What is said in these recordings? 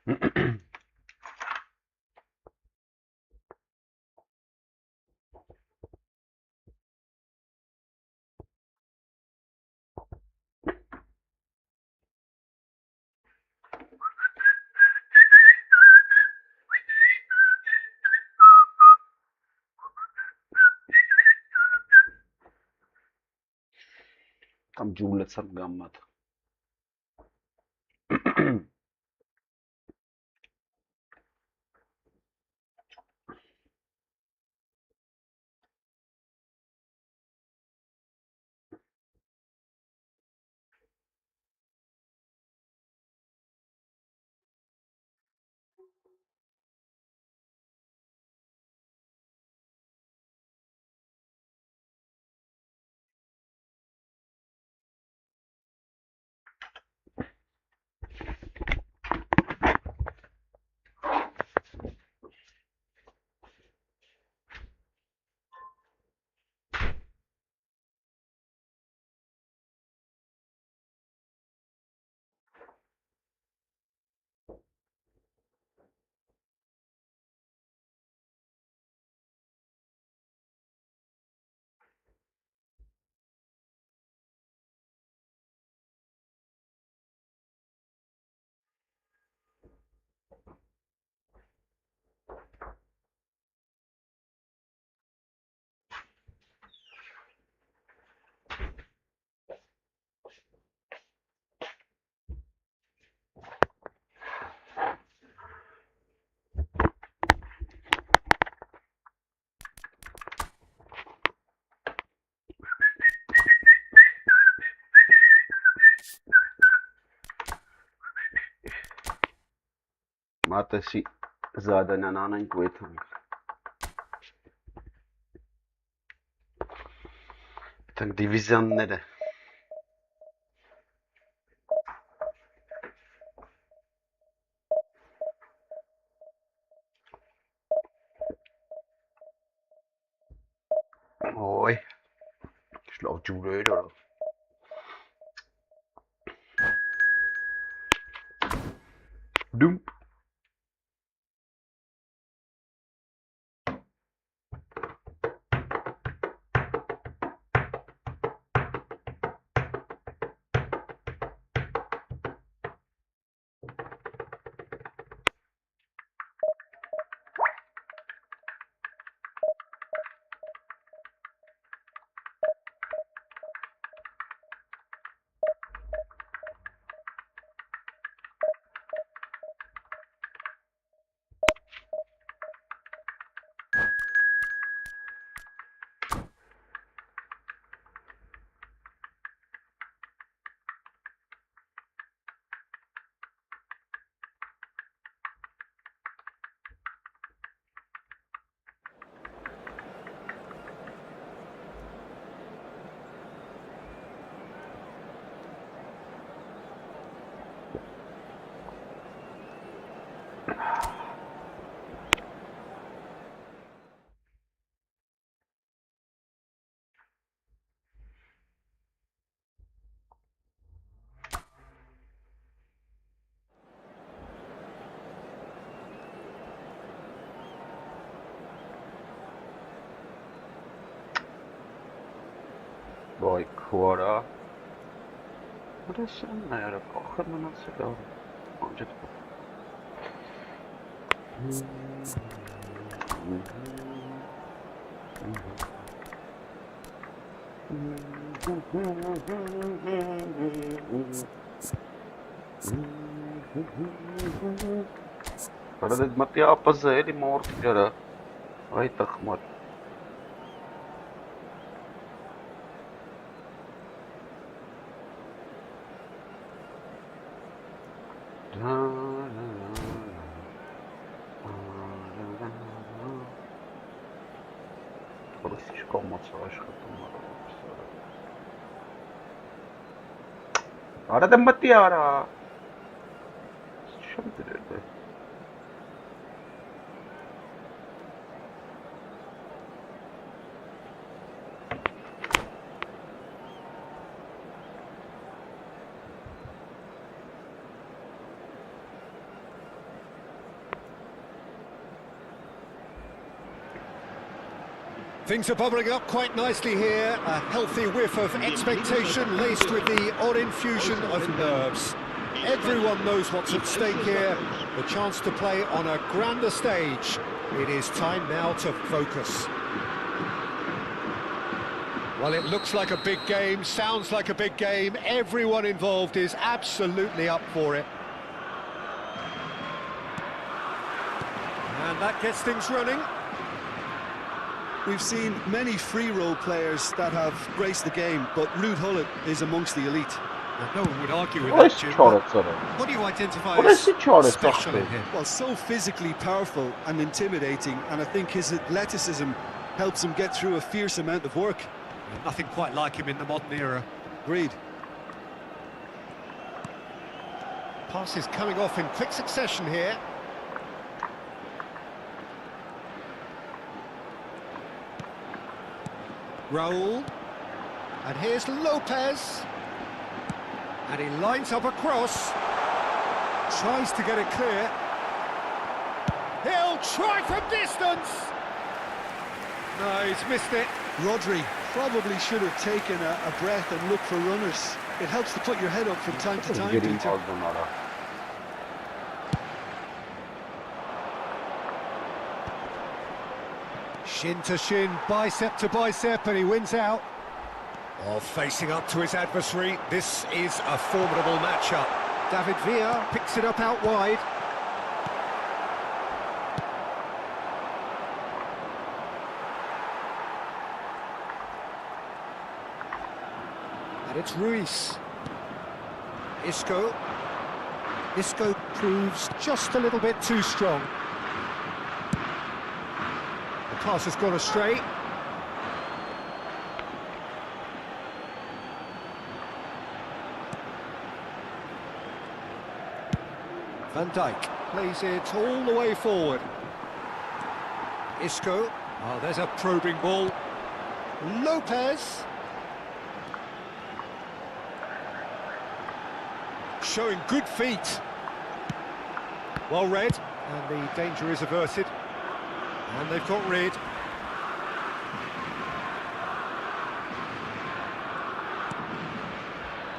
Tam ջուլեցան գամմատ։ Մատեսի զադանյան անենք ու եթանք։ Եթանք դիվիզյանները։ Ոյ, շլավ ջուրեր արա։ Դում։ Vay kuvara. Burası ne yara? Kalkın nasıl da? Ancak bu. Arada mati apaz eli mor yara. Ay takmat. Arada mati ara. Şimdi nerede? Things are bubbling up quite nicely here. A healthy whiff of expectation laced with the odd infusion of nerves. Everyone knows what's at stake here. The chance to play on a grander stage. It is time now to focus. Well, it looks like a big game, sounds like a big game. Everyone involved is absolutely up for it. And that gets things running. We've seen many free role players that have graced the game, but Ruud Gullit is amongst the elite. No one would argue with that, Jim, what do you identify as special in him? Well, so physically powerful and intimidating, and I think his athleticism helps him get through a fierce amount of work. Nothing quite like him in the modern era. Agreed. Passes coming off in quick succession here. Raul. And here's Lopez. And he lines up a cross. Tries to get it clear. He'll try from distance. No, he's missed it. Rodri probably should have taken a breath and looked for runners. It helps to put your head up from time to time, Peter. Shin to shin, bicep to bicep, and he wins out. Oh, facing up to his adversary, this is a formidable matchup. David Villa picks it up out wide. And it's Ruiz. Isco. Isco proves just a little bit too strong. The pass has gone astray. Van Dijk plays it all the way forward. Isco. Oh, there's a probing ball. Lopez. Showing good feet. Well read, and the danger is averted. And they've got rid.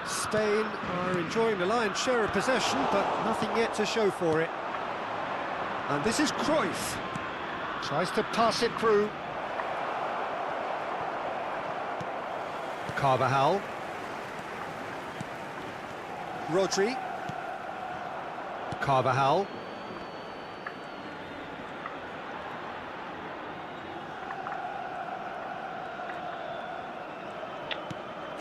Spain are enjoying the lion's share of possession, but nothing yet to show for it. And this is Cruyff. Tries to pass it through. Carvajal. Rodri. Carvajal.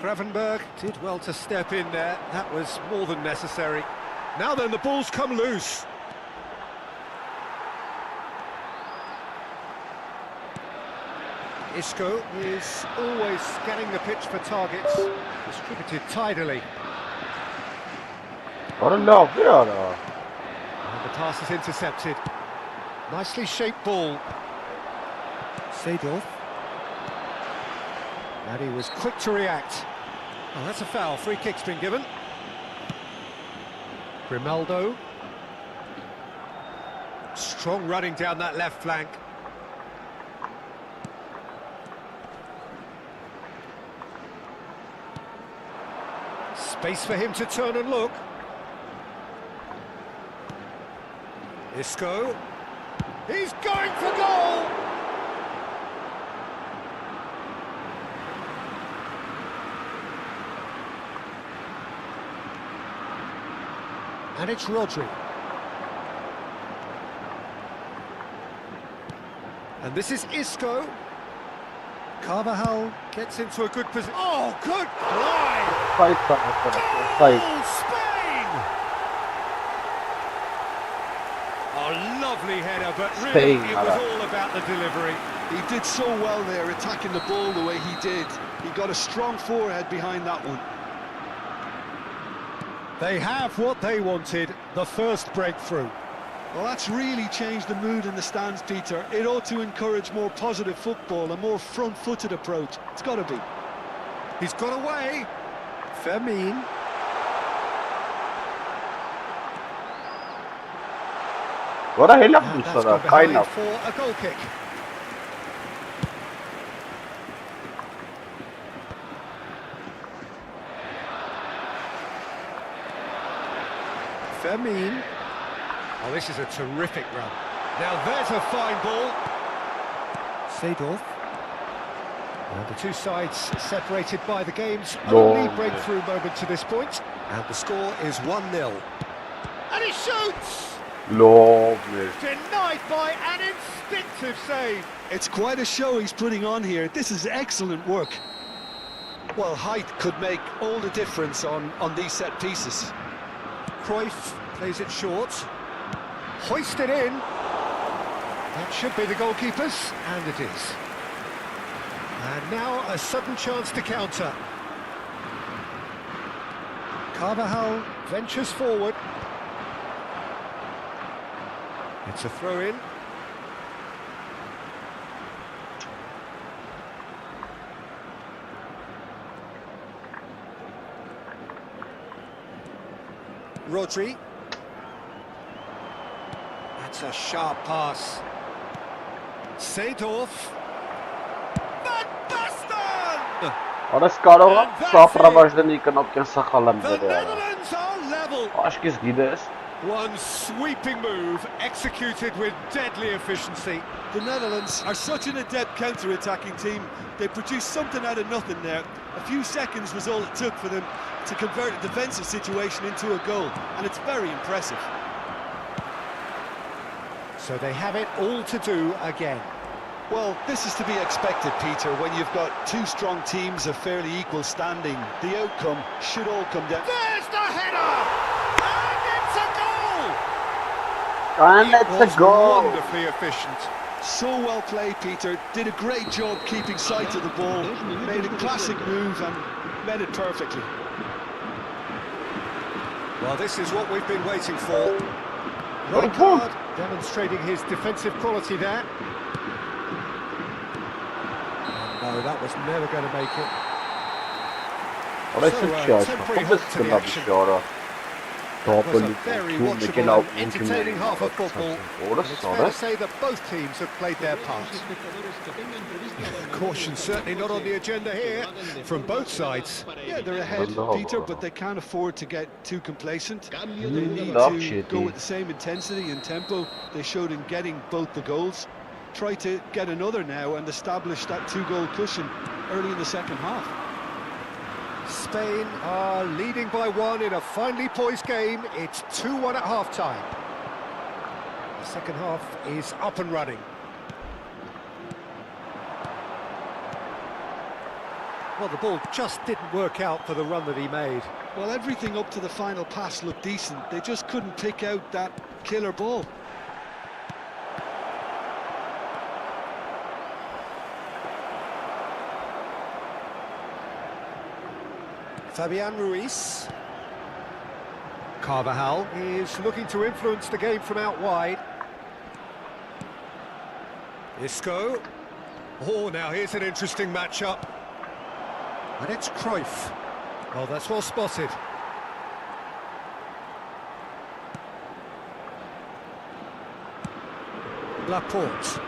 Gravenberg did well to step in there. That was more than necessary. Now then, the ball's come loose. Isco is always scanning the pitch for targets. Distributed tidily. And the pass is intercepted. Nicely shaped ball. Seedorf. And he was quick to react. Oh, that's a foul. Free kick's been given. Grimaldo. Strong running down that left flank. Space for him to turn and look. Isco. He's going for goal! And it's Rodri. And this is Isco. Carvajal gets into a good position. Oh, good glide! Goal, Spain! A lovely header, but really it was all about the delivery. He did so well there, attacking the ball the way he did. He got a strong forehead behind that one. They have what they wanted, the first breakthrough. Well, that's really changed the mood in the stands, Peter. It ought to encourage more positive football, a more front-footed approach. It's got to be. He's got away. Fermin. What a hell of That's gone behind for a goal kick. Fermin. Oh, this is a terrific run. Now there's a fine ball. Seedorf. And the two sides separated by the game's only breakthrough moment to this point. And the score is 1-0. And he shoots! Lovely. Denied by an instinctive save. It's quite a show he's putting on here. This is excellent work. Well, height could make all the difference on these set pieces. Cruyff plays it short. Hoisted in. That should be the goalkeeper's, and it is. And now a sudden chance to counter. Carvajal ventures forward. It's a throw-in. Rodri. That's a sharp pass. Seedorf. Van Basten! Արես կարող եմ սապրավաժդենի կնոպկեն սխալեմ The դերը։ Netherlands are level. Աշկիս գիտես։ One sweeping move executed with deadly efficiency. The Netherlands are such an adept counter-attacking team. They produced something out of nothing there. A few seconds was all it took for them to convert a defensive situation into a goal, and it's very impressive. So they have it all to do again. Well, this is to be expected, Peter, when you've got two strong teams of fairly equal standing. The outcome should all come down. There's the header! And And it's a goal. Wonderfully efficient. So well played, Peter. Did a great job keeping sight of the ball. Made a classic move and met it perfectly. Well, this is what we've been waiting for. Right card, demonstrating his defensive quality there. No, that was never going to make it. Արես ինչ temporary է, halt ո՞նց to the կնա action. բիշորա։ It was a very watchable and entertaining half of football. And it's fair to say that both teams have played their part. Caution certainly not on the agenda here from both sides. Yeah, they're ahead, Peter, but they can't afford to get too complacent. They need Love to shitty. go with the same intensity and tempo they showed in getting both the goals. Try to get another now and establish that two-goal cushion early in the second half. Spain are leading by one in a finely poised game. It's 2-1 at half-time. The second half is up and running. Well, the ball just didn't work out for the run that he made. Well, everything up to the final pass looked decent. They just couldn't pick out that killer ball. Fabian Ruiz. Carvajal is looking to influence the game from out wide. Isco. Oh, now here's an interesting matchup. And it's Cruyff. Oh, that's well spotted. Laporte.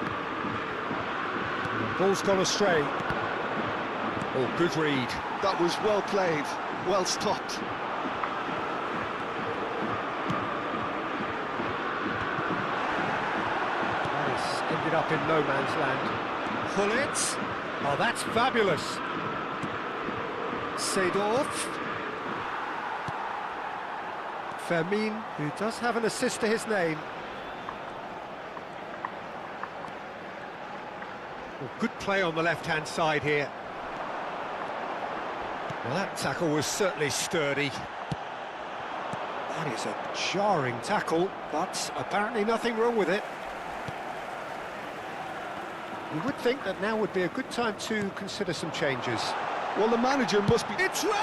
The ball's gone astray. Oh, good read. That was well played, well stopped. That has ended up in no man's land. Gullit. Oh, that's fabulous. Seedorf. Fermin, who does have an assist to his name. Oh, good play on the left-hand side here. Well, that tackle was certainly sturdy. That is a jarring tackle, but apparently nothing wrong with it. You would think that now would be a good time to consider some changes. Well, the manager must be... It's roll!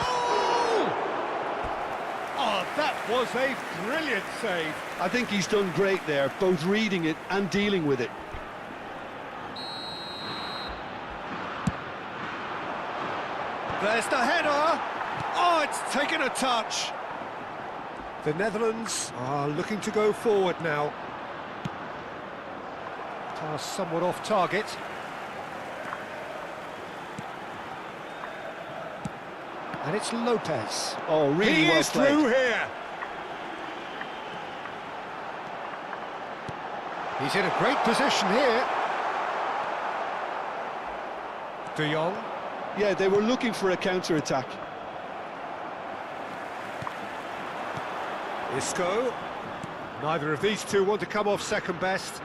Oh, that was a brilliant save. I think he's done great there, both reading it and dealing with it. There's the header. Oh, it's taken a touch. The Netherlands are looking to go forward now. Pass somewhat off target. And it's Lopez. Oh, really well played. He is through here. He's in a great position here. De Jong. Yeah, they were looking for a counter-attack. Isco. Neither of these two want to come off second best.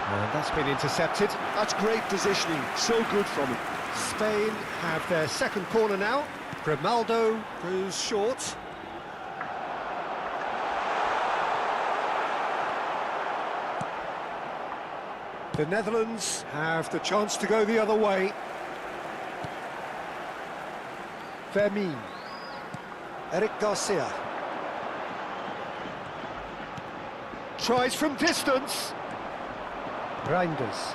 And that's been intercepted. That's great positioning, so good from him. Spain have their second corner now. Grimaldo goes short. The Netherlands have the chance to go the other way. Fermin. Eric Garcia. Tries from distance. Reinders.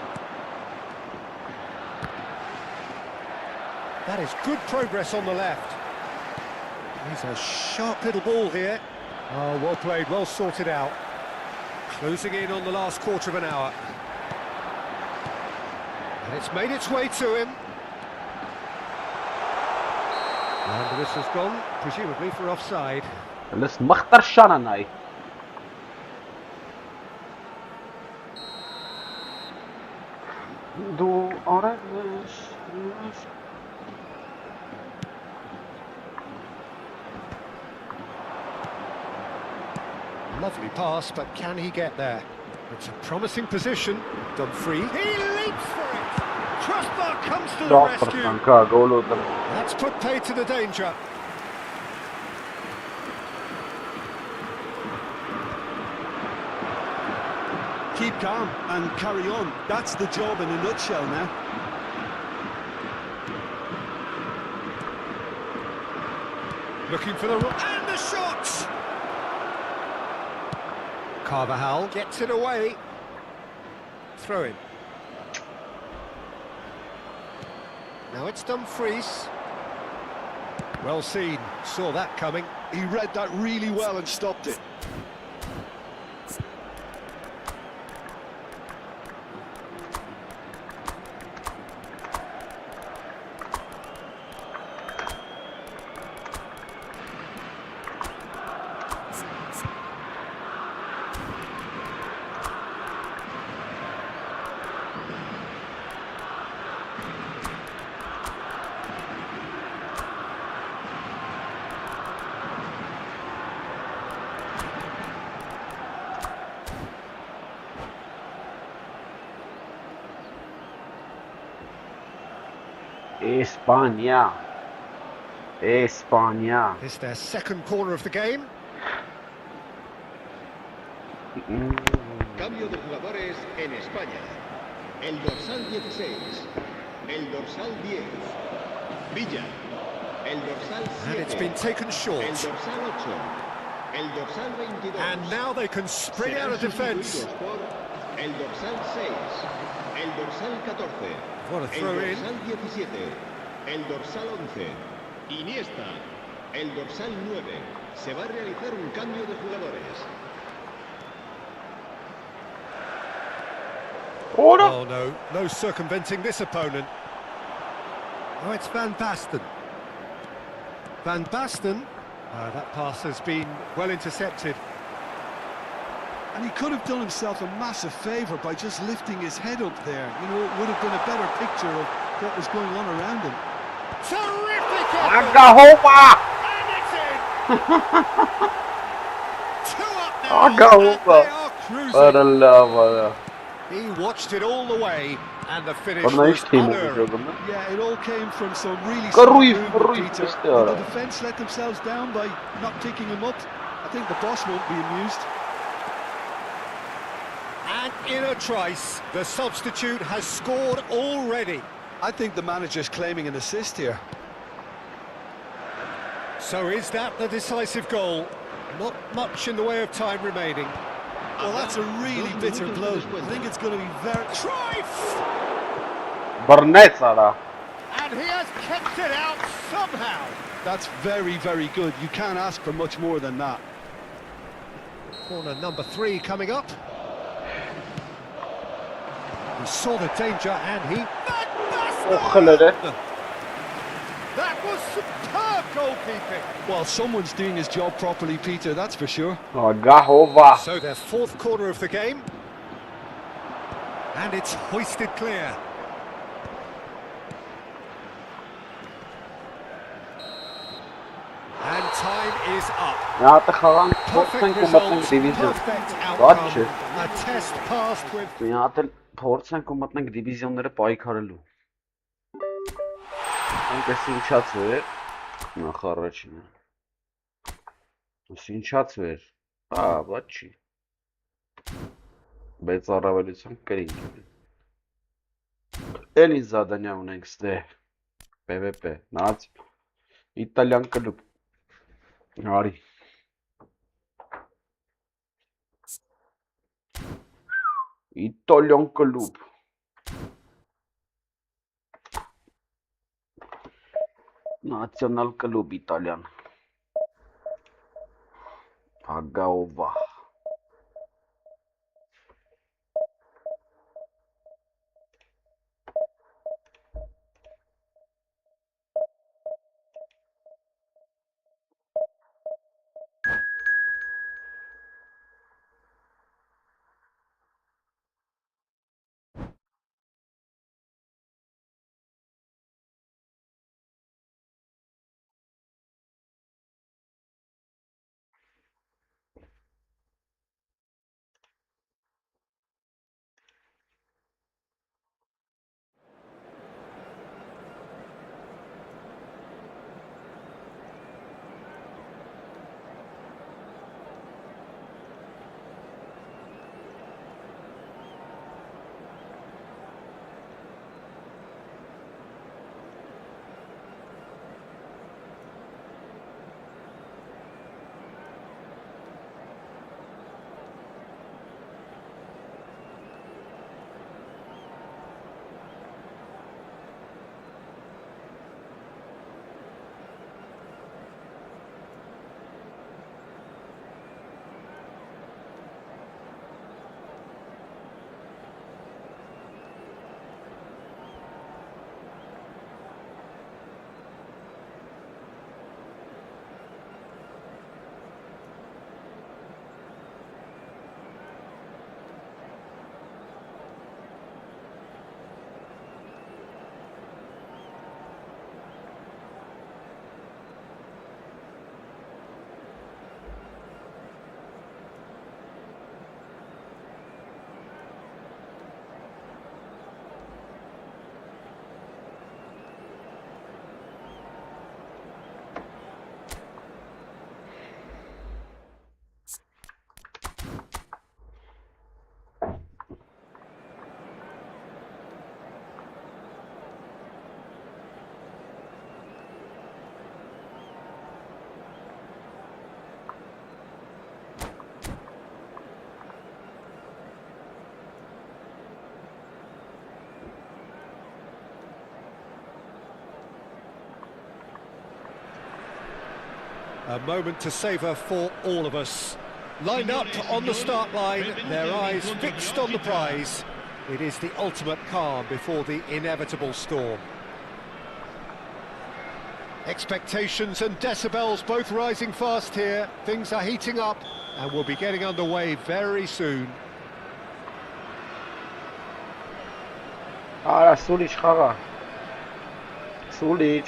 That is good progress on the left. He's a sharp little ball here. Oh, well played, well sorted out. Closing in on the last quarter of an hour. And it's made its way to him. And the whistle's gone, presumably for offside. لسه ما اختارش انا هاي. دو orange. Lovely pass, but can he get there? It's a promising position. Done free. He leaps for it. Crossbar comes to the rescue. kanka gol oldu. That's put paid to the danger. Keep calm and carry on. That's the job in a nutshell now. Looking for the and the shot. Carvajal gets it away. Throw in. Now it's Dumfries. Well seen, saw that coming. He read that really well and stopped it. España. España. It's their second corner of the game. Cambio de jugadores en España. El dorsal 16. El dorsal 10. Villa. El dorsal 7. And it's been taken short. El dorsal 8. El dorsal 22. And now they can spring out of defence. El dorsal 6. El dorsal 14. What a throw el in. dorsal 17. El dorsal 11. Iniesta. El dorsal 9. Se va a realizar un cambio de jugadores. Oh no, no circumventing this opponent. Oh, it's Van Basten. Van Basten. That pass has been well intercepted. And he could have done himself a massive favour by just lifting his head up there. You know, it would have been a better picture of what was going on around him. Terrific effort! Agahova! And it's in! Two up now, Agahova! and they are cruising. Allah. He watched it all the way, and the finish Bana was hiç team unearned. olmayacağım ben. Yeah, it all came from some really Ruiz, smart movement, Ruiz Peter. işte Did ara. the defence let themselves down by not picking him up? I think the boss won't be amused. And in a trice, the substitute has scored already. I think the manager's claiming an assist here. So is that the decisive goal? Not much in the way of time remaining. Well, that's a really bitter blow. I think it's going to be very... Trife! Barnet ara. And he has kept it out somehow. That's very, very good. You can't ask for much more than that. Corner number 3 coming up. He saw the danger and he... Ogelere. That was superb goalkeeping. Well, someone's doing his job properly, Peter, that's for sure. Ագահովա։ So their fourth corner of the game. And it's hoisted clear. And time is up. Նահատը խաղանք Perfect փորձենք ու մտնենք result, դիվիզիոն։ perfect Բաց outcome. չէ։ A test passed with... Մի հատ էլ փորձենք ու մտնենք դիվիզիոնները պայքարելու։ Այնպես ինչած վեր, նախ առաջինը։ Ինչած վեր, բաց չի։ Բայց առավելություն կրինք։ Էլի զադանյա ունենք ստե, PvP, նած, իտալյան կլուբ, արի։ Իտալյան կլուբ։ Նացիոնալ կլուբ իտալյան։ Ագաովա։ A moment to savour for all of us. Lined up on the start line, their eyes fixed on the prize. It is the ultimate calm before the inevitable storm. Expectations and decibels both rising fast here. Things are heating up and we'll be getting underway very soon. Արա, սուլիչ խաղա։ Սուլիչ։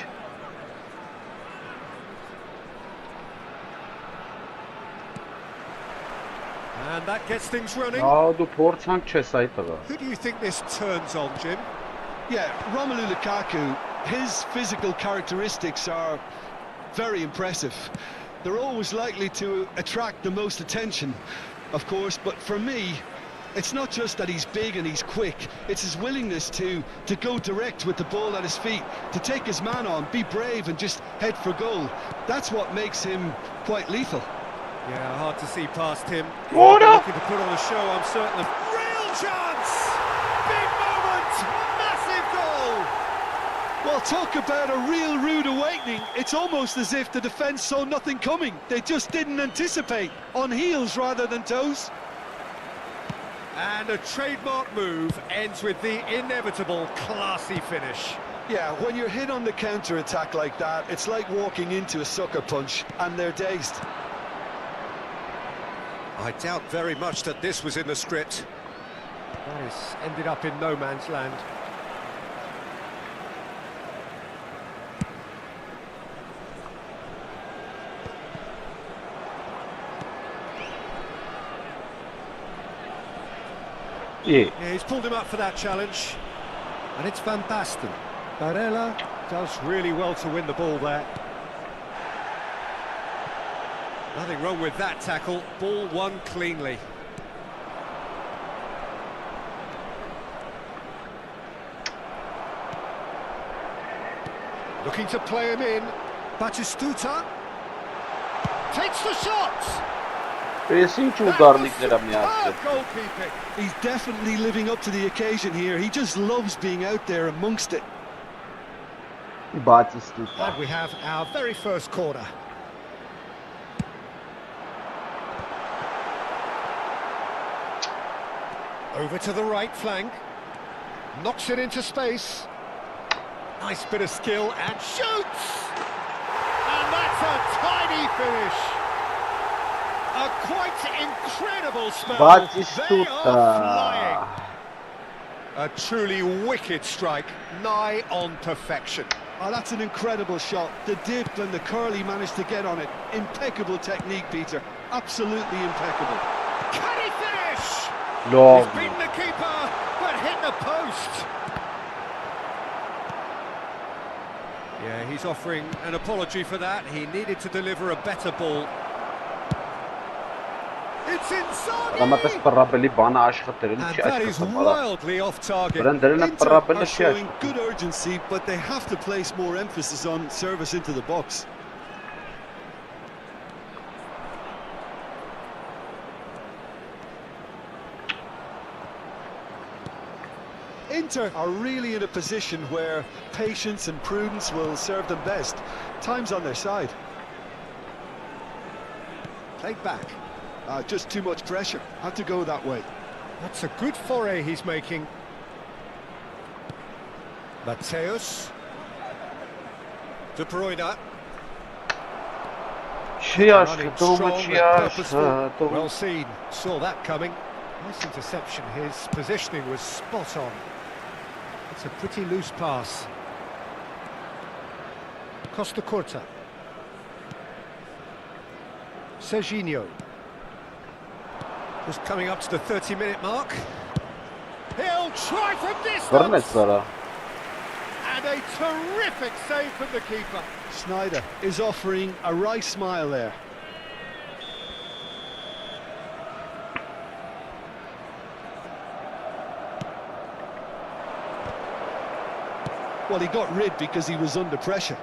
And that gets things running. Դու փորձանք չես այդ տղա։ Who do you think this turns on, Jim? Yeah, Romelu Lukaku, his physical characteristics are very impressive. They're always likely to attract the most attention, of course, but for me, it's not just that he's big and he's quick, it's his willingness to go direct with the ball at his feet, to take his man on, be brave and just head for goal. That's what makes him quite lethal. Yeah, hard to see past him. Order! Looking to put on a show, I'm certain of. Real chance! Big moment! Massive goal! Well, talk about a real rude awakening. It's almost as if the defence saw nothing coming. They just didn't anticipate, on heels rather than toes. And a trademark move ends with the inevitable classy finish. Yeah, when you're hit on the counter-attack like that, it's like walking into a sucker punch, and they're dazed. I doubt very much that this was in the script. That has ended up in no man's land. Yeah. Yeah, he's pulled him up for that challenge. And it's Van Basten. Barella does really well to win the ball there. Nothing wrong with that tackle. Ball won cleanly. Looking to play him in. Batistuta takes the shot. Goalkeeping. He's definitely living up to the occasion here. He just loves being out there amongst it. And we have our very first corner. Over to the right flank. Knocks it into space. Nice bit of skill and shoots! And that's a tiny finish. A quite incredible spell. They are flying. A truly wicked strike, nigh on perfection. Oh, that's an incredible shot. The dip and the curl he managed to get on it. Impeccable technique, Peter. Absolutely impeccable. Can he finish? No. He's beaten the keeper, but hit the post. Yeah, he's offering an apology for that. He needed to deliver a better ball. It's inside. And that is wildly off target. Inter are showing good urgency, but they have to place more emphasis on service into the box. Inter are really in a position where patience and prudence will serve them best. Time's on their side. Played back. Just too much pressure. Had to go that way. That's a good foray he's making. Mateus. De Bruyne. Well seen. Saw that coming. Nice interception. His positioning was spot on. It's a pretty loose pass. Costa Curta. Serginho. Just coming up to the 30-minute mark. He'll try from distance. And a terrific save from the keeper. Sneijder is offering a wry smile there. Well, he got rid because he was under pressure.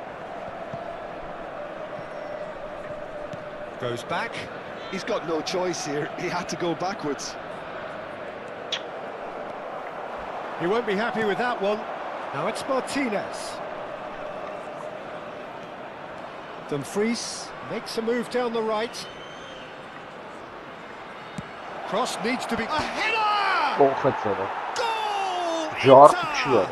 Goes back. He's got no choice here. He had to go backwards. He won't be happy with that one. Now it's Martinez. Dumfries makes a move down the right. Cross needs to be... A header! Goal! Inter!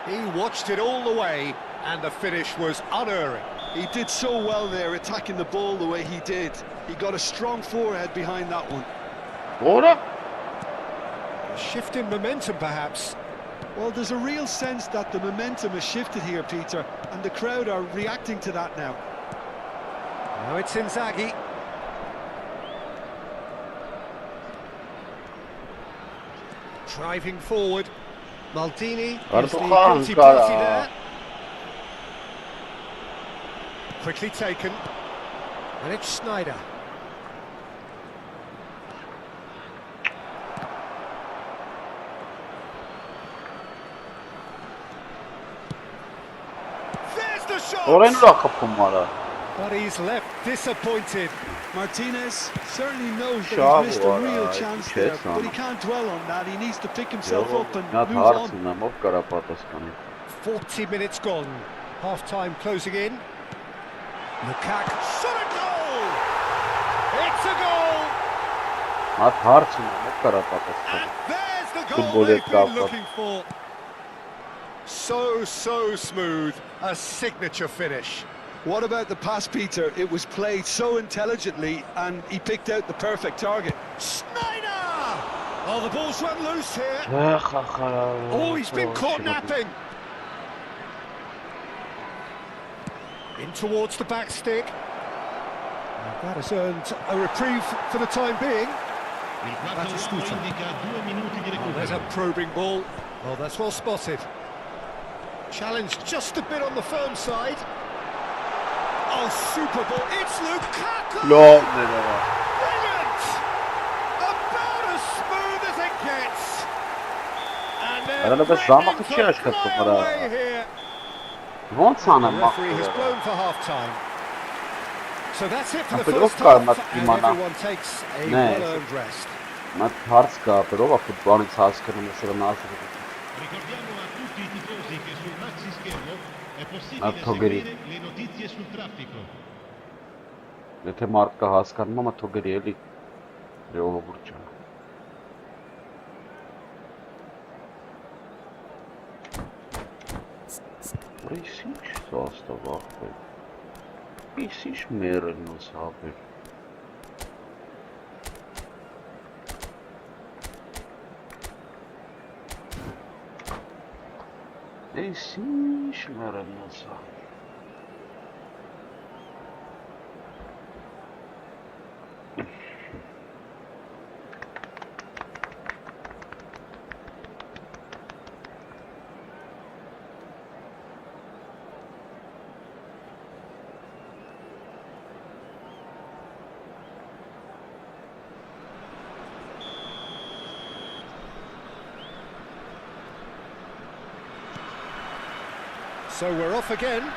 He watched it all the way, and the finish was unerring. He did so well there, attacking the ball the way he did. He got a strong forehead behind that one. A shift in momentum, perhaps. Well, there's a real sense that the momentum has shifted here, Peter, and the crowd are reacting to that now. Now it's Inzaghi. Driving forward. Maldini is the guilty party there. Quickly taken. And it's Sneijder. There's the shot! But he's left disappointed. Martinez certainly knows that he's missed a real chance there, but he can't dwell on that. He needs to pick himself up and move on. 40 minutes gone. Half-time closing in. Lukaku shot a goal! It's a goal! And there's the goal they've been looking for. So smooth. A signature finish. What about the pass, Peter? It was played so intelligently and he picked out the perfect target. Schneider! Oh, the ball's run loose here. Oh, Oh, he's been caught napping. In towards the back stick. And that has earned a reprieve for the time being. Oh, there's a probing ball. Oh, that's well spotted. Challenged just a bit on the firm side. Oh, super ball. It's Lukaku! No, Brilliant! About as smooth as it gets. And Arada they're bez zamachu threatening to ciężko to fly gra. away here. Wącana The referee has blown for half-time. So that's it for the Apel first Oscar half, mat and imana. everyone takes a Ne. well-earned rest. Mat harska, però futbolin saskano se nasr. Ricordiamo a tutti i tifosi che sul maxi schermo è possibile Թոգերի seguire le notizie sul traffico. Եթե մարդ կա հասկանում, մա թոգերի էլի ժողովուրդ ջան։ Այս ինչ սաստավ ախպեր։ Այս ինչ մերն ոս հապեր։ Այս ինչ մերն ոս հապեր։ So we're off again.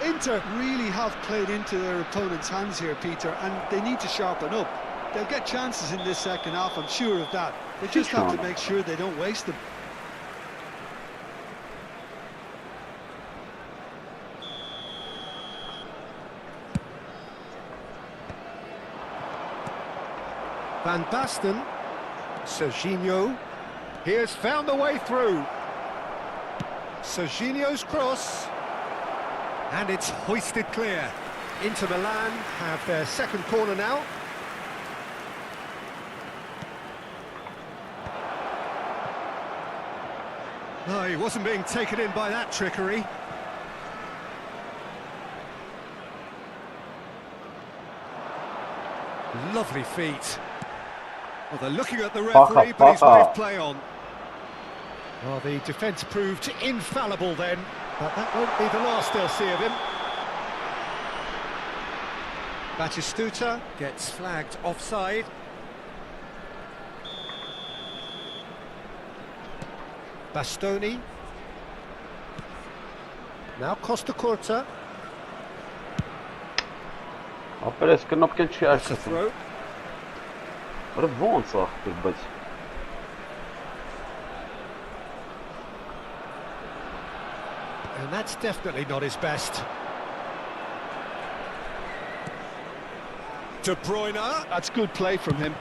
Inter really have played into their opponent's hands here, Peter, and they need to sharpen up. They'll get chances in this second half, I'm sure of that. They just have to make sure they don't waste them. Van Basten. Serginho. He has found a way through. Serginho's cross. And it's hoisted clear. Inter Milan have their second corner now. No, he wasn't being taken in by that trickery. Lovely feet. Well, they're looking at the referee, but he's waved play on. Well, the defence proved infallible then, but that won't be the last they'll see of him. Batistuta gets flagged offside. Bastoni. Now Costa Curta. Ապերես կնոպկեն չի That's a աշխատում։ throw. Որը ոնց ախպեր, բայց And that's definitely not his best. De Bruyne. That's good play from him.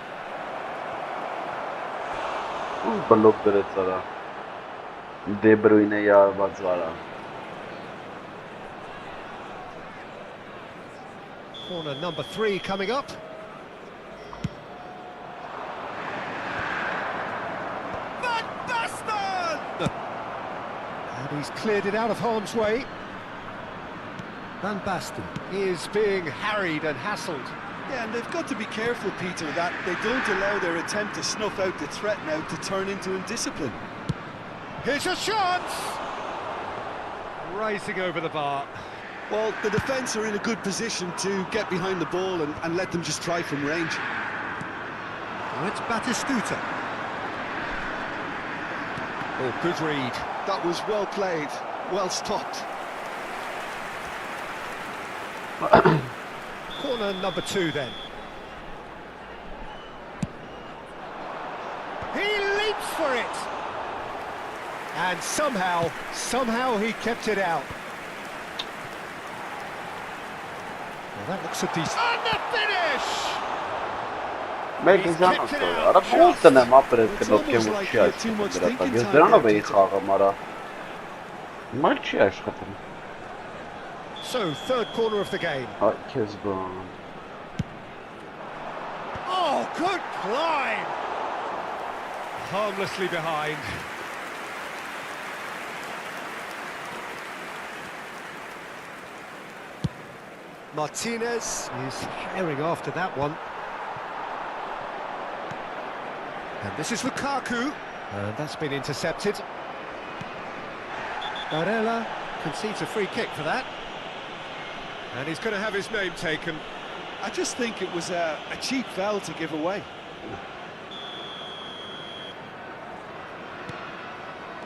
բլոկ դրեց արա։ Դե Բրույնը յարված արա։ Corner number 3 coming up. Van Basten! And he's cleared it out of harm's way. Van Basten is being harried and hassled. Yeah, and they've got to be careful, Peter, that they don't allow their attempt to snuff out the threat now to turn into indiscipline. Here's a chance! Rising over the bar. Well, the defence are in a good position to get behind the ball and let them just try from range. Well, it's Batistuta. Oh, good read. That was well played, well stopped. Corner number 2 then. He leaps for it! And somehow he kept it out. Well, that looks a decent... And the finish! Մեկ զանոց է, արա ո՞ր տնեմ ապրել կնոքեմ ու չի աշխատում, ես դրանով էի խաղում, արա, մայր չի աշխատում։ So, third corner of the game. Այ, կեզ բան։ Oh, good climb! Harmlessly behind. Martinez is herring after that one. And this is Lukaku. And that's been intercepted. Barella concedes a free kick for that. And he's going to have his name taken. I just think it was a cheap foul to give away.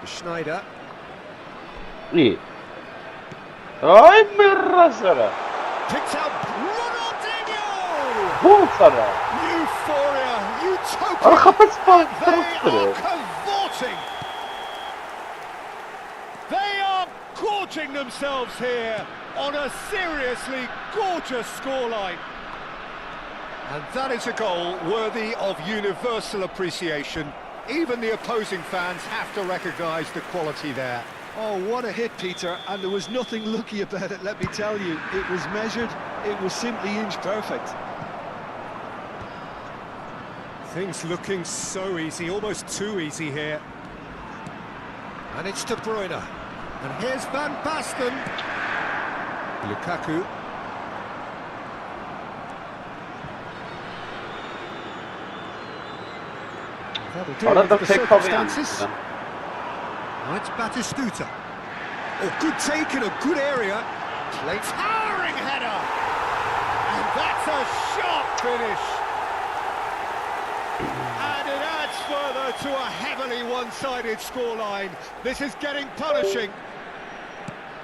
Schneider. İyi. Ay merrazara. Picked up Ronaldinho! Bulsara. Euphoria, utopia! Arxapız They farklı. are cavorting! They are gorging themselves here on a seriously gorgeous scoreline. And that is a goal worthy of universal appreciation. Even the opposing fans have to recognise the quality there. Oh, what a hit, Peter, and there was nothing lucky about it, let me tell you. It was measured, it was simply inch perfect. Things looking so easy, almost too easy here. And it's De Bruyne. And here's Van Basten. Lukaku. That'll do it for the circumstances. Right, Batistuta. Oh, good take in a good area. Play towering header. And that's a sharp finish. And it adds further to a heavily one-sided scoreline. This is getting punishing.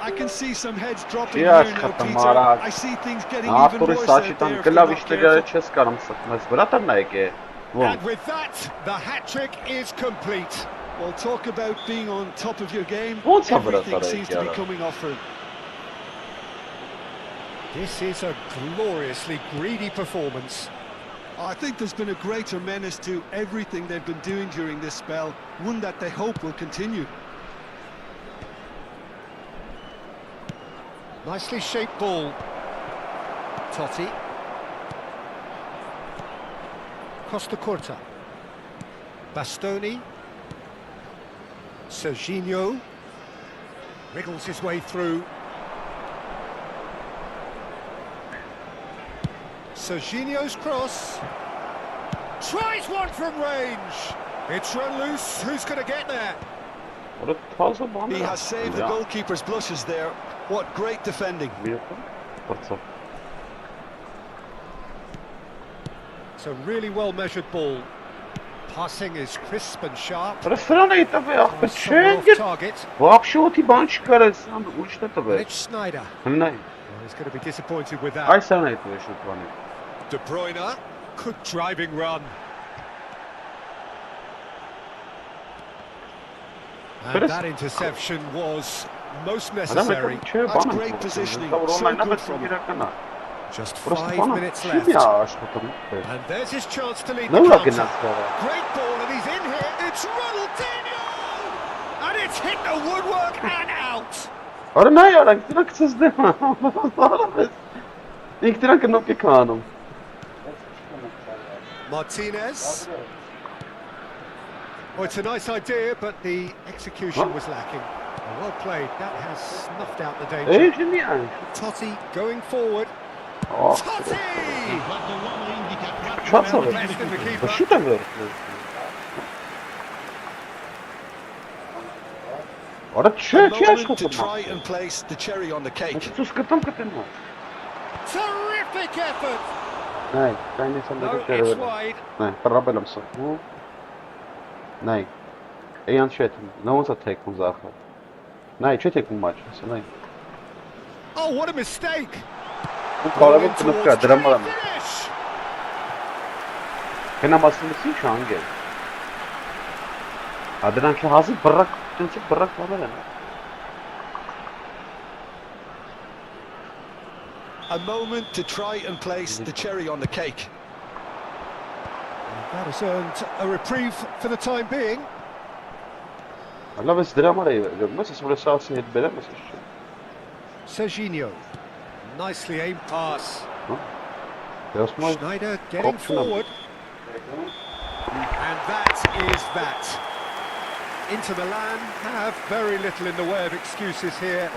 I can see some heads dropping Yes, here now, Peter. Katamara. I see things getting even worse out there if they're not careful. And with that, the hat-trick is complete. Well, talk about being on top of your game. What's up with Everything that, seems to be Yara? coming off for him. This is a gloriously greedy performance. I think there's been a greater menace to everything they've been doing during this spell, one that they hope will continue. Nicely shaped ball. Totti. Costa Curta. Bastoni. Serginho. Wriggles his way through. Serginho's cross. Tries one from range. It's run loose. Who's going to get there? He has saved the goalkeeper's blushes there. What great defending. It's a really well-measured ball. Passing is crisp and sharp. Target. It's Schneider. He's going to be disappointed with that. De Bruyne, good driving run. And that interception was most necessary. That's great positioning. So good from him. Just 5 minutes left. And there's his chance to lead the counter. Great ball, and he's in here. It's Ronaldinho! And it's hit the woodwork and out. Martinez. Well, it's a nice idea, but the execution was lacking. Well played. That has snuffed out the danger. Totti going forward. Totti! To try and place the cherry on the cake. Terrific effort! No, it's wide. Nej. Är han 21? No one's taken Zaha. Nej, 21 match. Så nej. Oh, what a mistake! Kolay bir drama. Penaltısını şu an gel. Adnan ki hazır bırak bana. A moment to try and place the cherry on the cake. That has earned a reprieve for the time being. Լավ էս դրա համար է, մես ես որ սասի հետ բերեմ, ես չէ։ Serginho. Nicely aimed pass. Դες մոյ Schneider getting forward. And that is that. Inter Milan have very little in the way of excuses here,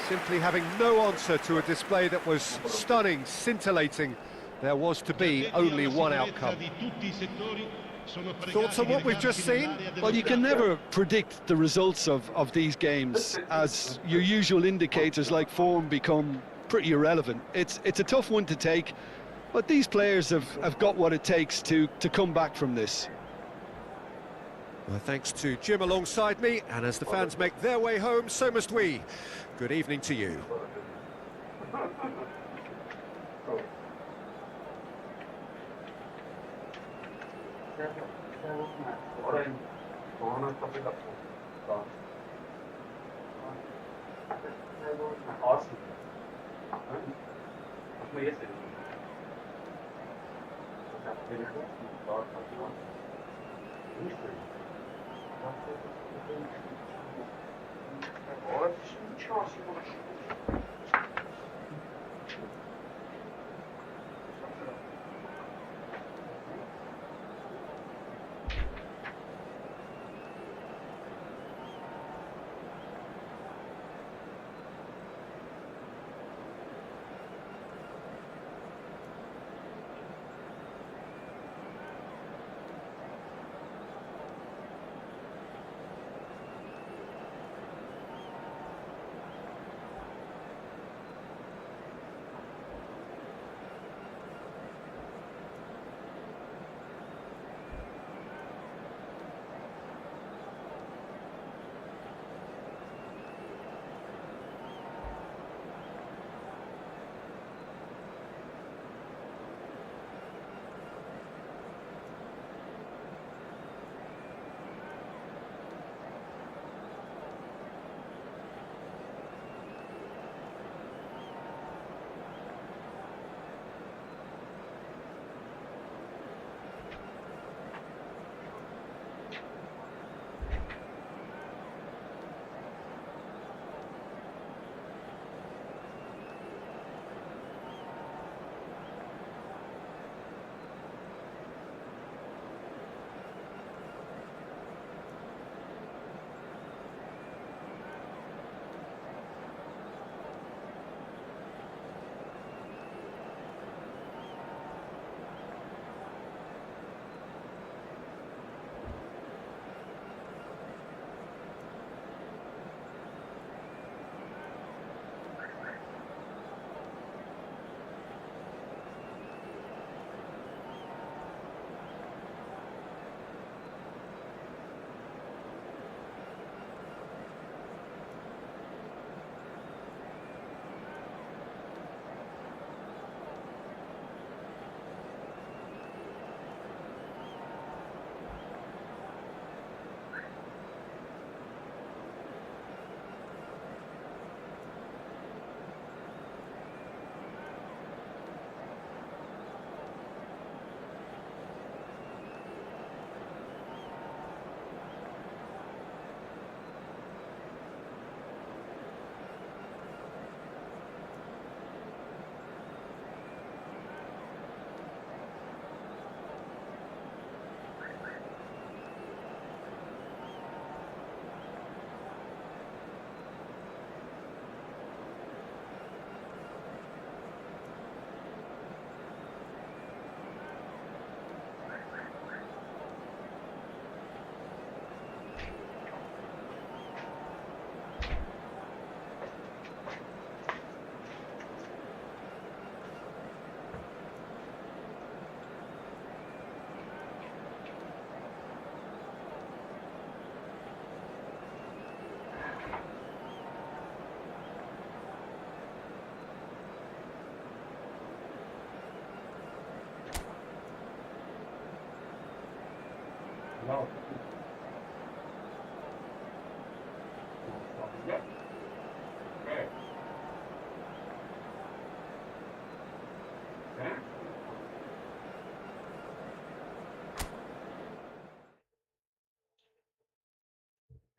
simply having no answer to a display that was stunning, scintillating. There was to be only one outcome. Thoughts on what we've just seen? Well, you can never predict the results of these games, as your usual indicators like form become pretty irrelevant. It's a tough one to take, but these players have got what it takes to come back from this. Well, thanks to Jim alongside me, and as the fans make their way home, so must we. Good evening to you.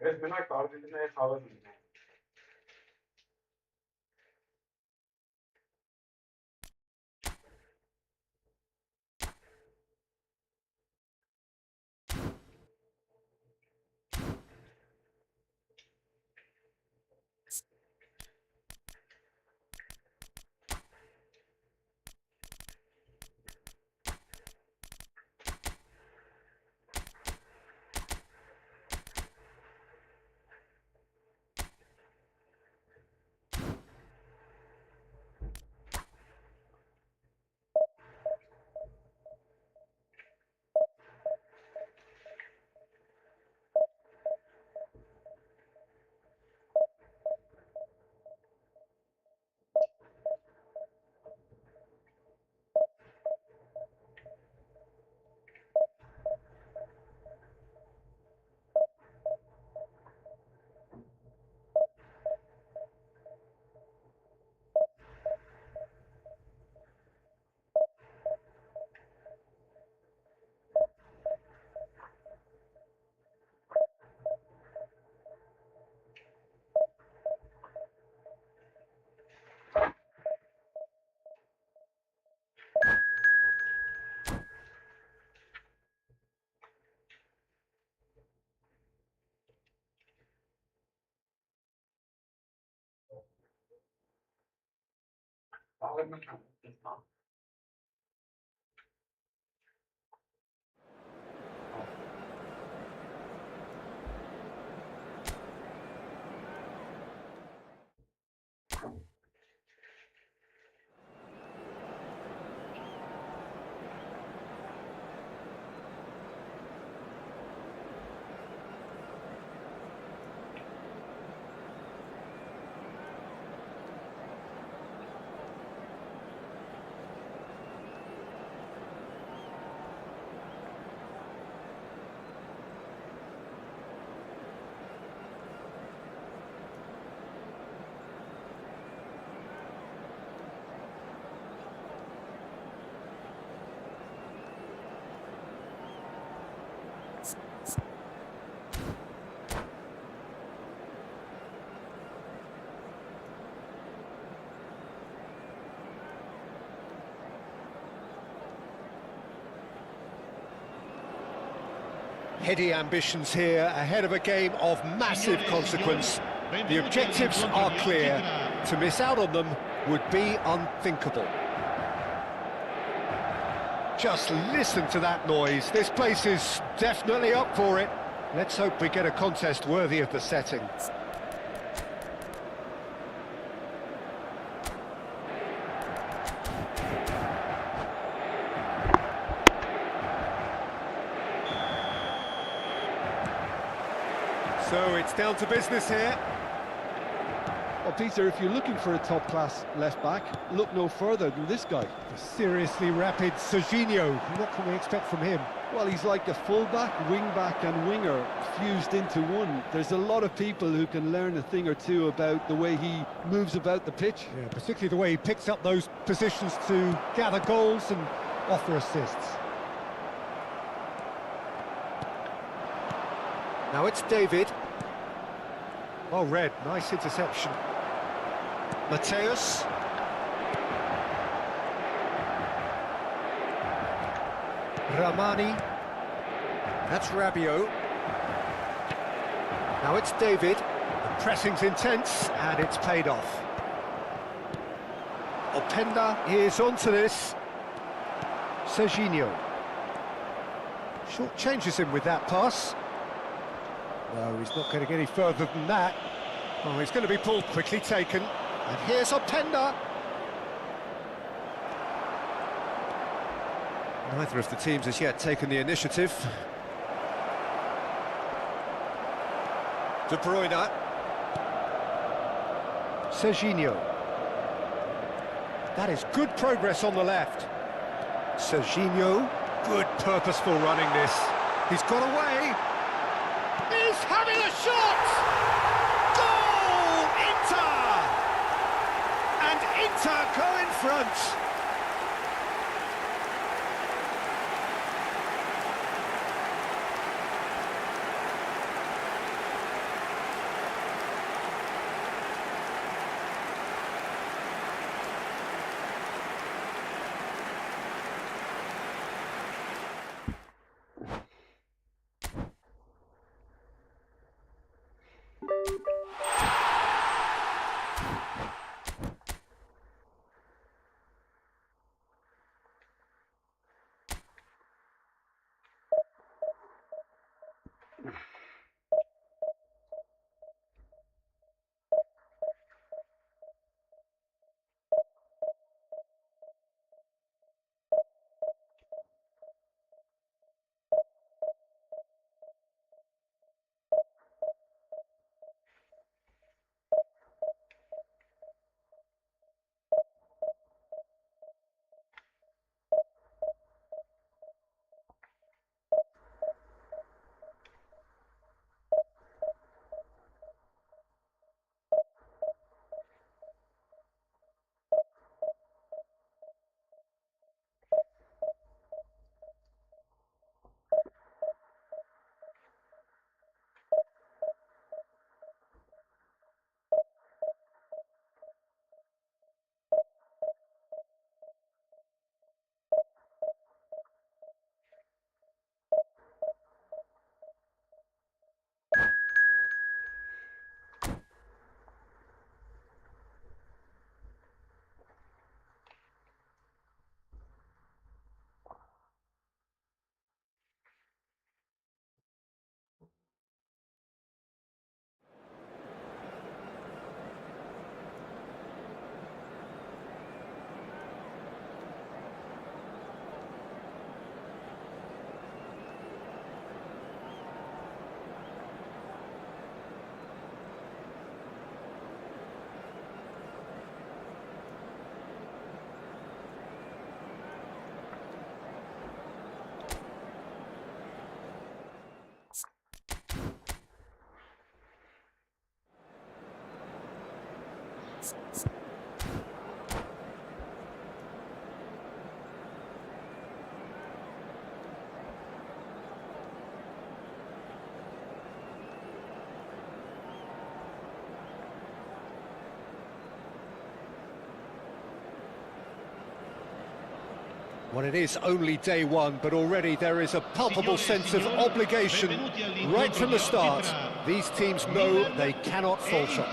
Ես մենակ Արգենտինայի խաղերն ունեմ։ Heady ambitions here, ahead of a game of massive consequence. The objectives are clear. To miss out on them would be unthinkable. Just listen to that noise. This place is definitely up for it. Let's hope we get a contest worthy of the setting. So it's down to business here. Well, Peter, if you're looking for a top-class left-back, look no further than this guy. The seriously rapid Serginho. What can we expect from him? Well, he's like a full-back, wing-back and winger fused into one. There's a lot of people who can learn a thing or two about the way he moves about the pitch. Yeah, particularly the way he picks up those positions to gather goals and offer assists. Now it's David. Well read, nice interception. Mateus. Ramani. That's Rabiot. Now it's David. The pressing's intense and it's paid off. Openda is onto this. Serginho. Short changes him with that pass. No, he's not going to get any further than that. Oh, he's going to be pulled, quickly taken. And here's Openda. Neither of the teams has yet taken the initiative. De Bruyne. Serginho. That is good progress on the left. Serginho. Good purposeful running this. He's got away. He's having a shot! Goal! Inter! And Inter go in front. Well, it is only day one, but already there is a palpable sense of obligation right from the start. These teams know they cannot falter.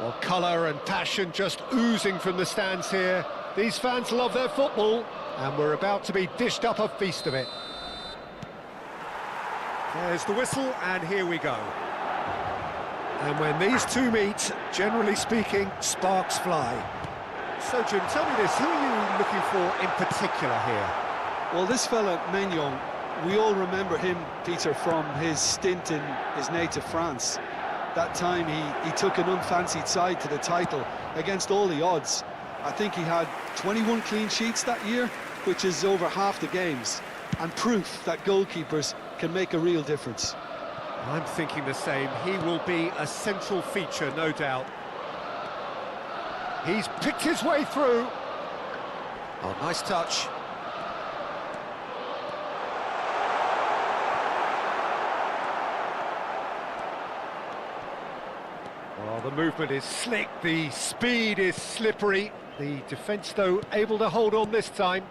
Well, colour and passion just oozing from the stands here. These fans love their football, and we're about to be dished up a feast of it. There's the whistle, and here we go. And when these two meet, generally speaking, sparks fly. So, Jim, tell me this, who are you looking for in particular here? Well, this fella, Maignan, we all remember him, Peter, from his stint in his native France. That time he took an unfancied side to the title against all the odds. I think he had 21 clean sheets that year, which is over half the games, and proof that goalkeepers can make a real difference. I'm thinking the same. He will be a central feature, no doubt. He's picked his way through. Oh, nice touch. Oh, the movement is slick, the speed is slippery. The defence, though, able to hold on this time.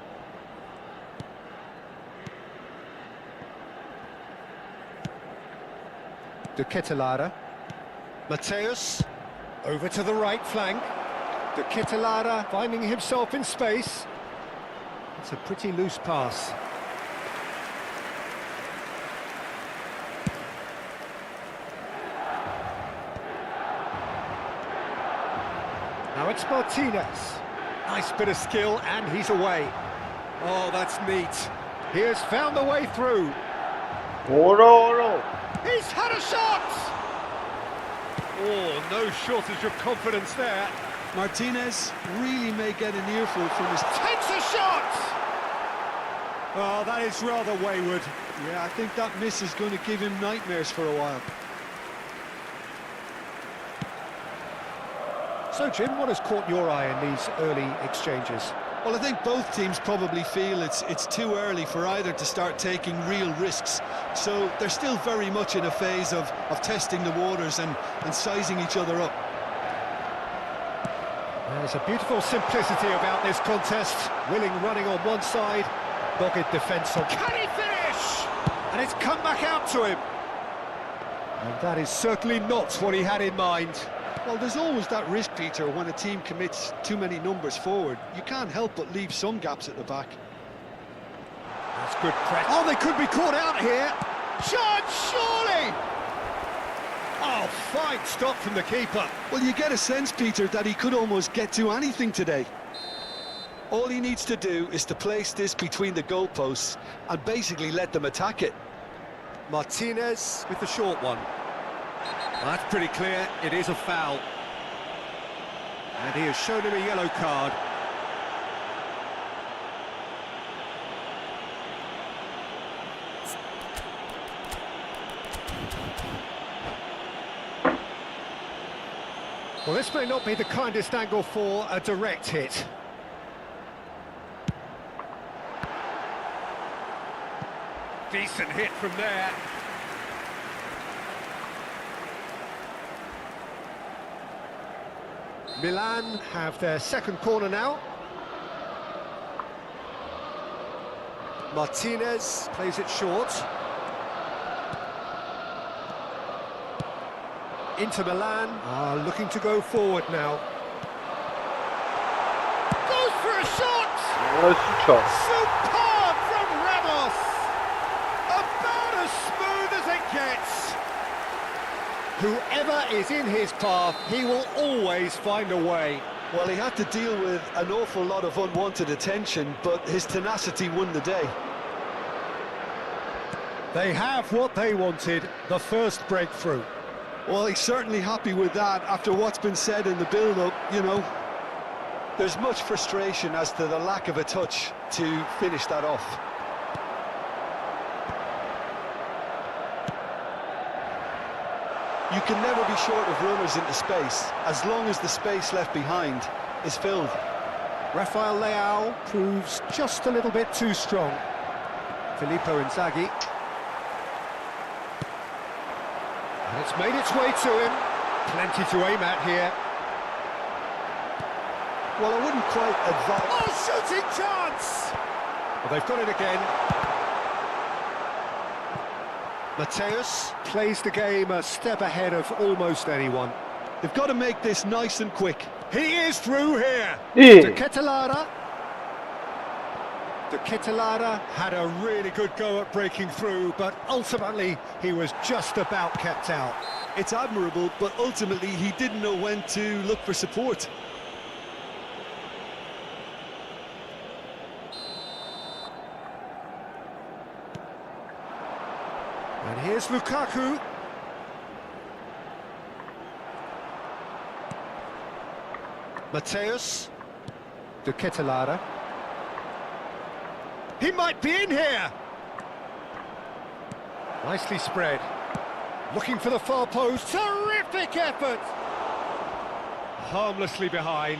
De Ketelaere. Mateus, over to the right flank. De Ketelaere finding himself in space. It's a pretty loose pass. Now it's Martinez. Nice bit of skill, and he's away. Oh, that's neat. He has found the way through. Oro. He's had a shot! Oh, no shortage of confidence there. Martinez really may get an earful from his... Takes a shot! Oh, that is rather wayward. Yeah, I think that miss is going to give him nightmares for a while. So, Jim, what has caught your eye in these early exchanges? Well, I think both teams probably feel it's too early for either to start taking real risks. So they're still very much in a phase of testing the waters and sizing each other up. There's a beautiful simplicity about this contest. Willing running on one side, dogged defence on... Can he finish? And it's come back out to him. And that is certainly not what he had in mind. Well, there's always that risk, Peter, when a team commits too many numbers forward. You can't help but leave some gaps at the back. That's good press. Oh, they could be caught out here. Chance, surely! Oh, fine stop from the keeper. Well, you get a sense, Peter, that he could almost get to anything today. All he needs to do is to place this between the goalposts and basically let them attack it. Martinez with the short one. That's pretty clear, it is a foul. And he has shown him a yellow card. Well, this may not be the kindest angle for a direct hit. Decent hit from there. Milan have their second corner now. Martinez plays it short. Inter Milan are looking to go forward now. Goes for a shot! Superb from Ramos! About as smooth as it gets. Whoever is in his path, he will always find a way. Well, he had to deal with an awful lot of unwanted attention, but his tenacity won the day. They have what they wanted, the first breakthrough. Well, he's certainly happy with that after what's been said in the build-up, you know. There's much frustration as to the lack of a touch to finish that off. You can never be short of runners into space, as long as the space left behind is filled. Rafael Leao proves just a little bit too strong. Filippo Inzaghi. And it's made its way to him. Plenty to aim at here. Well, I wouldn't quite advise... Oh, shooting chance! Well, they've got it again. Mateus plays the game a step ahead of almost anyone. They've got to make this nice and quick. He is through here. Yeah. De Ketelaere had a really good go at breaking through, but ultimately he was just about kept out. It's admirable, but ultimately he didn't know when to look for support. And here's Lukaku. Mateus. De Ketelaere. He might be in here! Nicely spread. Looking for the far post. Terrific effort! Harmlessly behind.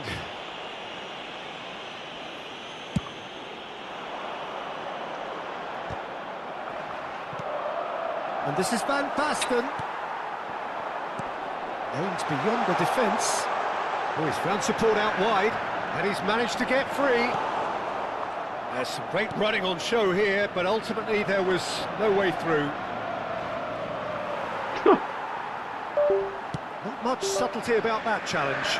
And this is Van Basten. Aimed beyond the defence. Oh, he's found support out wide, and he's managed to get free. There's some great running on show here, but ultimately there was no way through. Not much subtlety about that challenge.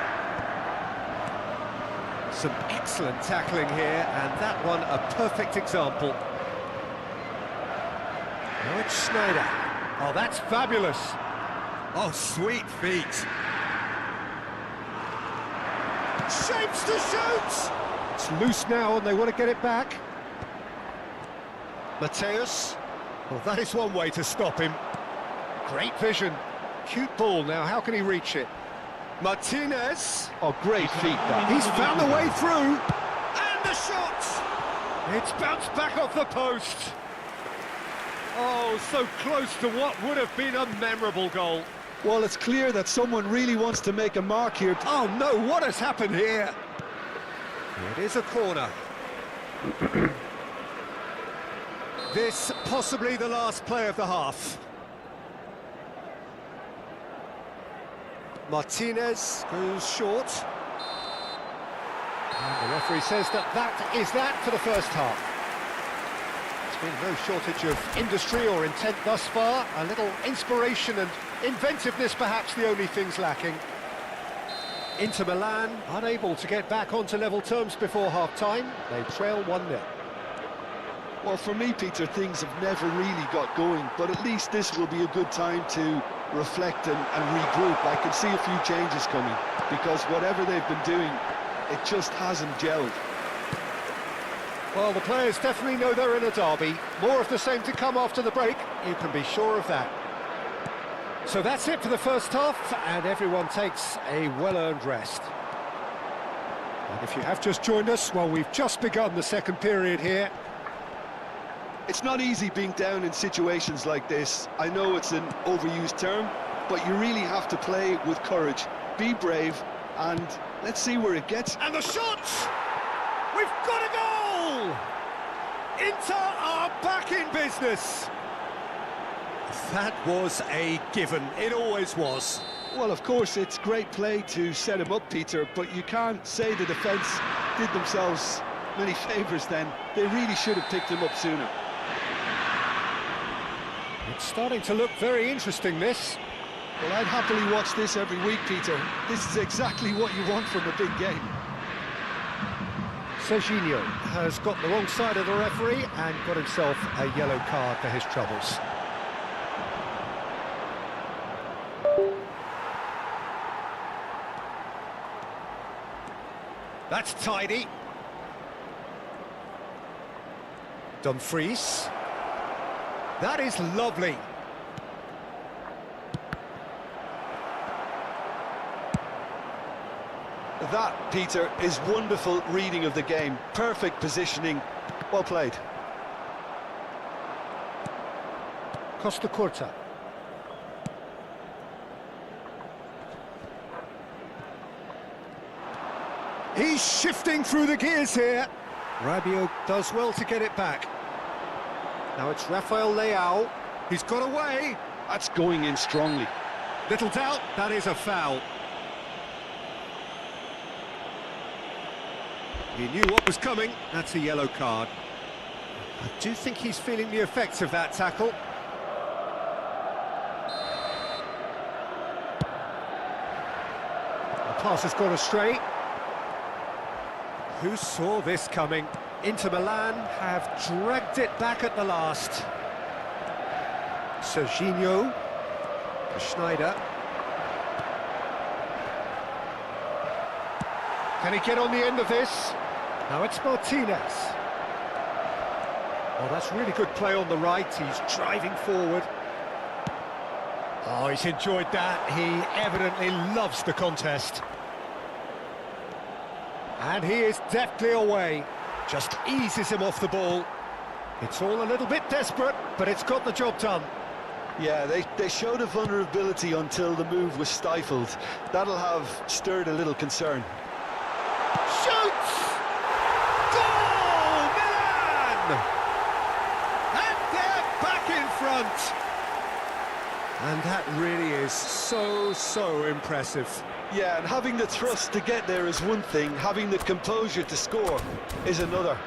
Some excellent tackling here, and that one a perfect example. Now it's Schneider. Oh, that's fabulous. Oh, sweet feet. Shapes to shoot! It's loose now and they want to get it back. Mateus. Well, that is one way to stop him. Great vision. Cute ball now, how can he reach it? Martinez. Oh, great feet, that. He's found the way through. And the shot! It's bounced back off the post. Oh, so close to what would have been a memorable goal. Well, it's clear that someone really wants to make a mark here. Oh no, what has happened here? It is a corner. This possibly the last play of the half. Martinez goes short. And the referee says that is that for the first half. There's been no shortage of industry or intent thus far. A little inspiration and Inventiveness perhaps the only things lacking. Inter Milan unable to get back onto level terms before half-time. They trail 1-0. Well, for me, Peter, things have never really got going, but at least this will be a good time to reflect and regroup. I can see a few changes coming, because whatever they've been doing, it just hasn't gelled. Well, the players definitely know they're in a derby. More of the same to come after the break, you can be sure of that. So that's it for the first half, and everyone takes a well-earned rest. And if you have just joined us, well, we've just begun the second period here. It's not easy being down in situations like this. I know it's an overused term, but you really have to play with courage. Be brave, and let's see where it gets. And the shots! We've got a goal! Inter are back in business. That was a given. It always was. Well, of course, it's great play to set him up, Peter, but you can't say the defence did themselves many favours then. They really should have picked him up sooner. It's starting to look very interesting, this. Well, I'd happily watch this every week, Peter. This is exactly what you want from a big game. Serginho has got the wrong side of the referee and got himself a yellow card for his troubles. That's tidy. Dumfries. That is lovely. That, Peter, is wonderful reading of the game. Perfect positioning. Well played. Costa Curta. He's shifting through the gears here. Rabiot does well to get it back. Now it's Rafael Leao. He's got away. That's going in strongly. Little doubt, that is a foul. He knew what was coming. That's a yellow card. I do think he's feeling the effects of that tackle. The pass has gone astray. Who saw this coming? Inter Milan have dragged it back at the last. Serginho. Schneider. Can he get on the end of this? Now it's Martinez. Oh, that's really good play on the right. He's driving forward. Oh, he's enjoyed that. He evidently loves the contest. And he is deftly away. Just eases him off the ball. It's all a little bit desperate, but it's got the job done. Yeah, they showed a vulnerability until the move was stifled. That'll have stirred a little concern. Shoots! Goal! Milan! And they're back in front. And that really is so impressive. Yeah, and having the thrust to get there is one thing, having the composure to score is another.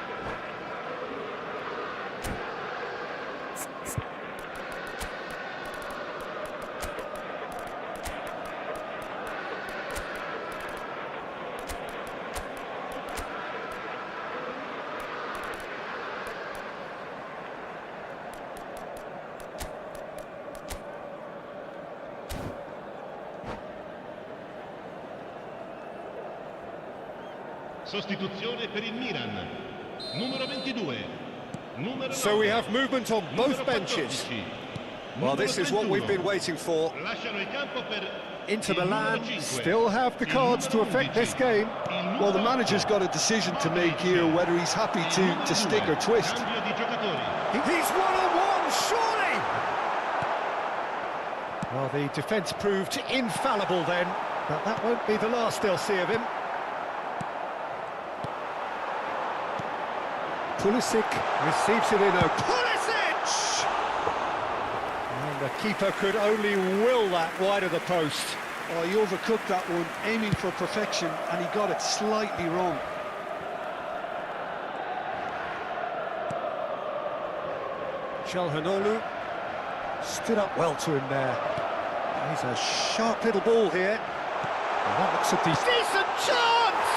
Sostituzione per il Milan. Numero 22. Numero So we 9. have movement on both benches. Well, this is what we've been waiting for. Lasciano il campo per Inter il numero Milan 5. still have the cards to affect this game. Well, the manager's got a decision to make here, whether he's happy to stick or twist. Cambio di giocatori. He's one-on-one, surely! Well, the defence proved infallible then, but that won't be the last they'll see of him. Pulisic receives it in. Pulisic! And the keeper could only will that wide of the post. Oh, he overcooked that one, aiming for perfection, and he got it slightly wrong. Çalhanoğlu stood up well to him there. He's a sharp little ball here. And that looks a decent chance!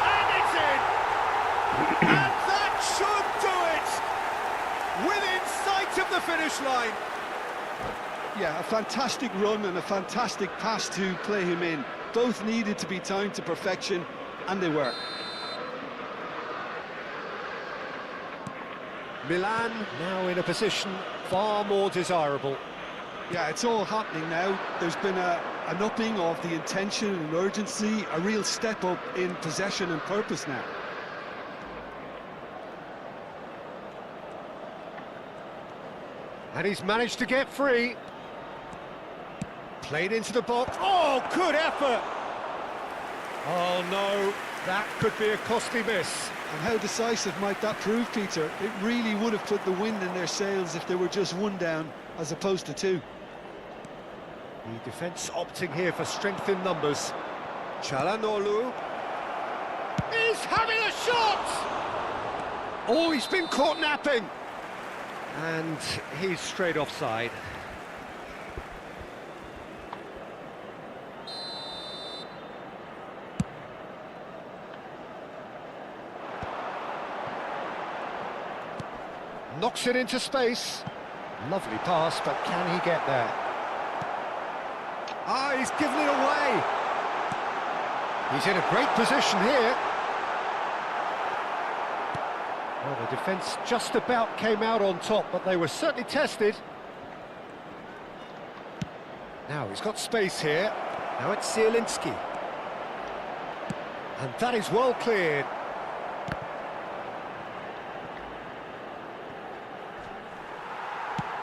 And it's in! And that should do it! Within sight of the finish line. Yeah, a fantastic run and a fantastic pass to play him in. Both needed to be timed to perfection, and they were. Milan now in a position far more desirable. Yeah, it's all happening now. There's been an upping of the intention and urgency, a real step up in possession and purpose now. And he's managed to get free. Played into the box. Oh, good effort! Oh no, that could be a costly miss. And how decisive might that prove, Peter? It really would have put the wind in their sails if they were just one down, as opposed to two. The defence opting here for strength in numbers. Çalhanoğlu is having a shot! Oh, he's been caught napping! And he's straight offside. Knocks it into space. Lovely pass, but can he get there? Ah, he's given it away. He's in a great position here. Well, the defence just about came out on top, but they were certainly tested. Now he's got space here. Now it's Zielinski. And that is well cleared.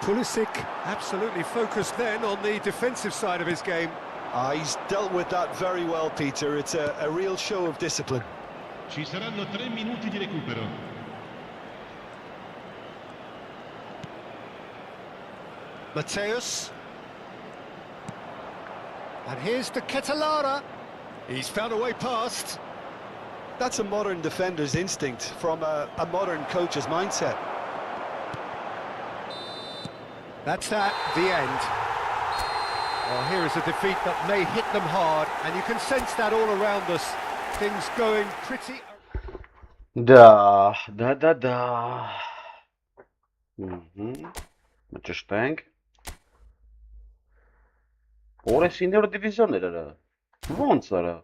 Pulisic absolutely focused then on the defensive side of his game. He's dealt with that very well, Peter. It's a real show of discipline. Ci saranno 3 minuti di recupero. Mateus. And here's the Ketelara. He's found a way past. That's a modern defender's instinct from a modern coach's mindset. That's that, the end. Well, here is a defeat that may hit them hard, and you can sense that all around us. Things going pretty... Да. Մճշտենք։ Օրես 9-րդ դիվիզիոն էր։ Ոնց արա։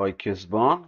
Ay քեզ բան։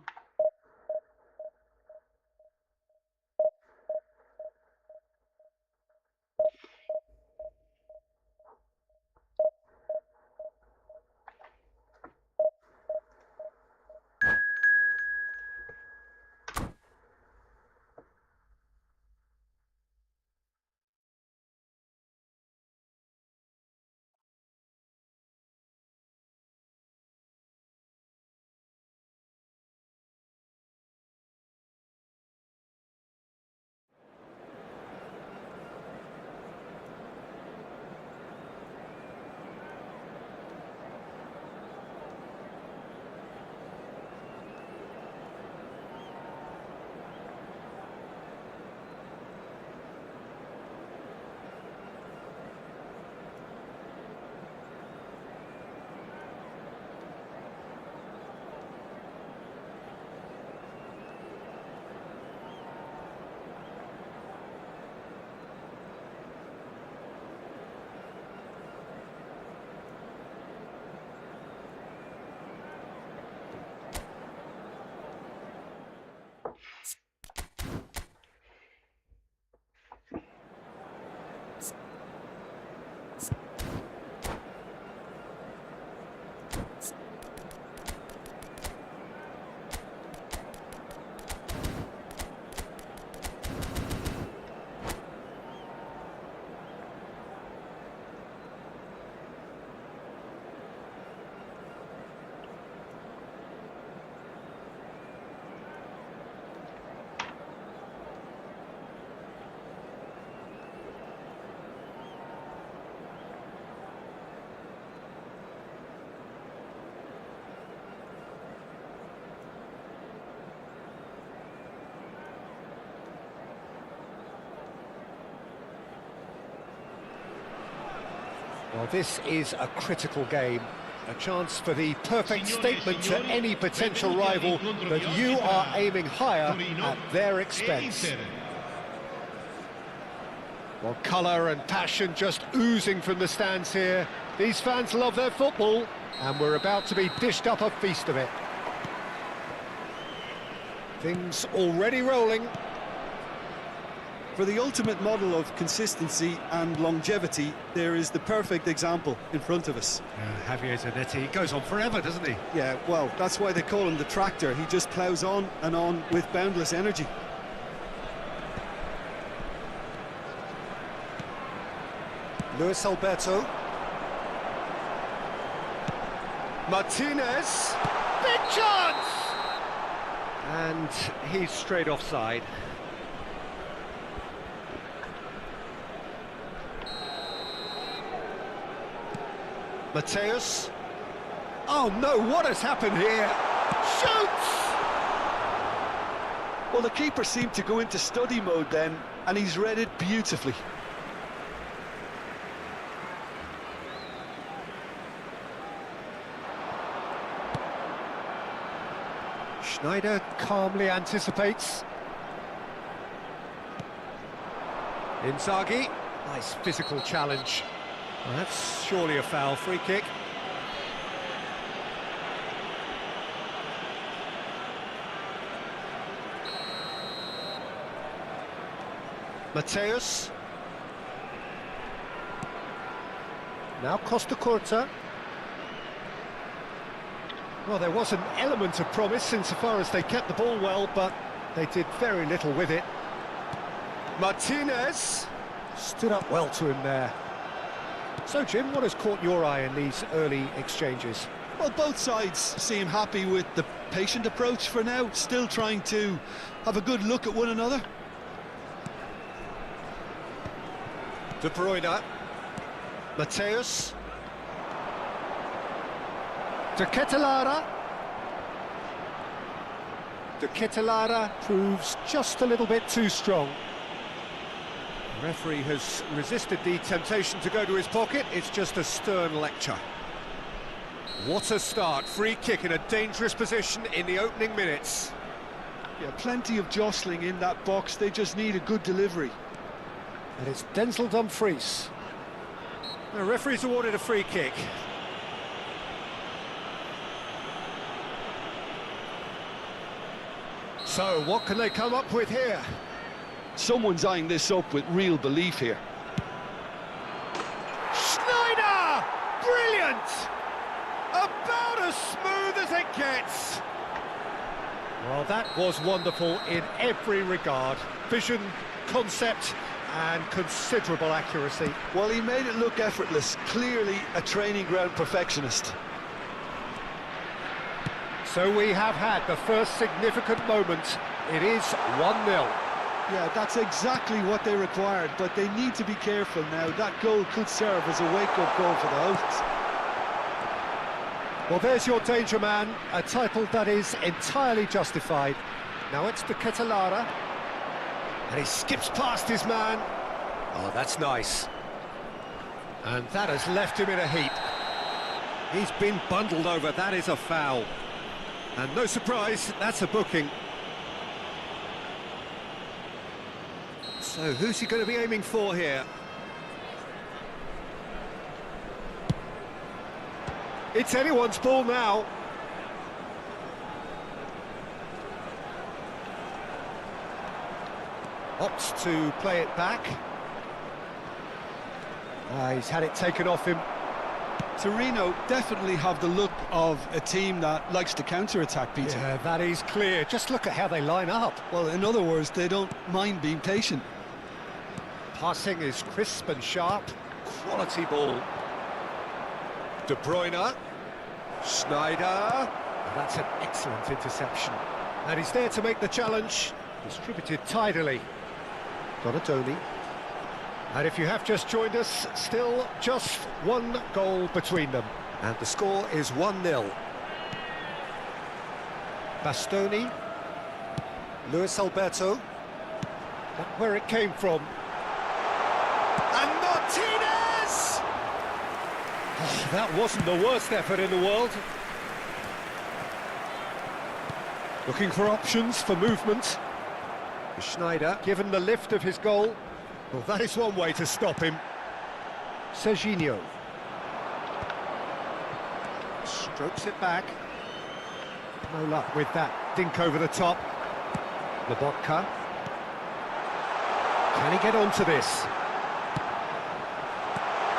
Well, this is a critical game. A chance for the perfect statement to any potential rival that you are aiming higher at their expense. Well, colour and passion just oozing from the stands here. These fans love their football, and we're about to be dished up a feast of it. Things already rolling. For the ultimate model of consistency and longevity, there is the perfect example in front of us. Javier Zanetti, he goes on forever, doesn't he? Yeah, well, that's why they call him the tractor. He just ploughs on and on with boundless energy. Luis Alberto. Martinez. Big chance! And he's straight offside. Mateus. Oh no, what has happened here? Shoots! Well, the keeper seemed to go into study mode then, and he's read it beautifully. Schneider calmly anticipates. Inzaghi. Nice physical challenge. Well, that's surely a foul. Free kick. Mateus. Now Costa Curta. Well, there was an element of promise insofar as they kept the ball well, but they did very little with it. Martinez stood up well to him there. So, Jim, what has caught your eye in these early exchanges? Well, both sides seem happy with the patient approach for now, still trying to have a good look at one another. De Bruyne. Mateus. De Ketelaere. De Ketelaere proves just a little bit too strong. The referee has resisted the temptation to go to his pocket. It's just a stern lecture. What a start. Free kick in a dangerous position in the opening minutes. Yeah, plenty of jostling in that box. They just need a good delivery. And it's Denzel Dumfries. The referee's awarded a free kick. So, what can they come up with here? Someone's eyeing this up with real belief here. Schneider! Brilliant! About as smooth as it gets. Well, that was wonderful in every regard. Vision, concept, and considerable accuracy. Well, he made it look effortless. Clearly a training ground perfectionist. So we have had the first significant moment. It is 1-0. Yeah, that's exactly what they required, but they need to be careful now. That goal could serve as a wake-up call for the hosts. Well, there's your danger man, a title that is entirely justified. Now it's De Ketelaere, and he skips past his man. Oh, that's nice. And that has left him in a heap. He's been bundled over, that is a foul. And no surprise, that's a booking. So who's he going to be aiming for here? It's anyone's ball now. Opts to play it back. He's had it taken off him. Torino definitely have the look of a team that likes to counter-attack, Peter. Yeah, that is clear. Just look at how they line up. Well, in other words, they don't mind being patient. Passing is crisp and sharp. Quality ball. De Bruyne. Schneider. That's an excellent interception. And he's there to make the challenge. Distributed tidily. Donatoni. And if you have just joined us, still just one goal between them. And the score is 1-0. Bastoni. Luis Alberto. That's where it came from. And Martinez! That wasn't the worst effort in the world. Looking for options for movement. Schneider, given the lift of his goal. Well, that is one way to stop him. Serginho. Strokes it back. No luck with that dink over the top. Lobotka. Can he get onto this?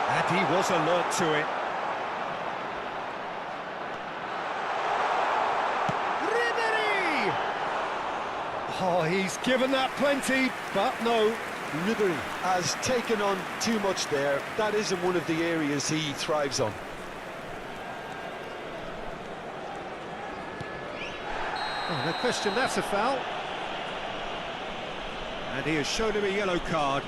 And he was alert to it. Ribéry! Oh, he's given that plenty, but no. Ribéry has taken on too much there. That isn't one of the areas he thrives on. Oh, no question, that's a foul. And he has shown him a yellow card.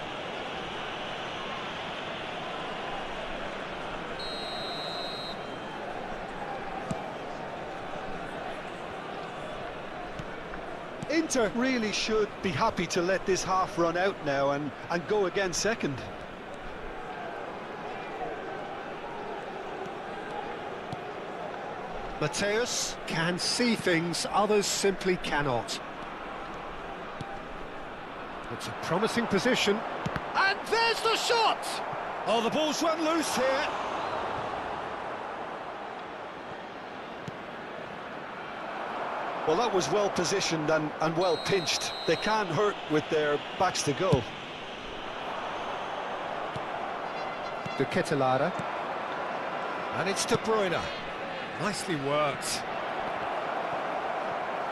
Inter really should be happy to let this half run out now and go again second. Mateus can see things others simply cannot. It's a promising position. And there's the shot! Oh, the ball's run loose here. Well, that was well positioned and well pinched. They can't hurt with their backs to goal. De Ketelaere. And it's De Bruyne. Nicely worked.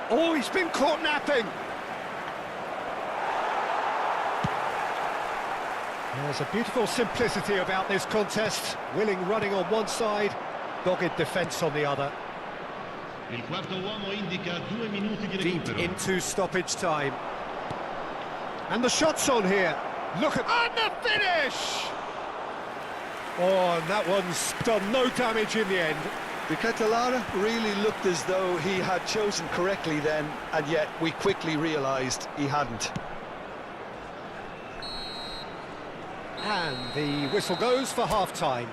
Oh, he's been caught napping. There's a beautiful simplicity about this contest. Willing running on one side, dogged defence on the other. Il quarto uomo indica 2 minuti di Deep recupero. into stoppage time. And the shot's on here. Look at... And the finish! Oh, and that one's done no damage in the end. De Ketelaere really looked as though he had chosen correctly then, and yet we quickly realised he hadn't. And the whistle goes for half-time.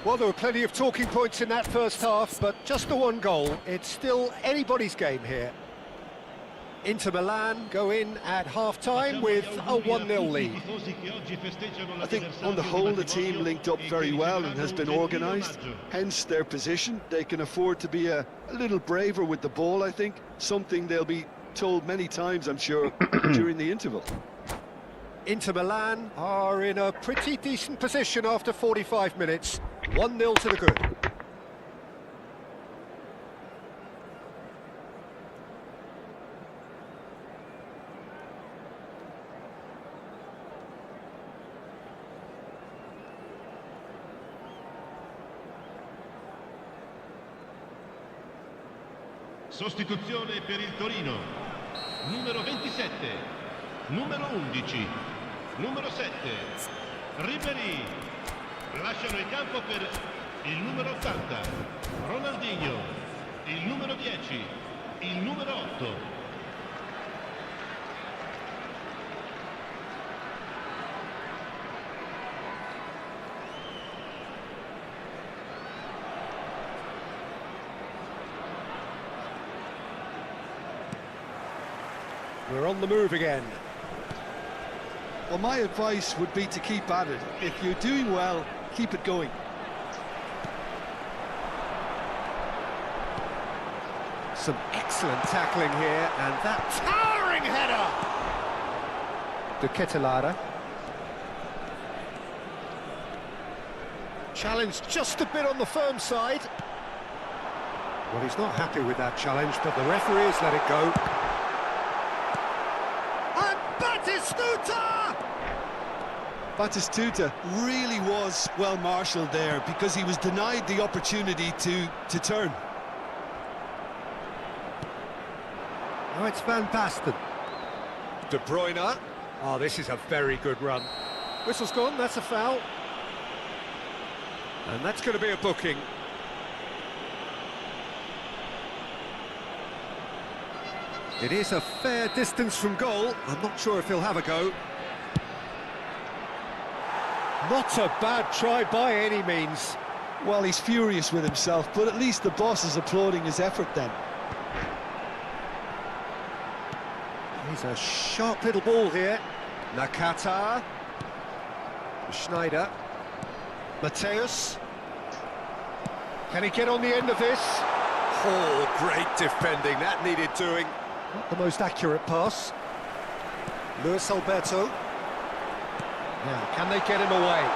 Well, there were plenty of talking points in that first half, but just the one goal. It's still anybody's game here. Inter Milan go in at half-time with a 1-0 lead. I think on the whole the team linked up very well and has been organised, hence their position. They can afford to be a little braver with the ball, I think, something they'll be told many times, I'm sure, during the interval. Inter Milan are in a pretty decent position after 45 minutes. 1-0 to the good. Sostituzione per il Torino. Numero 27, numero 11, numero 7, Ribéry. Lasciano il campo per il numero 80, Ronaldinho, il numero 10, il numero 8. We're on the move again. Well, my advice would be to keep at it. If you're doing well, keep it going. Some excellent tackling here, and that towering header! De Ketelaere. Challenge just a bit on the firm side. Well, he's not happy with that challenge, but the referee has let it go. And Batistuta! Batistuta really was well marshalled there because he was denied the opportunity to turn. Now it's Van Basten. De Bruyne. Oh, this is a very good run. Whistle's gone, that's a foul. And that's going to be a booking. It is a fair distance from goal. I'm not sure if he'll have a go. Not a bad try by any means. Well, he's furious with himself, but at least the boss is applauding his effort then. He's a sharp little ball here. Nakata. Schneider. Mateus. Can he get on the end of this? Oh, great defending. That needed doing. Not the most accurate pass. Luis Alberto. Now, can they get him away?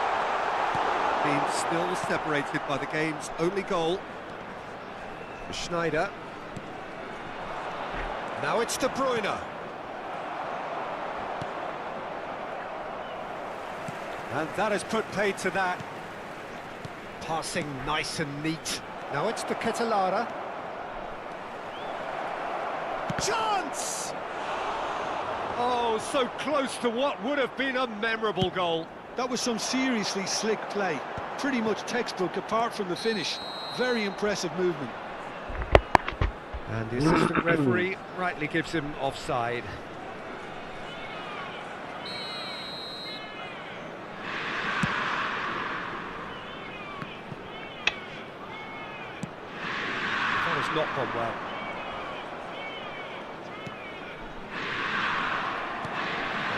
Being still separated by the game's only goal. Schneider. Now it's De Bruyne. And that has put paid to that. Passing nice and neat. Now it's the Ketelara. Chance! Oh, so close to what would have been a memorable goal. That was some seriously slick play. Pretty much textbook apart from the finish. Very impressive movement. And the assistant referee rightly gives him offside. That has not gone well.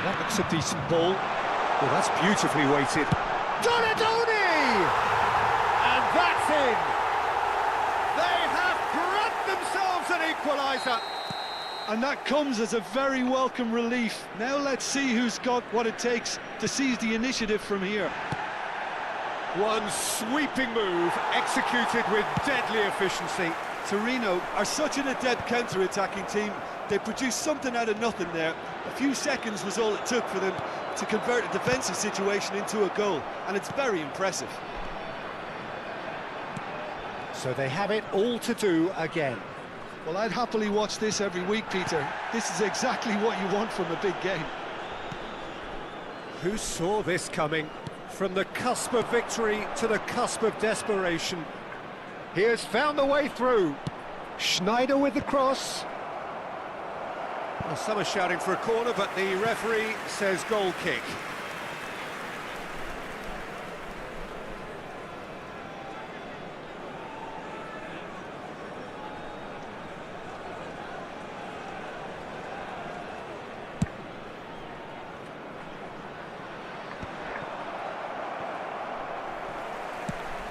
That looks a decent ball. Well, that's beautifully weighted. Donadoni! And that's in! They have grabbed themselves an equaliser! And that comes as a very welcome relief. Now let's see who's got what it takes to seize the initiative from here. One sweeping move, executed with deadly efficiency. Torino are such an adept counter-attacking team. They produced something out of nothing there. A few seconds was all it took for them to convert a defensive situation into a goal, and it's very impressive. So they have it all to do again. Well, I'd happily watch this every week, Peter. This is exactly what you want from a big game. Who saw this coming? From the cusp of victory to the cusp of desperation. He has found the way through. Schneider with the cross. Well, some are shouting for a corner, but the referee says goal kick.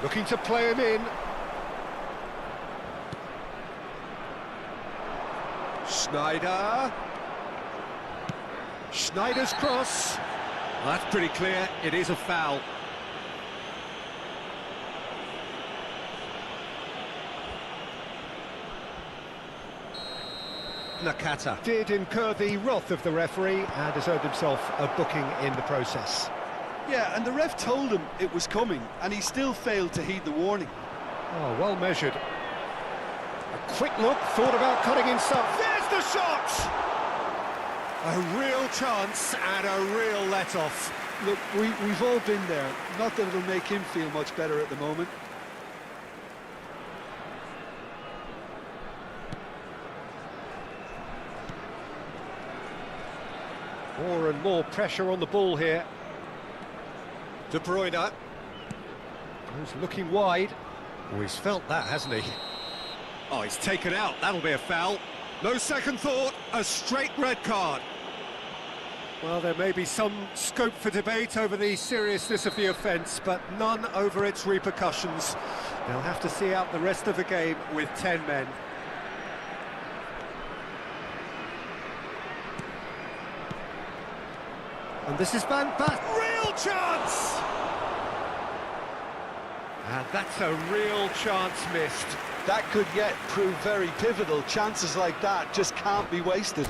Looking to play him in. Schneider. Schneider's cross. Well, that's pretty clear. It is a foul. Nakata did incur the wrath of the referee and has earned himself a booking in the process. Yeah, and the ref told him it was coming, and he still failed to heed the warning. Oh, well measured. A quick look, thought about cutting inside. There's the shot! A real chance and a real let-off. Look, we've all been there. Not that it'll make him feel much better at the moment. More and more pressure on the ball here. De Bruyne. He's looking wide. Oh, he's felt that, hasn't he? Oh, he's taken out. That'll be a foul. No second thought, a straight red card. Well, there may be some scope for debate over the seriousness of the offence, but none over its repercussions. They'll have to see out the rest of the game with 10 men. And this is Van Basten. Real chance! And that's a real chance missed. That could yet prove very pivotal. Chances like that just can't be wasted.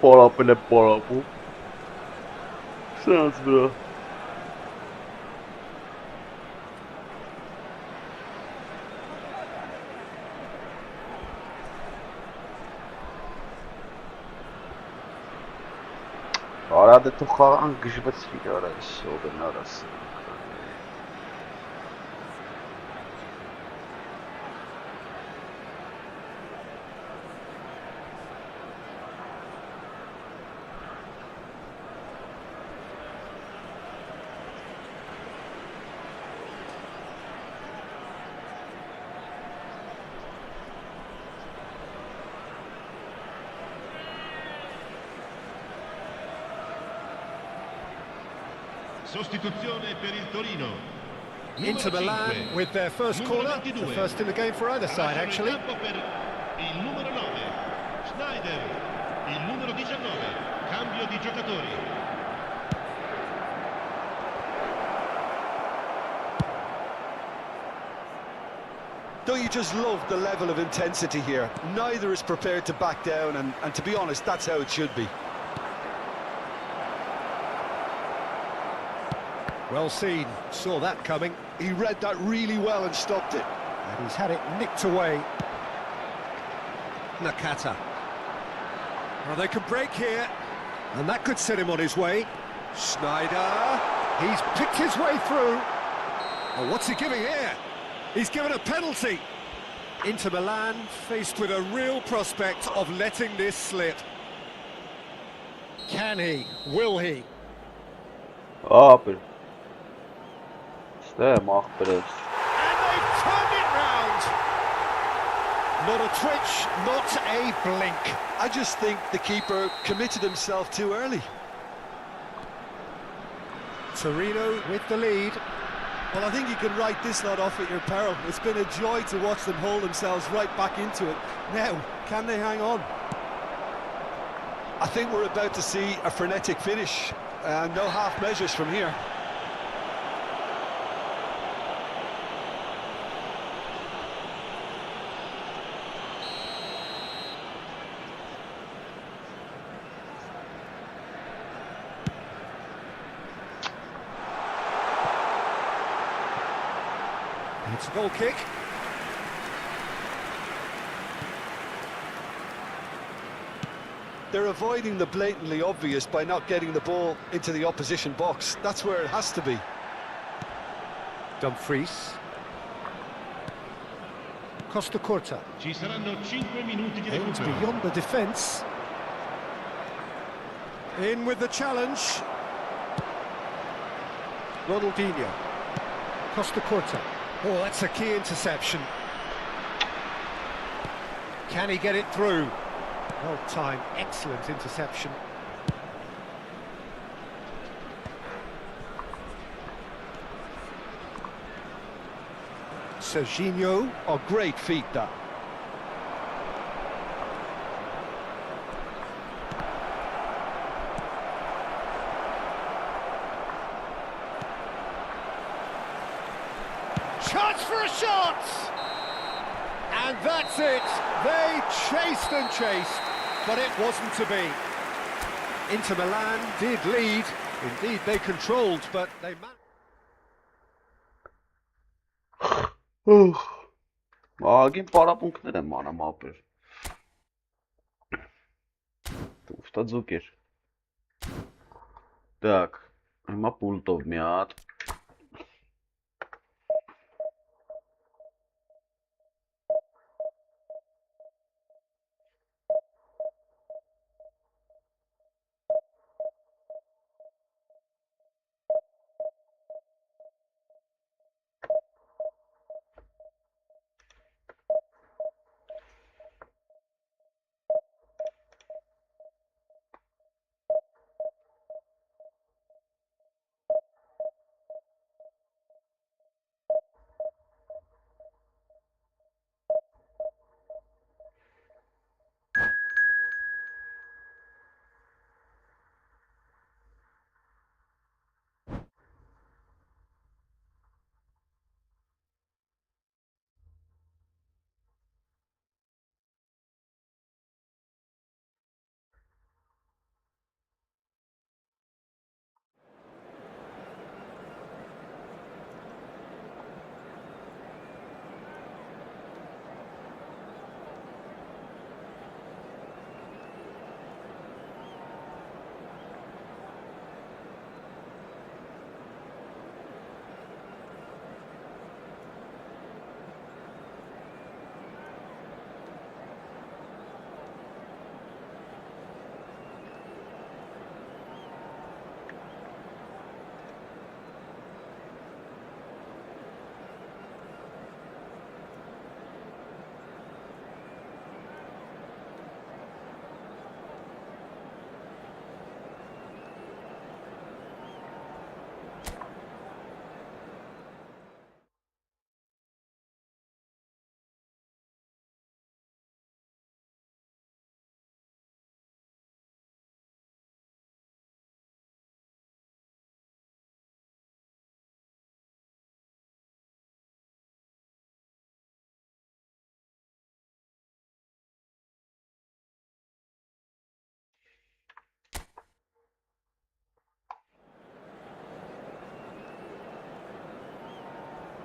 Պարապել է պարապում։ Սրանց վրա։ Արա դե թող խաղան գժվեցրի արա սովեն արաս։ Sostituzione per il Torino. Inter Milan with their first corner, the first in the game for either side actually. Il numero 9, Schneider. Il numero 19, cambio di giocatori. Don't you just love the level of intensity here? Neither is prepared to back down, and to be honest, that's how it should be. Well seen, saw that coming. He read that really well and stopped it. And he's had it nicked away. Nakata. Well, they could break here, and that could set him on his way. Schneider, he's picked his way through. Oh, what's he giving here? He's given a penalty. Inter Milan faced with a real prospect of letting this slip. Can he? Will he? Ապեր։ Ստե մախբերես։ And they've turned it round. Not a twitch, not a blink. I just think the keeper committed himself too early. Torino with the lead. Well, I think you can write this lot off at your peril. It's been a joy to watch them hold themselves right back into it. Now, can they hang on? I think we're about to see a frenetic finish. No half measures from here. It's a goal kick. They're avoiding the blatantly obvious by not getting the ball into the opposition box. That's where it has to be. Dumfries. Costa Corta. Ci saranno 5 minuti di Aims recupero. beyond the defence. In with the challenge. Ronaldinho. Costa Corta. Oh, that's a key interception. Can he get it through? Well timed, excellent interception. Serginho. Oh, great feat, that. Chance for a shot! And that's it. They chased and chased, but it wasn't to be. Inter Milan did lead. Indeed, they controlled, but they managed. Ագին պարապունքներ եմ անում ապեր։ Ուստաձուկ էր։ Так, հիմա պուլտով մի հատ։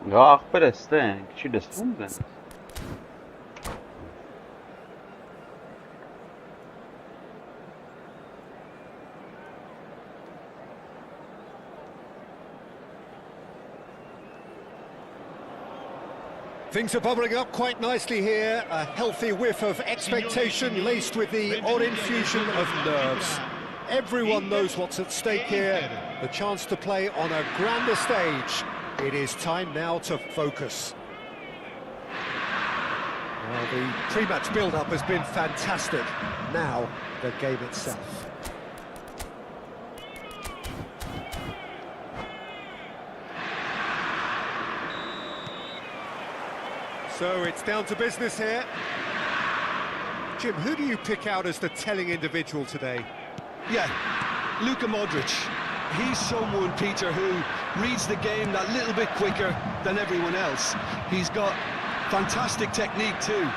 Ախպեր է ստենք, չի լսվում դեն։ Things are bubbling up quite nicely here. A healthy whiff of expectation laced with the odd infusion of nerves. Everyone knows what's at stake here. The chance to play on a grander stage. It is time now to focus. Well, the pre-match build-up has been fantastic. Now, the game itself. So it's down to business here. Jim, who do you pick out as the telling individual today? Yeah, Luka Modric. He's someone, Peter, who reads the game that little bit quicker than everyone else. He's got fantastic technique too,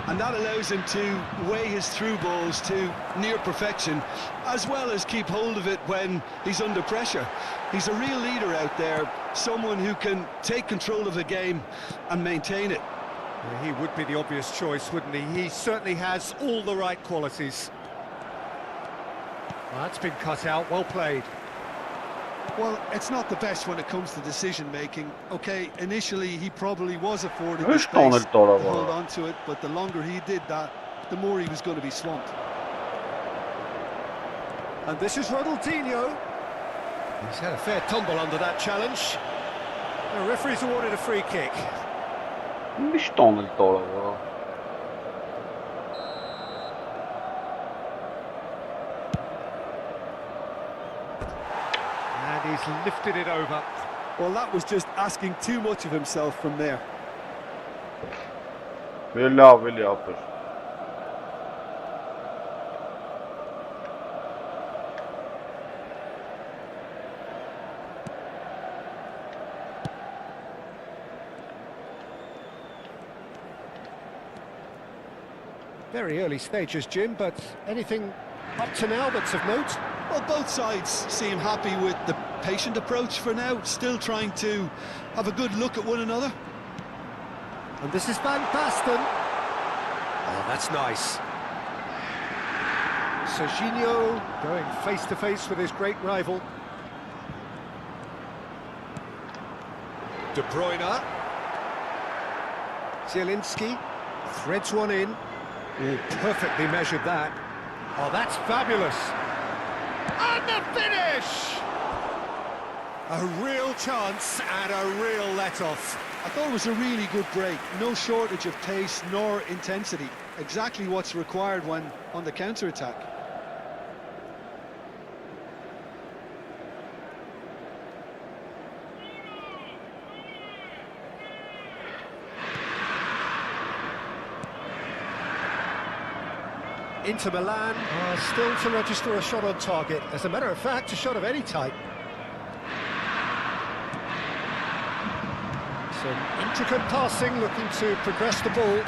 and that allows him to weigh his through balls to near perfection, as well as keep hold of it when he's under pressure. He's a real leader out there, someone who can take control of the game and maintain it. Yeah, he would be the obvious choice, wouldn't he? He certainly has all the right qualities. Well, that's been cut out, well played. Well, it's not the best when it comes to decision-making. Okay, initially he probably was afforded the space to hold on to it, but the longer he did that, the more he was going to be swamped. And this is Ronaldinho. He's had a fair tumble under that challenge. The referee's awarded a free kick. Միշտ տոնել տորը, որը։ And he's lifted it over. Well, that was just asking too much of himself from there. Really upper. Very early stages, Jim, but anything up to now that's of note? Well, both sides seem happy with the patient approach for now, still trying to have a good look at one another. And this is Van Basten. Oh, that's nice. Serginho going face-to-face with his great rival. De Bruyne. Zielinski threads one in. Oh, perfectly measured that. Oh, that's fabulous. And the finish! A real chance and a real let-off. I thought it was a really good break. No shortage of pace nor intensity. Exactly what's required when on the counter-attack. Inter Milan are still to register a shot on target. As a matter of fact, a shot of any type. Some intricate passing, looking to progress the ball.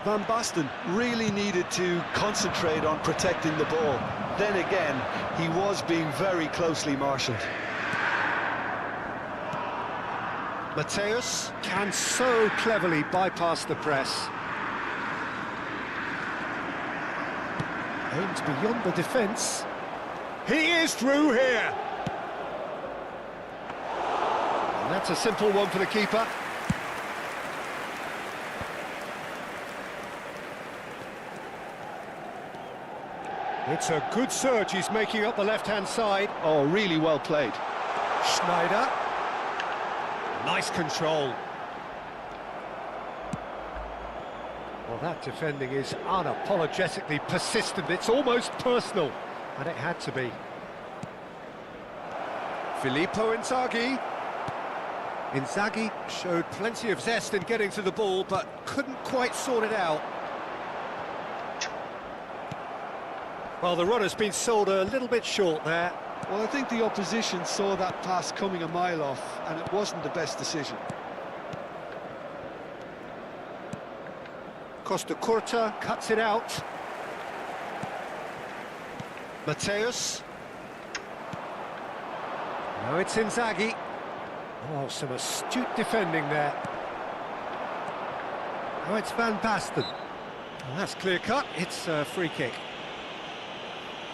Van Basten really needed to concentrate on protecting the ball. Then again, he was being very closely marshalled. Mateus can so cleverly bypass the press. Aimed beyond the defence. He is through here. And that's a simple one for the keeper. It's a good surge he's making up the left-hand side. Oh, really well played. Schneider. Nice control. Well, that defending is unapologetically persistent. It's almost personal, and it had to be. Filippo Inzaghi. Inzaghi showed plenty of zest in getting to the ball, but couldn't quite sort it out. Well, the runner's been sold a little bit short there. Well, I think the opposition saw that pass coming a mile off, and it wasn't the best decision. Costa Curta cuts it out. Mateus. No, it's Inzaghi. Oh, some astute defending there. Oh, it's Van Basten. Well, that's clear cut. It's a free kick.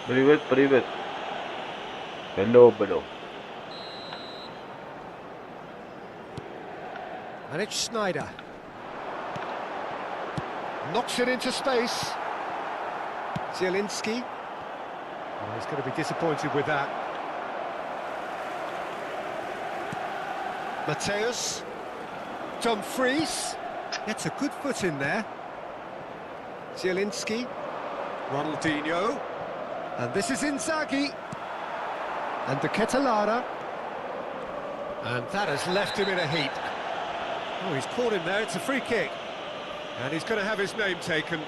Привет, привет. Hello, hello. And it's Schneider. Knocks it into space. Zielinski. Oh, he's going to be disappointed with that. Mateus. Dumfries. Gets a good foot in there. Zielinski. Ronaldinho. And this is Inzaghi. And De Ketelaere. And that has left him in a heap. Oh, he's caught him there. It's a free kick. And he's going to have his name taken.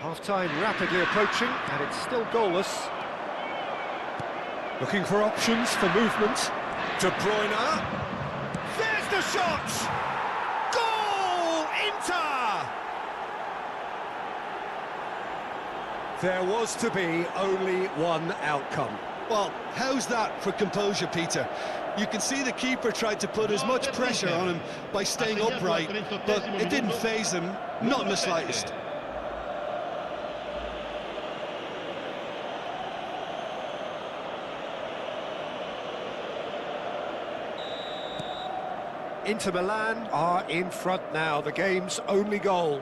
Half-time rapidly approaching, and it's still goalless. Looking for options for movement. De Bruyne. There's the shot! Goal! Inter! There was to be only one outcome. Well, how's that for composure, Peter? You can see the keeper tried to put as much pressure on him by staying upright, but it didn't faze him, not in the slightest. Inter Milan are in front now, the game's only goal.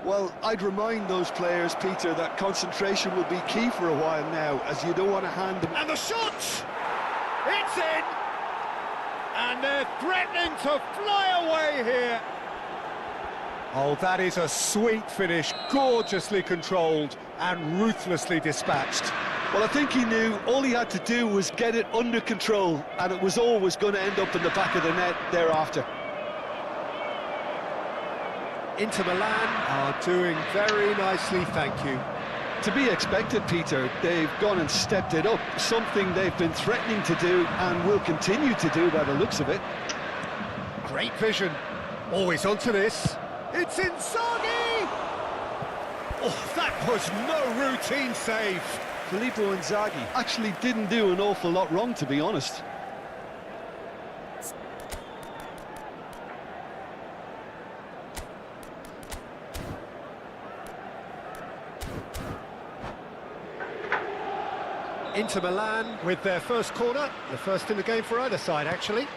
Well, I'd remind those players, Peter, that concentration will be key for a while now, as you don't want to hand them... And the shot! It's in! And they're threatening to fly away here. Oh, that is a sweet finish, gorgeously controlled and ruthlessly dispatched. Well, I think he knew all he had to do was get it under control, and it was always going to end up in the back of the net thereafter. Inter Milan are doing very nicely, thank you. To be expected, Peter. They've gone and stepped it up, something they've been threatening to do and will continue to do by the looks of it. Great vision. Always onto this. It's Inzaghi! Oh, that was no routine save. Filippo Inzaghi actually didn't do an awful lot wrong, to be honest. Inter Milan with their first corner, the first in the game for either side, actually.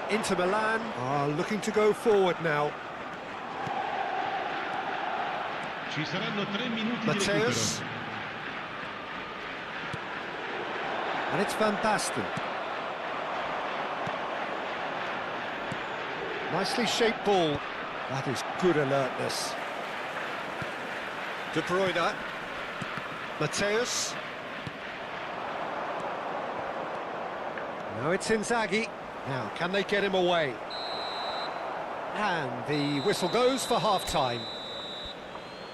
Inter Milan are looking to go forward now. Ci saranno 3 minuti Mateus. di recupero. And it's Van Basten. Nicely shaped ball. That is good alertness. De Bruyne. Mateus. Now it's Inzaghi. Now, can they get him away? And the whistle goes for half-time.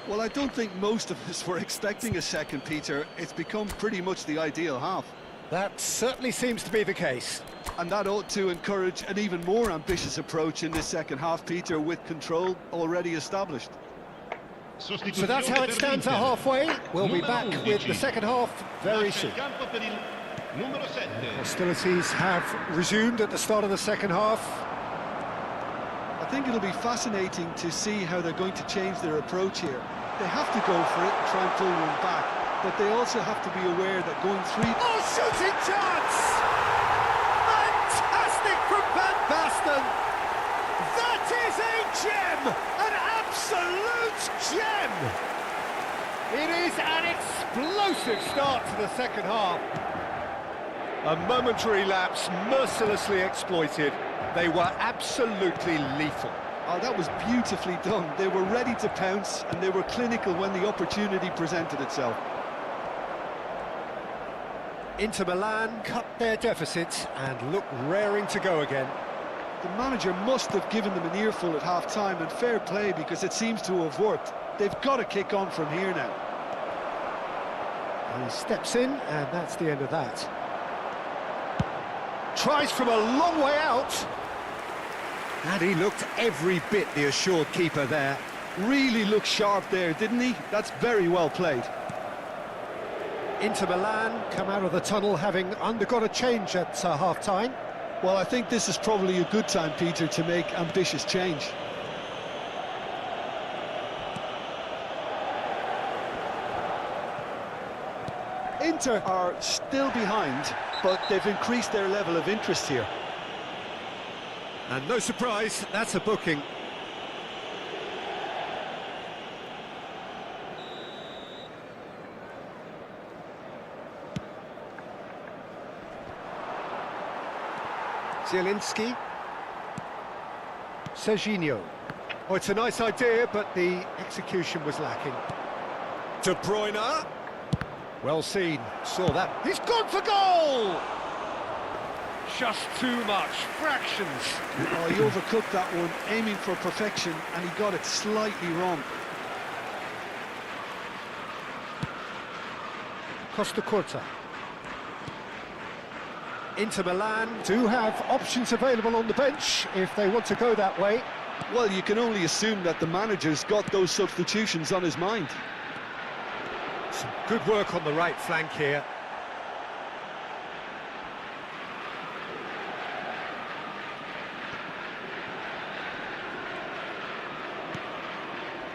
Well, I don't think most of us were expecting a second, Peter. It's become pretty much the ideal half. That certainly seems to be the case. And that ought to encourage an even more ambitious approach in this second half, Peter, with control already established. So that's how it stands at halfway. We'll be back with the second half very soon. Hostilities have resumed at the start of the second half. I think it'll be fascinating to see how they're going to change their approach here. They have to go for it and try and pull one back, but they also have to be aware that going three... Oh, shooting chance! Fantastic from Van Basten! That is a gem! An absolute gem! It is an explosive start to the second half. A momentary lapse mercilessly exploited. They were absolutely lethal. Oh, that was beautifully done. They were ready to pounce, and they were clinical when the opportunity presented itself. Inter Milan cut their deficit and look raring to go again. The manager must have given them an earful at half-time, and fair play, because it seems to have worked. They've got to kick on from here now. He steps in, and that's the end of that. tries from a long way out. And he looked every bit the assured keeper there. Really looked sharp there, didn't he? That's very well played. Inter Milan come out of the tunnel having undergone a change at half-time. Well, I think this is probably a good time, Peter, to make ambitious change. Inter are still behind, but they've increased their level of interest here. And no surprise, that's a booking. Zielinski. Serginho. Oh, it's a nice idea, but the execution was lacking. De Bruyne. Well seen. Saw that. He's gone for goal! Just too much. Fractions. Oh, he overcooked that one, aiming for perfection, and he got it slightly wrong. Costa Curta. Inter Milan do have options available on the bench if they want to go that way. Well, you can only assume that the manager's got those substitutions on his mind. Some good work on the right flank here.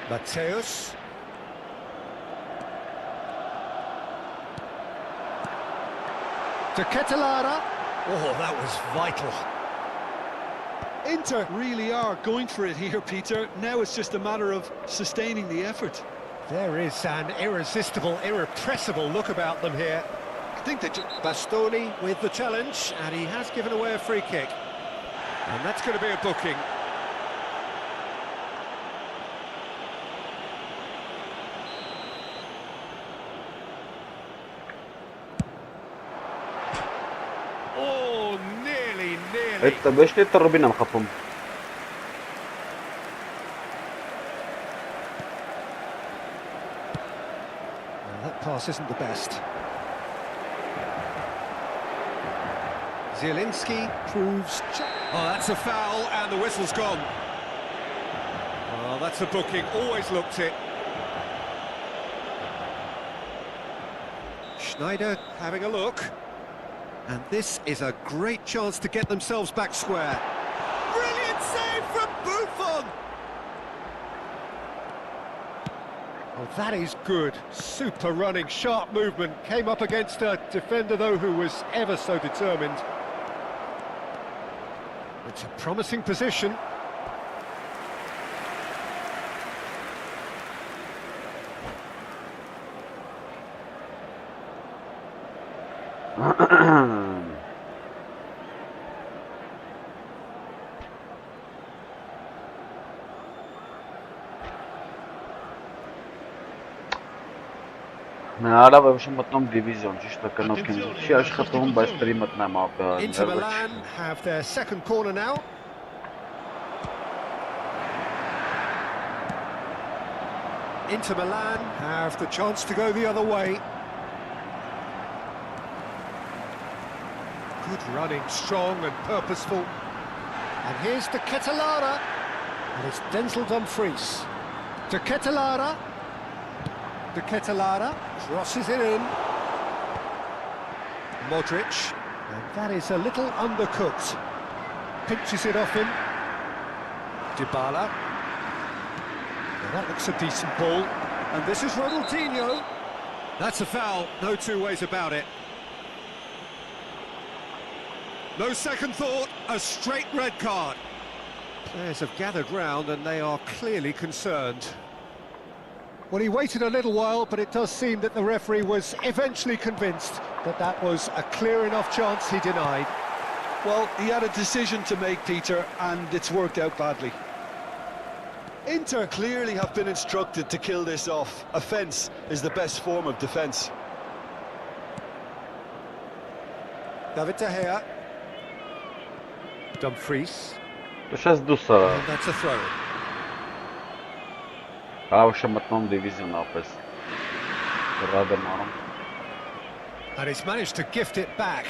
Mateus. To Ketelara. Oh, that was vital. Inter really are going for it here, Peter. Now it's just a matter of sustaining the effort. There is an irresistible, irrepressible look about them here. I think that Bastoni with the challenge, and he has given away a free kick. And that's going to be a booking. Oh, nearly. Это вышли это Рубином хапом. That pass isn't the best. Zielinski proves... Oh, that's a foul, and the whistle's gone. Oh, that's a booking. Always looked it. Schneider having a look. And this is a great chance to get themselves back square. Brilliant save from Buffon! Oh, that is good. Super running, sharp movement. Came up against a defender, though, who was ever so determined. It's a promising position. Նրա վեշը մտնում դիվիզիոն, ճիշտ է կնոքին չի աշխատում, բայց դրի մտնեմ ապա։ Inter Milan have their second corner now. Inter Milan have the chance to go the other way. Good running, strong and purposeful. And here's the Ketelara. And it's Denzel Dumfries. To Ketelara. De Ketelara crosses it in. Modric, and that is a little undercooked. Pinches it off him. Dybala. Now that looks a decent ball. And this is Ronaldinho. That's a foul, no two ways about it. No second thought, a straight red card. Players have gathered round and they are clearly concerned. Well, he waited a little while, but it does seem that the referee was eventually convinced that that was a clear enough chance he denied. Well, he had a decision to make, Peter, and it's worked out badly. Inter clearly have been instructed to kill this off. Offence is the best form of defence. David De Gea. Dumfries. Сейчас дуса. And that's a throw. Авша մտնում դիվիզիոն ապես։ And he's managed to gift it back.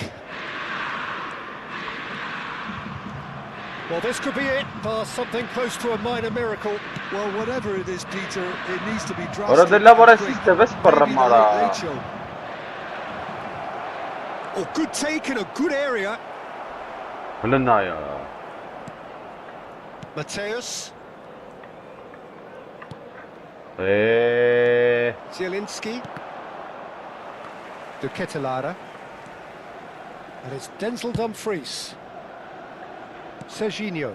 Well, this could be it, or something close to a minor miracle. Well, whatever it is, Peter, it needs to be Ora drastic. della vorresti and te ves quick. per Maybe the mara. late show. Oh, good take in a good area. Hlenaya. Mateus, Zielinski, De Ketelaere, and it's Denzel Dumfries. Serginho.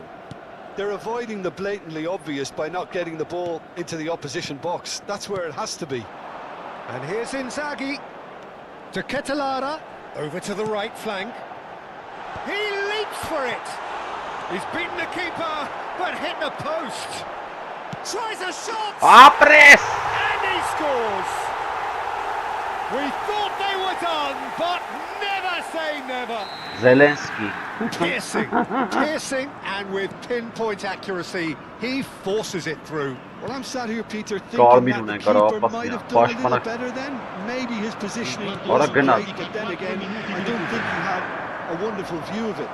They're avoiding the blatantly obvious by not getting the ball into the opposition box. That's where it has to be. And here's Inzaghi. De Ketelaere, over to the right flank. He leaps for it. He's beaten the keeper, but hit the post. Tries a shot, Press! and he scores. We thought they were done, but never say never. Zelensky. Piercing, and with pinpoint accuracy, he forces it through. Well, I'm sat here, Peter, Gar thinking that the miljoen euro keeper pas might ja. have done a Baš little vanaf- better then. Maybe his positioning Ora wasn't gynnar. great, but then again, I don't think he had a wonderful view of it.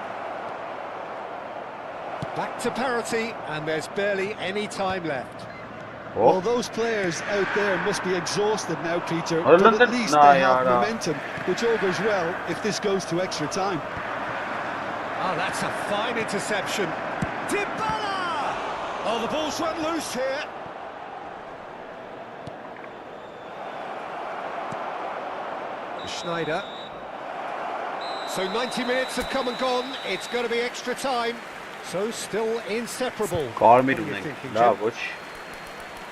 Back to parity, and there's barely any time left. Well, Oh, those players out there must be exhausted now, Peter, Oh, but London- at least Nah, they have yeah, no. momentum, which all goes well if this goes to extra time. Oh, that's a fine interception. Dybala! Oh, the ball's run loose here. Schneider. So 90 minutes have come and gone. It's going to be extra time. So still inseparable. gar What are you miljoen. thinking, Da, Jim? boş.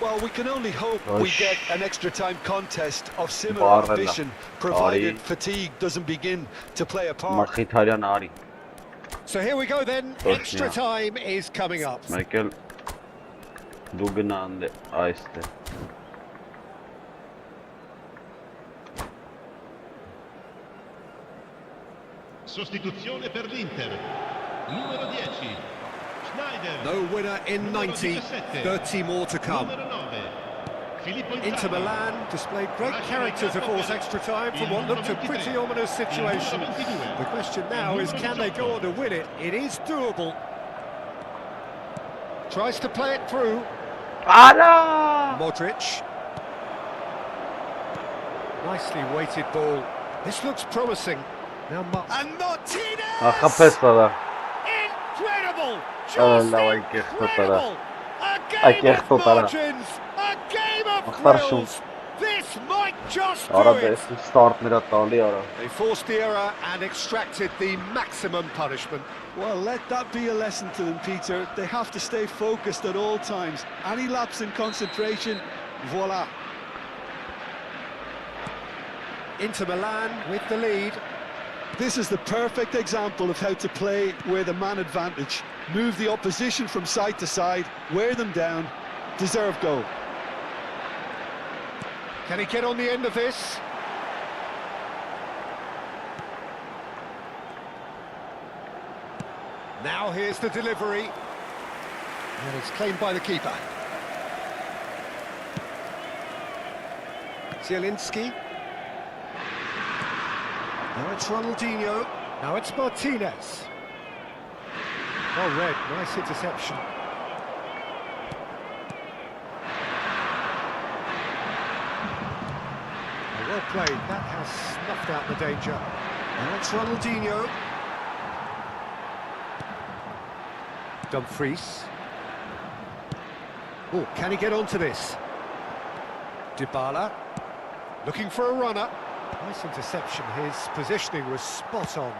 Well, we can only hope we Osh. get an extra time contest of similar Barella. ambition, provided Ari. fatigue doesn't begin to play a part. Mkhitaryan ari. So here we go then. Osh, Extra yeah. time is coming up. Michael. Dugnande. Aiste. Sostituzione per l'Inter. Numero 10. Schneider. No winner in Numero 90. 17. 30 more to come. Numero 9. Filippo Inter Inzaghi. Milan displayed great character to force extra time from what looked a pretty ominous situation. The question now is, can they go on to win it? It is doable. Tries to play it through. Ara! Modric. Nicely weighted ball. This looks promising. Now and Martinez! Kapestada. Incredible! Oh, Just no, I can't put that incredible! A I game can't of put that up. margins! A game of Akhtar thrills! This might just do Ara it! best start med detta Leara. They forced the error and extracted the maximum punishment. Well, let that be a lesson to them, Peter. They have to stay focused at all times. Any lapse in concentration, voila. Inter Milan with the lead. This is the perfect example of how to play with a man advantage. Move the opposition from side to side, wear them down, deserve goal. Can he get on the end of this? Now here's the delivery. And it's claimed by the keeper. Zielinski. Now it's Ronaldinho. Now it's Martinez. Well read, nice interception. Well played, that has snuffed out the danger. Now it's Ronaldinho. Dumfries. Oh, can he get onto this? Dybala. Looking for a runner. Nice interception, his positioning was spot on.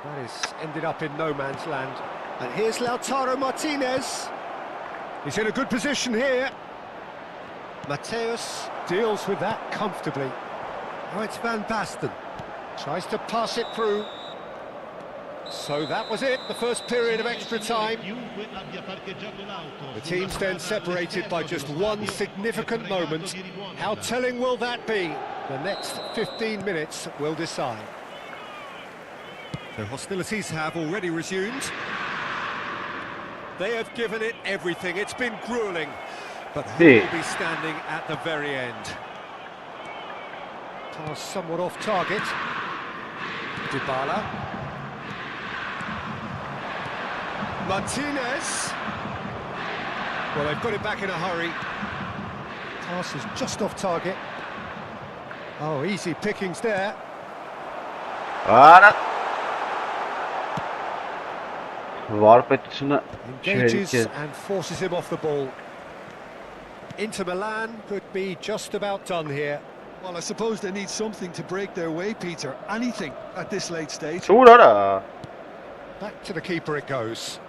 That is ended up in no man's land. And here's Lautaro Martinez. He's in a good position here. Mateus deals with that comfortably. Now it's Van Basten. Tries to pass it through. So that was it, the first period of extra time. The teams then separated by just one significant moment. How telling will that be? The next 15 minutes will decide. The hostilities have already resumed. They have given it everything. It's been gruelling. But who will be standing at the very end? Pass somewhat off target. Dybala. Martinez. Well, they've got it back in a hurry. Pass is just off target. Oh, easy pickings there. Արա Վարպետությունը Engages չհերիք է and forces him off the ball. Inter Milan could be just about done here. Well, I suppose they need something to break their way, Peter. Anything at this late stage. Սուր արա Back to the keeper it goes.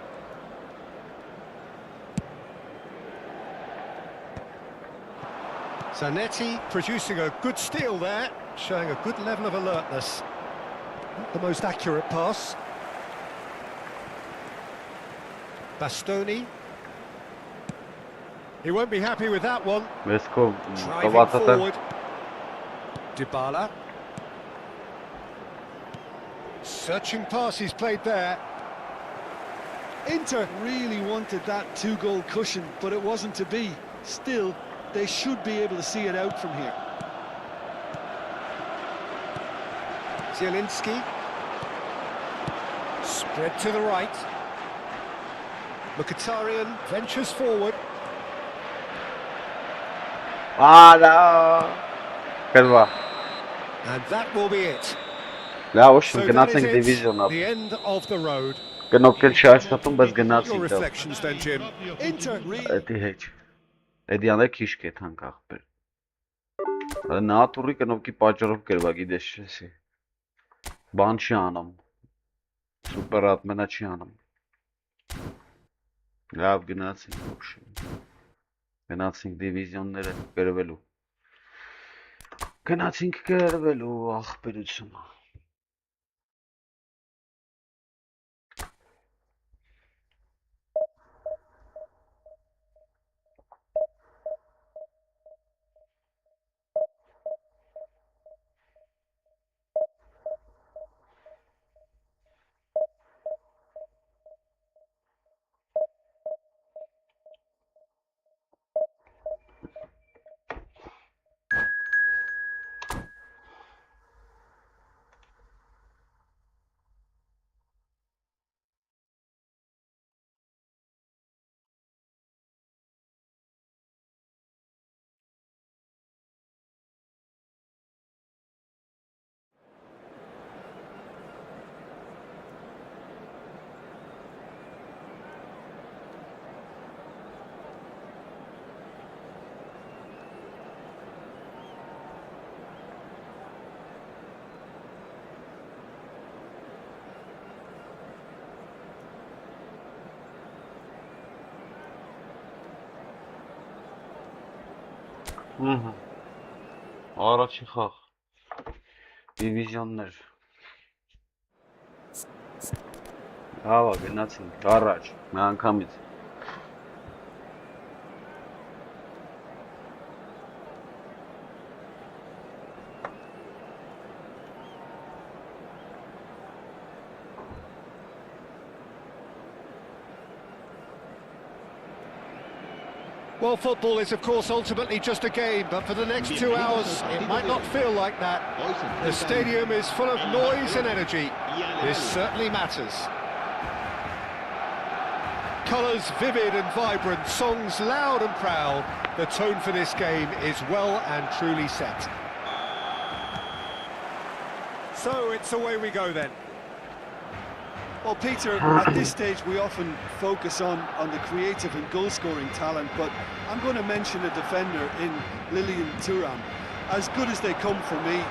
Zanetti producing a good steal there, showing a good level of alertness. Not the most accurate pass. Bastoni. He won't be happy with that one. Մեսկո Driving կավացած forward. Dybala. Searching pass he's played there. Inter really wanted that two-goal cushion, but it wasn't to be. Still, they should be able to see it out from here. Zielinski. Spread to the right. Mkhitaryan ventures forward. Արա Կրվա And that will be it. Լավ ուշ So that is գնացենք it, դիվիզիոնա the end of the road. Կնոկել չի աշխատում բայց Your գնացինք դա reflections then, Jim. Inter really... Էդի հետ Էդիանը քիչ կեթանք ախպեր Նատուրի կնոկի պատճառով կրվա գիտես չեսի Բան չի անում Սուպեր ատմենա չի անում Լավ գնացինք ուշ Գնացինք դիվիզիոնները կրվելու Գնացինք կրվելու ախպերությունը Առաջի խաղ դիվիզիոններ Հավա գնացինք առաջ մի անգամից Well, football is, of course, ultimately just a game, but for the next 2 hours, it might not feel like that. The stadium is full of noise and energy. This certainly matters. Colours vivid and vibrant, songs loud and proud. The tone for this game is well and truly set. So it's away we go then. Well, Peter, at this stage we often focus on the creative and goal-scoring talent, but I'm going to mention a defender in Lilian Thuram. As good as they come for me,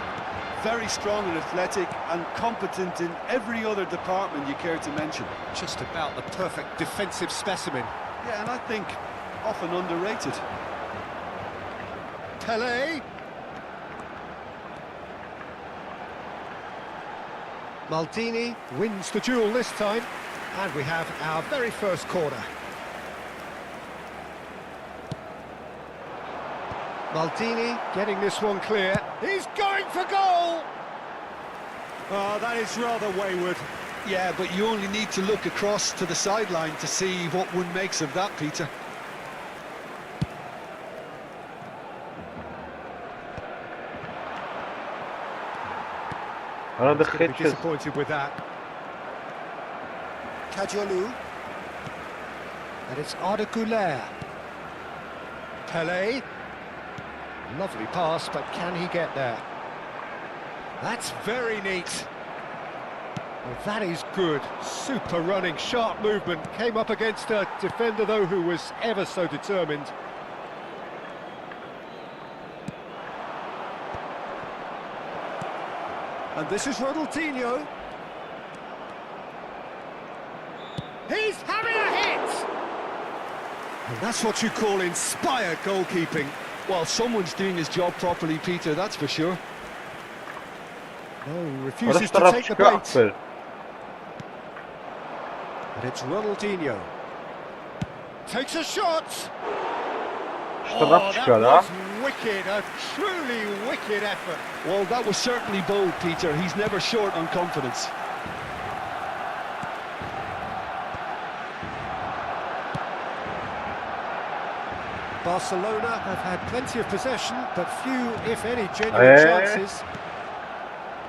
very strong and athletic and competent in every other department you care to mention. Just about the perfect defensive specimen. Yeah, and I think often underrated. Pelé. Maldini wins the duel this time, and we have our very first corner. Maldini getting this one clear. He's going for goal! Oh, that is rather wayward. Yeah, but you only need to look across to the sideline to see what one makes of that, Peter. Be disappointed with that. Kajolu. And it's Alik-GAMING. Pele. Lovely pass, but can he get there? That's very neat. Well, that is good. Super running, sharp movement. Came up against a defender, though, who was ever so determined. And this is Ronaldinho. He's having a hit! And that's what you call inspired goalkeeping. Well, someone's doing his job properly, Peter, that's for sure. No, refuses to take the bait. And it's Ronaldinho. Takes a shot! Oh, that was wicked, a truly wicked effort. Well, that was certainly bold, Peter. He's never short on confidence. Barcelona have had plenty of possession, but few, if any, genuine chances.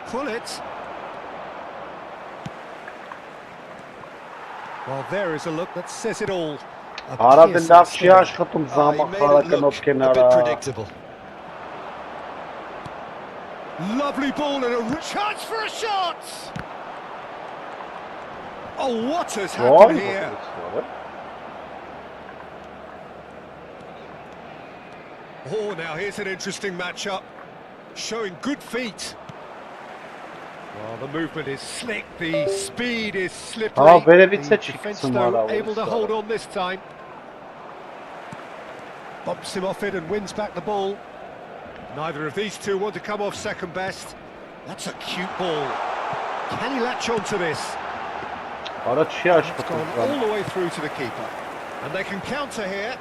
Pull it. Well, there is a look that says it all. Արադը լավ չի աշխատում He զամախարակը made it look a bit predictable. Lovely ball and a chance for a shot! Oh, what has happened here? Oh, now here's an interesting matchup. Showing good feet. Well, the movement is slick, the speed is slippery. The defence, though, able to hold on this time. Bumps him off it and wins back the ball. Neither of these two want to come off second best. That's a cute ball. Can he latch on to this? It's gone all the way through to the keeper. And they can counter here.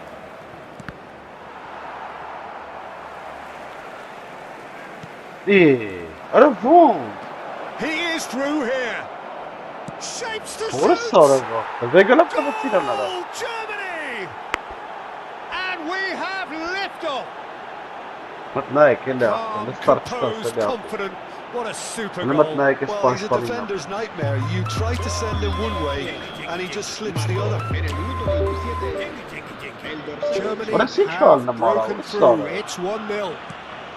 He is through here. Shapes to What a shoot. sort of Goal, Germany! And we have liftoff. Calm, composed, confident. What a super goal. Well, he's a defender's nightmare. You try to send him one way, and he just slips the other. Germany What a have situation, broken through. It's 1-0.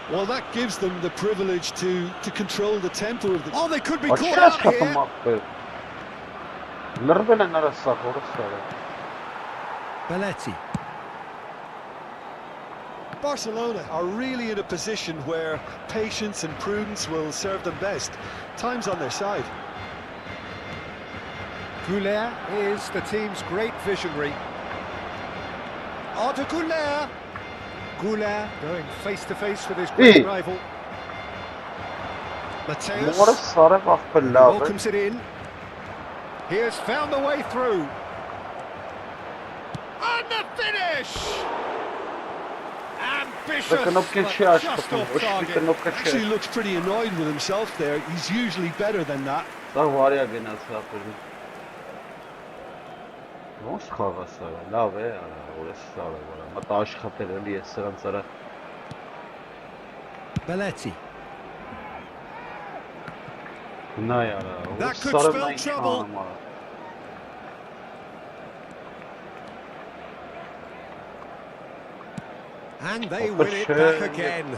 Well, that gives them the privilege to control the tempo of the... Oh, they could be caught out here. Belletti. Barcelona are really in a position where patience and prudence will serve them best. Time's on their side. Goulet is the team's great visionary. Alik-GAMING. Goulet going face-to-face with his great rival. Mateus welcomes it in. He has found the way through. And the finish! Ambitious, but just off target. Actually looks pretty annoyed with himself there. He's usually better than that. Belletti. That could spell trouble. And they win it back again.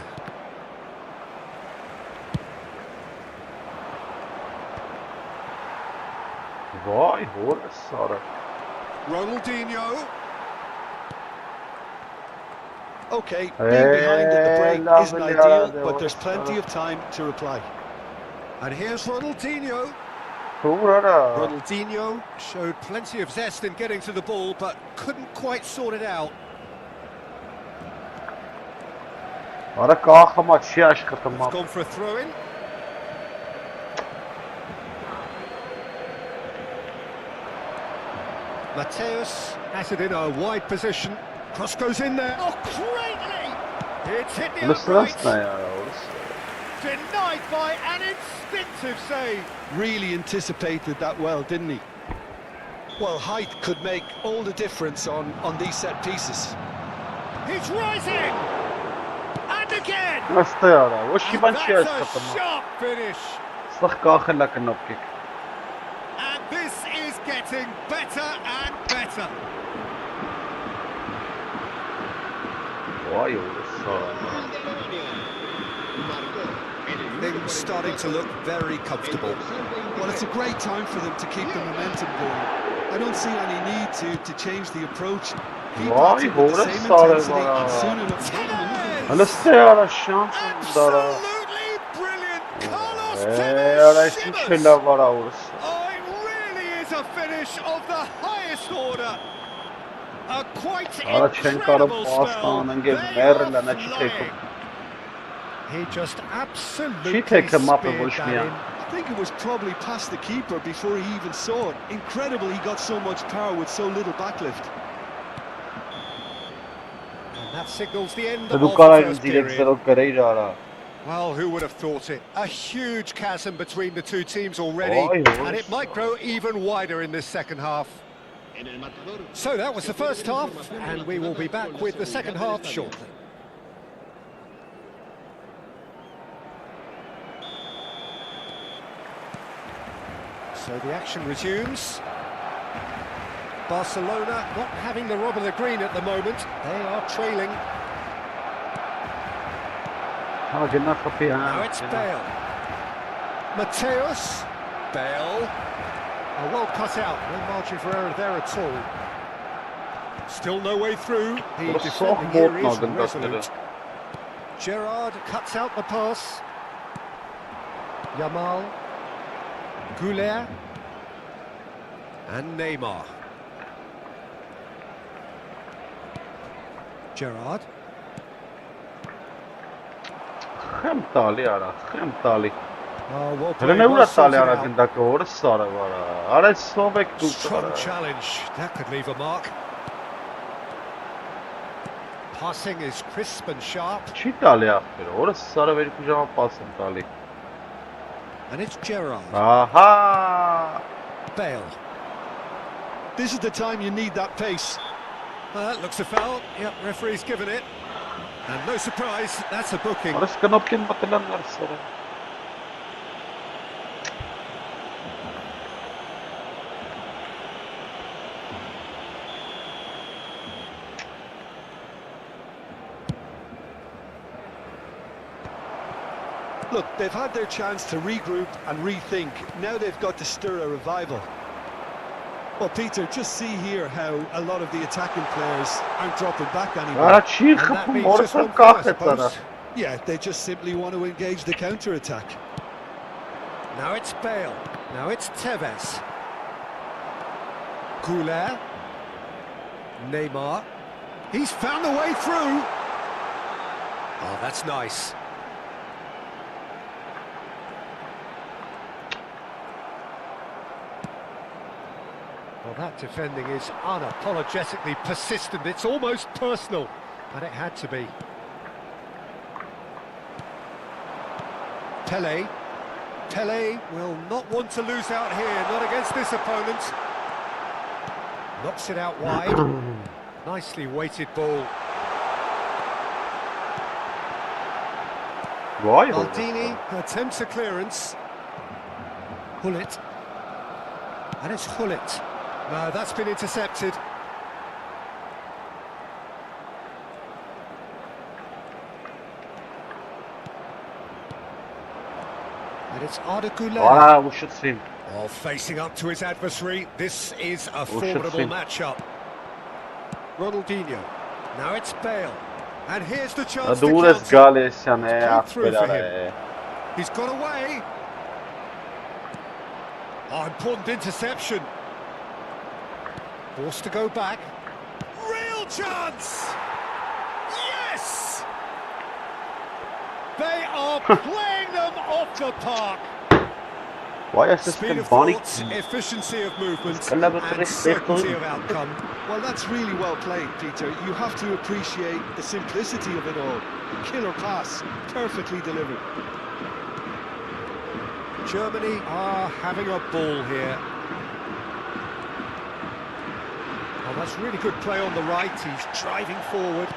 Ronaldinho. Okay, being behind at the break isn't ideal, but there's plenty of time to reply. And here's Ronaldinho. Ronaldinho showed plenty of zest in getting to the ball, but couldn't quite sort it out. Ara qalxama չի աշխատում։ Gone for a throw-in. Mateus has it in a wide position. Cross goes in there. Oh, greatly! It's hit the upright. Denied by an instinctive save. Really anticipated that well, didn't he? Well, height could make all the difference on these set pieces. He's rising! And again! And that's a sharp finish. And this is getting better and better. Vay orası. Things starting to look very comfortable. Well, it's a great time for them to keep the momentum going. I don't see any need to change the approach. Keep Vay, at it with the orası same sarı intensity var. and soon enough. Alıştı ara şans dara. Absolutely brilliant. Carlos Ara Tevez için shivers. şeyler var orası. Oh, it really is a finish of the highest order. A quite Ara çenkarı incredible spell. pastanın They gibi are merlene çiçek. flying. He just absolutely Çiçek mapı speared that boşmayan. in. I think it was probably past the keeper before he even saw it. Incredible he got so much power with so little backlift. And that signals the end of Să the ducă first direct period. 0 căreira ara. Well, who would have thought it? A huge chasm between the two teams already, Oh, yes. and it might grow even wider in this second half. So that was the first half, and we will be back with the second half shortly. So the action resumes. Barcelona not having the rub of the green at the moment. They are trailing. Ha gene kapıya Now ha. it's Bale. Mateus. Bale. Well cut out. No margin for error there at all. Still no way through. The Burası defending çok here is botmadın resolute. Gerrard cuts out the pass. Yamal. Goulet. And Neymar. Gerrard. Hem tali ara, hem tali. Oh, well Hele played, ne well uğraş tali sorted ara out. gündaki orası sarı var ha. Ara sobek tuttu Strong ara. challenge. That could leave a mark. Passing is crisp and sharp. Çi tali yaptı? Orası sarı verip kucağıma pasın tali. And it's Gerrard. Aha! Bale. This is the time you need that pace. That looks a foul. Yep, referee's given it. And no surprise, that's a booking. Orası kanopkin batılanlar sarı. Look, they've had their chance to regroup and rethink. Now they've got to stir a revival. Well, Peter, just see here how a lot of the attacking players aren't dropping back anymore. Ara çi And that kapım means just orası one thing, I kahret ara. suppose. Yeah, they just simply want to engage the counter-attack. Now it's Bale. Now it's Tevez. Goulet. Neymar. He's found the way through. Oh, that's nice. Well, that defending is unapologetically persistent. It's almost personal, but it had to be. Pele. Pele will not want to lose out here, not against this opponent. Knocks it out wide. Nicely weighted ball. Vay Maldini orası. attempts a clearance. Hullet. And it's Hullet. No, that's been intercepted. And it's Arda Güler. Ara bu şut sim. Oh, facing up to his adversary. This is a should formidable see. matchup. Ronaldinho. Now it's Bale. And here's the chance to Dures counter. Galesyan e Played through for akbelare. He's got away. Oh, important interception. Forced to go back. Real chance! Yes! They are playing them off the park. Vay Speed asistin of banik. thought, efficiency of movement, Collaborative and certainty effort. of outcome. Well, that's really well played, Peter. You have to appreciate the simplicity of it all. Killer pass, perfectly delivered. Germany are having a ball here. Oh, that's really good play on the right. He's driving forward.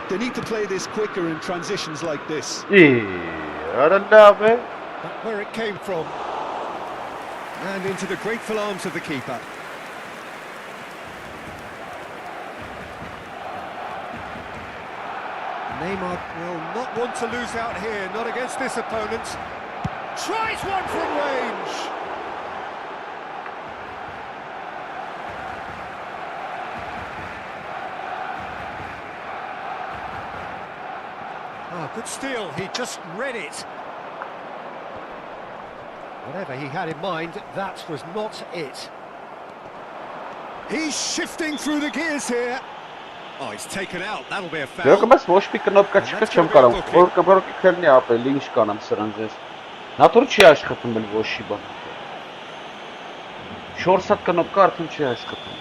They need to play this quicker in transitions like this. İyi. Aranda abi. That's where it came from. And into the grateful arms of the keeper. Neymar will not want to lose out here, not against this opponent. Tries one from range. Ah, good steal, he just read it. Whatever he had in mind, that was not it. He's shifting through the gears here. Oh, he's taken out, that'll be a foul. Գերակոմես ոչ մի կնոպկա չկա չեմ կարող, որ կբրոկի քերնի ապել, ինչ կանամ սրանց ես։ Նա թող չի աշխատում էլ ոչի բան։ 4 հատ կնոպկա արդեն չի աշխատում։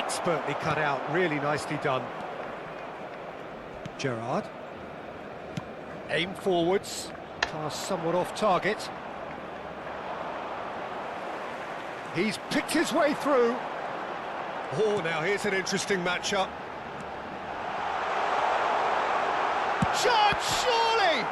Expertly cut out, really nicely done. Gerrard. Aim forwards, pass somewhat off target. He's picked his way through. Oh, now here's an interesting matchup. Shot, surely!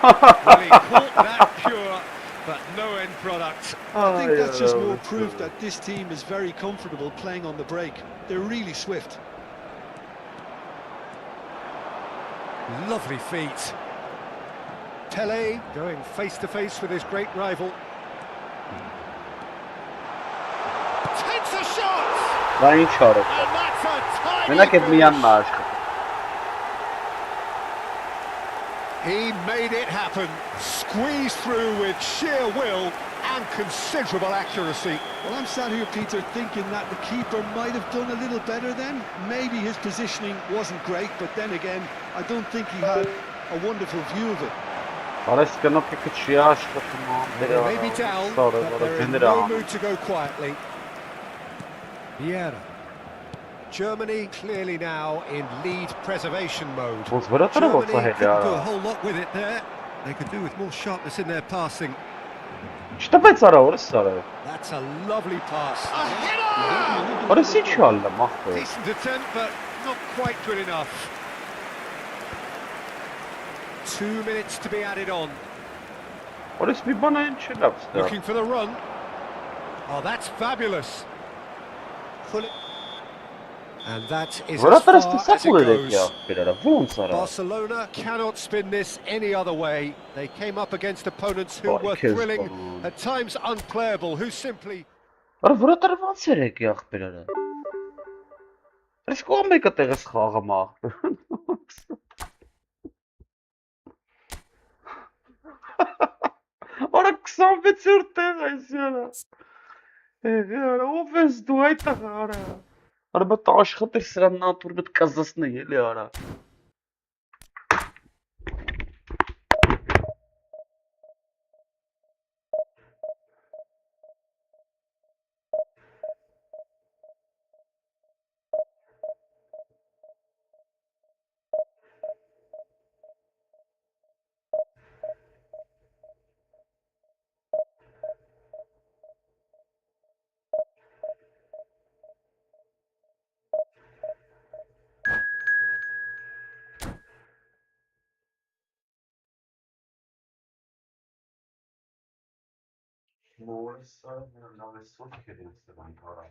Well, he caught that pure, but no end product. I think that's just more proof that this team is very comfortable playing on the break. They're really swift. Lovely feet. Pele going face to face with his great rival. Takes a shot! Դա ինչ արել։ And that's a tiny Մենակ այդ միանն է աշխատում։ He made it happen. Squeezed through with sheer will and considerable accuracy. Well, I'm sat here, Peter, thinking that the keeper might have done a little better then. Maybe his positioning wasn't great, but then again, I don't think he had a wonderful view of it. Արես կնոպկի չի աշխատում։ They may be down, but they're in no mood to go quietly. Vieira. Germany clearly now in lead preservation mode. Germany couldn't do a whole lot with it there. They could do with more sharpness in their passing. Չտպեց արա, որս արա։ That's a lovely pass. A header! Որս ինչ ալը, մախտը։ Decent attempt, but not quite good enough. 2 minutes to be added on. Որս մի բան այն չի լավ ստա։ Looking for the run. Oh, that's fabulous. Pull it. And that is as far as it goes. Barcelona cannot spin this any other way. They came up against opponents who were thrilling, at times unplayable, who simply... Արա որտեղ ոնց էր եկի ախպերերը։ Այս կողմ եկա տեղս խաղում ախպեր։ Արա 26-րդ տեղ այս յարա։ Արա ով ես դու այդ արա։ Արա բա աշխատեր սրան նատուր մտ կազասնի էլի արա։ Morisa nove sotto deve ancora.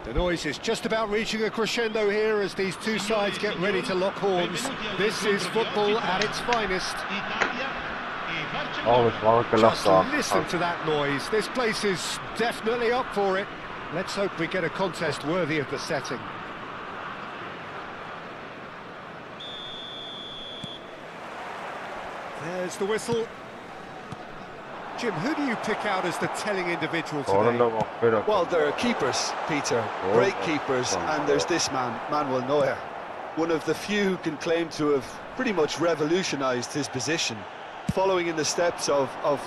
The noise is just about reaching a crescendo here as these two sides get ready to lock horns. This is football at its finest. Just listen to that noise. This place is definitely up for it. Let's hope we get a contest worthy of the setting. There's the whistle. Jim, who do you pick out as the telling individual today? Well, there are keepers, Peter, great keepers, and there's this man, Manuel Neuer. One of the few who can claim to have pretty much revolutionised his position, following in the steps of... Oh,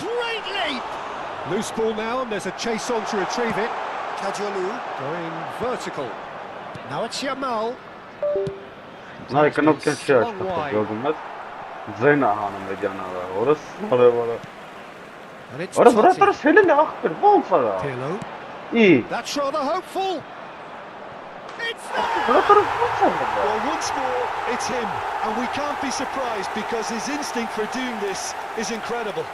great leap! Loose ball now, and there's a chase on to retrieve it. Kadiolu going vertical. Now it's Yamal. And it's Pirlo. That's rather hopeful. It's there. Well, once more, it's him, and we can't be surprised because his instinct for doing this is incredible.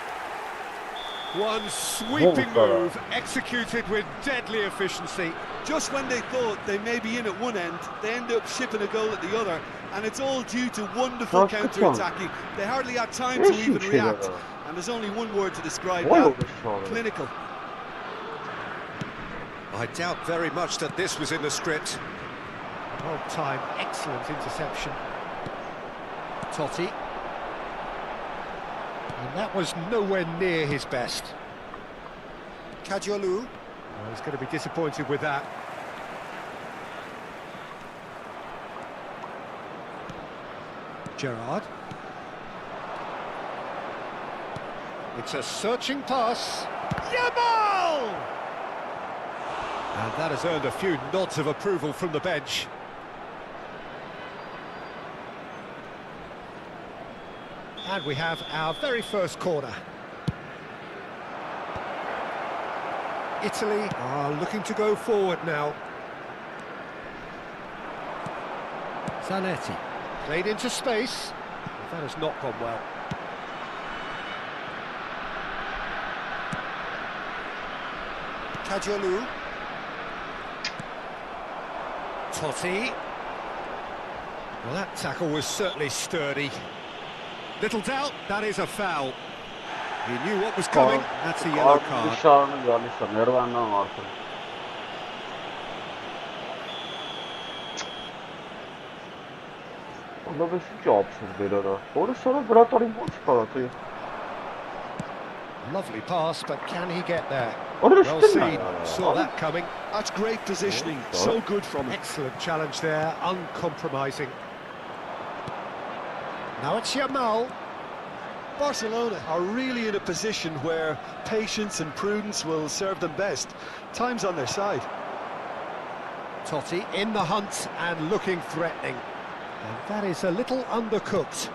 One sweeping move, executed with deadly efficiency. Just when they thought they may be in at one end, they end up shipping a goal at the other, and it's all due to wonderful counter-attacking. They hardly had time to even react, and there's only one word to describe that: clinical. I doubt very much that this was in the script. Well timed, excellent interception. Totti. And that was nowhere near his best. Kadiolu. Well, he's going to be disappointed with that. Gerrard. It's a searching pass. Yamal! And that has earned a few nods of approval from the bench. And we have our very first corner. Italy are looking to go forward now. Zanetti played into space. That has not gone well. Kadiolu. Totti. Well, that tackle was certainly sturdy. Little doubt, that is a foul. He knew what was coming, that's a yellow card. Lovely pass, but can he get there? Well seen, saw that coming. That's great positioning, so good from him. Excellent challenge there, uncompromising. Now it's Yamal. Barcelona are really in a position where patience and prudence will serve them best. Time's on their side. Totti in the hunt and looking threatening. And that is a little undercooked.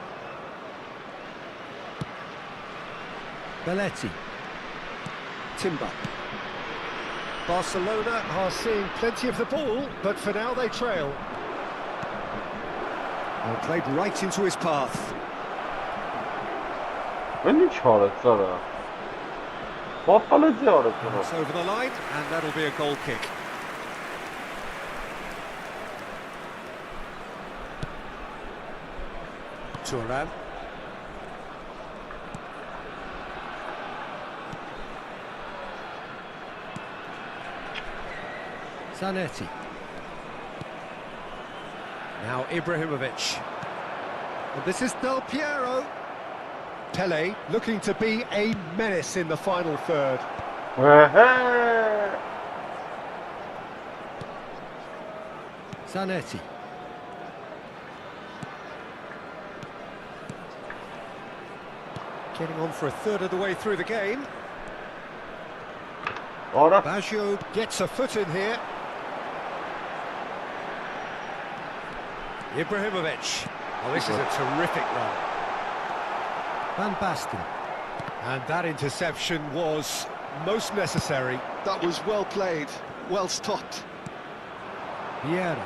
Belletti. Timber. Barcelona are seeing plenty of the ball, but for now they trail. Well, played right into his path. It's over the line, and that'll be a goal kick. Thuram. Zanetti. Now Ibrahimovic. And this is Del Piero. Pele looking to be a menace in the final third. Zanetti. Getting on for a third of the way through the game. Baggio gets a foot in here. Ibrahimovic. Oh, this is a terrific run. Van Basten. And that interception was most necessary. That was well played, well stopped. Vieira.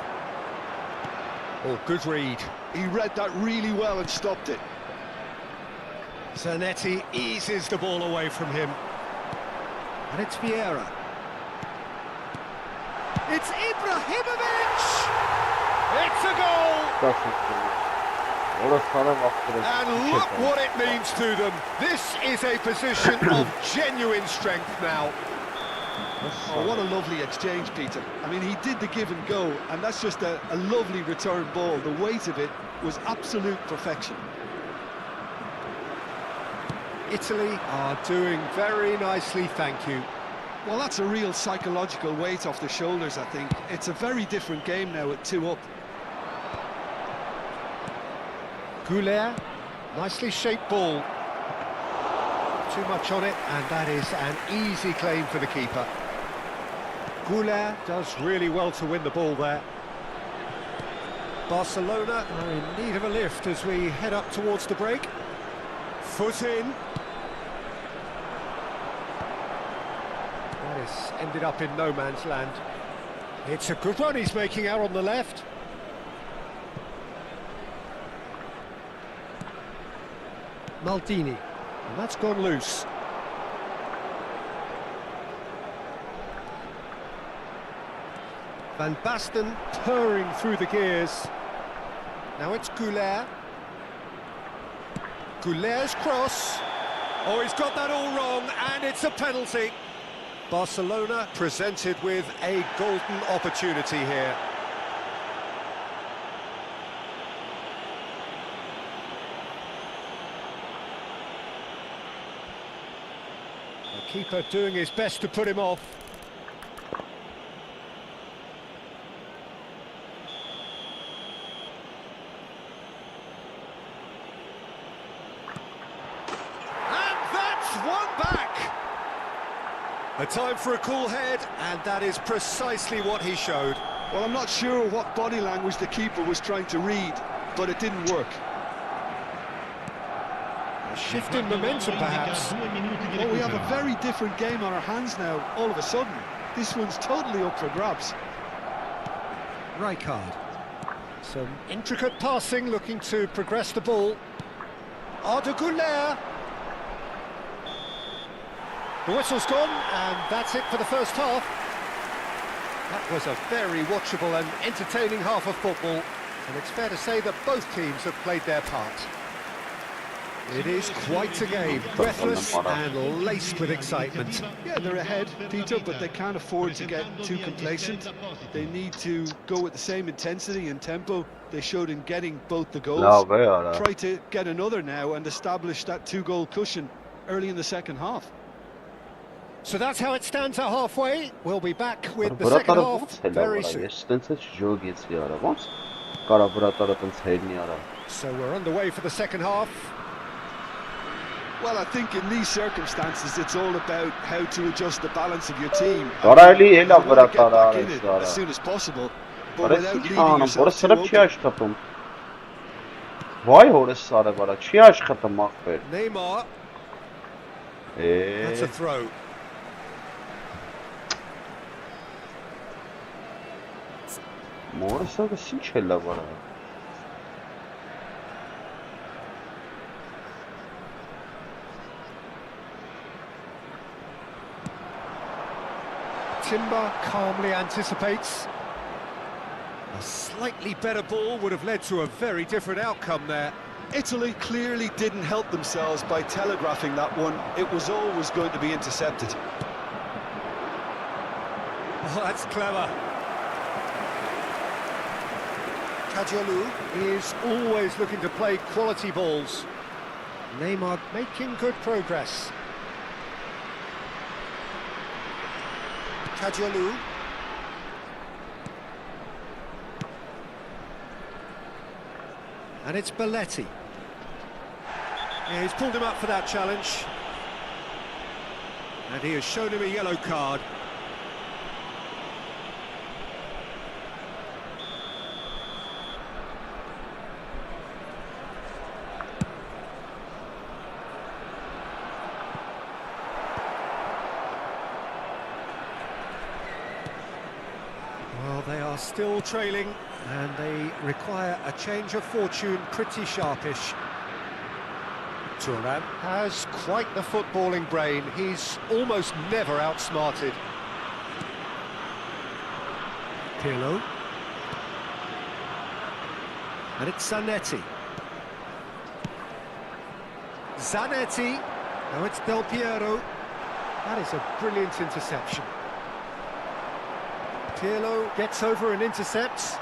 Oh, good read. He read that really well and stopped it. Zanetti eases the ball away from him. And it's Vieira. It's Ibrahimovic! It's a goal! And look what it means to them. This is a position of genuine strength now. Oh, what a lovely exchange, Peter. I mean, he did the give and go, and that's just a lovely return ball. The weight of it was absolute perfection. Italy are doing very nicely, thank you. Well, that's a real psychological weight off the shoulders, I think. It's a very different game now at 2 up. Goulet, nicely shaped ball. Too much on it, and that is an easy claim for the keeper. Goulet does really well to win the ball there. Barcelona are in need of a lift as we head up towards the break. Foot in. That has ended up in no man's land. It's a good run he's making out on the left. Maldini, and that's gone loose. Van Basten purring through the gears. Now it's Goulet. Goulet's cross. Oh, he's got that all wrong, and it's a penalty. Barcelona presented with a golden opportunity here. The keeper doing his best to put him off. A time for a cool head, and that is precisely what he showed. Well, I'm not sure what body language the keeper was trying to read, but it didn't work. A shift in momentum, perhaps. Well, we have a very different game on our hands now, all of a sudden. This one's totally up for grabs. Rijkaard. Some intricate passing, looking to progress the ball. Arda Güler. The whistle's gone, and that's it for the first half. That was a very watchable and entertaining half of football, and it's fair to say that both teams have played their part. It is quite a game, breathless and laced with excitement. Yeah, they're ahead, Peter, but they can't afford to get too complacent. They need to go with the same intensity and tempo they showed in getting both the goals. Try to get another now and establish that 2-goal cushion early in the second half. So that's how it stands at halfway. We'll be back with the second half very soon. So we're underway for the second half. Well, I think in these circumstances, it's all about how to adjust the balance of your team. You want to get back in it as soon as possible, but without leaving yourself too open. Neymar. That's a throw. Timber calmly anticipates. A slightly better ball would have led to a very different outcome there. Italy clearly didn't help themselves by telegraphing that one. It was always going to be intercepted. Oh, that's clever. Kadiolu is always looking to play quality balls. Neymar making good progress. Kadiolu. And it's Belletti. Yeah, he's pulled him up for that challenge. And he has shown him a yellow card. Well, they are still trailing, and they require a change of fortune pretty sharpish. Thuram has quite the footballing brain. He's almost never outsmarted. Pirlo. And it's Zanetti. Zanetti. Now it's Del Piero. That is a brilliant interception. Pirlo gets over and intercepts.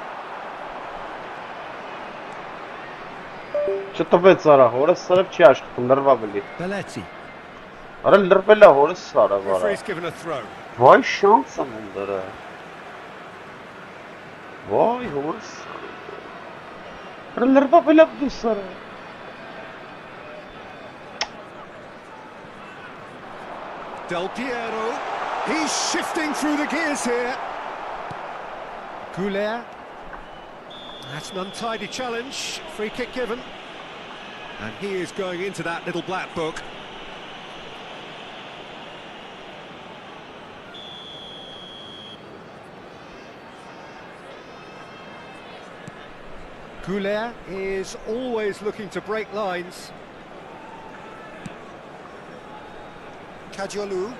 Չտվեց արա, հորը սարը չի աշխատում, լրվավ էլի։ Belletti. Արա լրվել է հորը սարը վարա։ Referee's given a throw. Վայ շանս եմ ունդերը։ Վայ հորը սարը։ Արա լրվավ էլի դու սարը։ Del Piero. He's shifting through the gears here. Goulet. That's an untidy challenge. Free kick given. And he is going into that little black book. Goulet is always looking to break lines. Kajolu.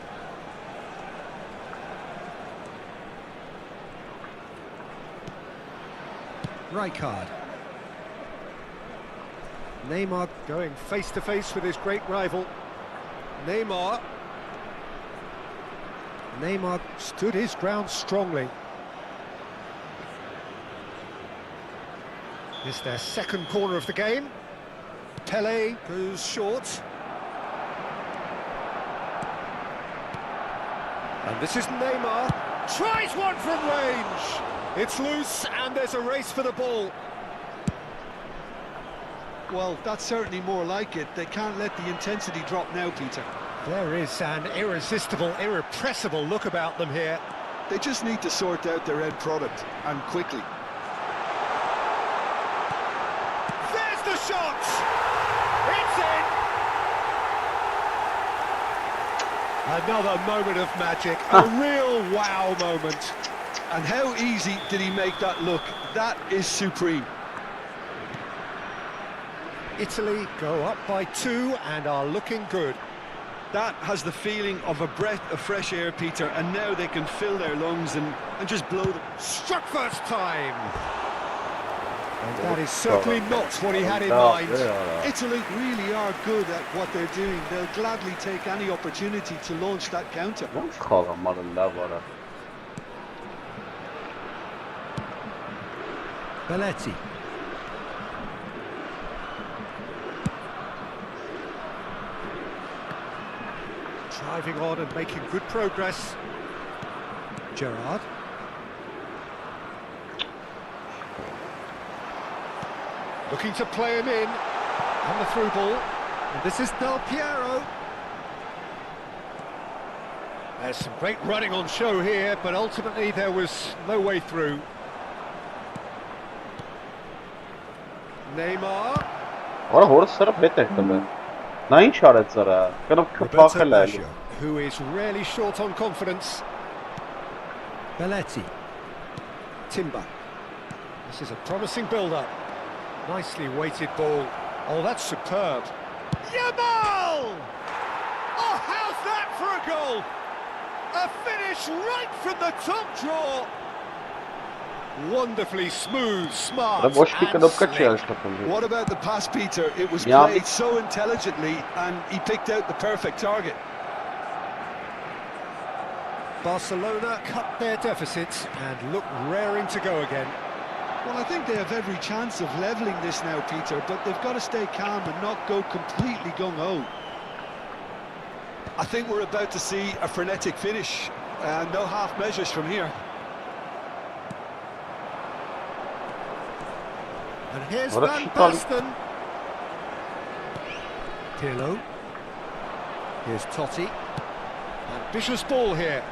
Rijkaard. Neymar going face to face with his great rival. Neymar stood his ground strongly. It's their second corner of the game. Pelé goes short. And this is Neymar. Tries one from range. It's loose and there's a race for the ball. Well, that's certainly more like it. They can't let the intensity drop now, Peter. There is an irresistible, irrepressible look about them here. They just need to sort out their end product, and quickly. There's the shot! It's in! Another moment of magic, a real wow moment. And how easy did he make that look? That is supreme. Italy go up by 2 and are looking good. That has the feeling of a breath of fresh air, Peter, and now they can fill their lungs and just blow them. Struck first time! And that is certainly not what he had in mind. Italy really are good at what they're doing. They'll gladly take any opportunity to launch that counter. Belletti. Driving on and making good progress. Gerrard. Looking to play him in. And the through ball. And this is Del Piero. There's some great running on show here, but ultimately there was no way through. Neymar. Roberto Baggio, who is really short on confidence. Belletti. Timber. This is a promising build-up. Nicely weighted ball. Oh, that's superb. Yamal! Oh, how's that for a goal? A finish right from the top draw. Wonderfully smooth, smart, and slick. What about the pass, Peter? It was played so intelligently and he picked out the perfect target. Barcelona cut their deficit and look raring to go again. Well, I think they have every chance of levelling this now, Peter, but they've got to stay calm and not go completely gung-ho. I think we're about to see a frenetic finish. No half measures from here. And here's Van Basten. Pirlo. Here's Totti. Ambitious ball here.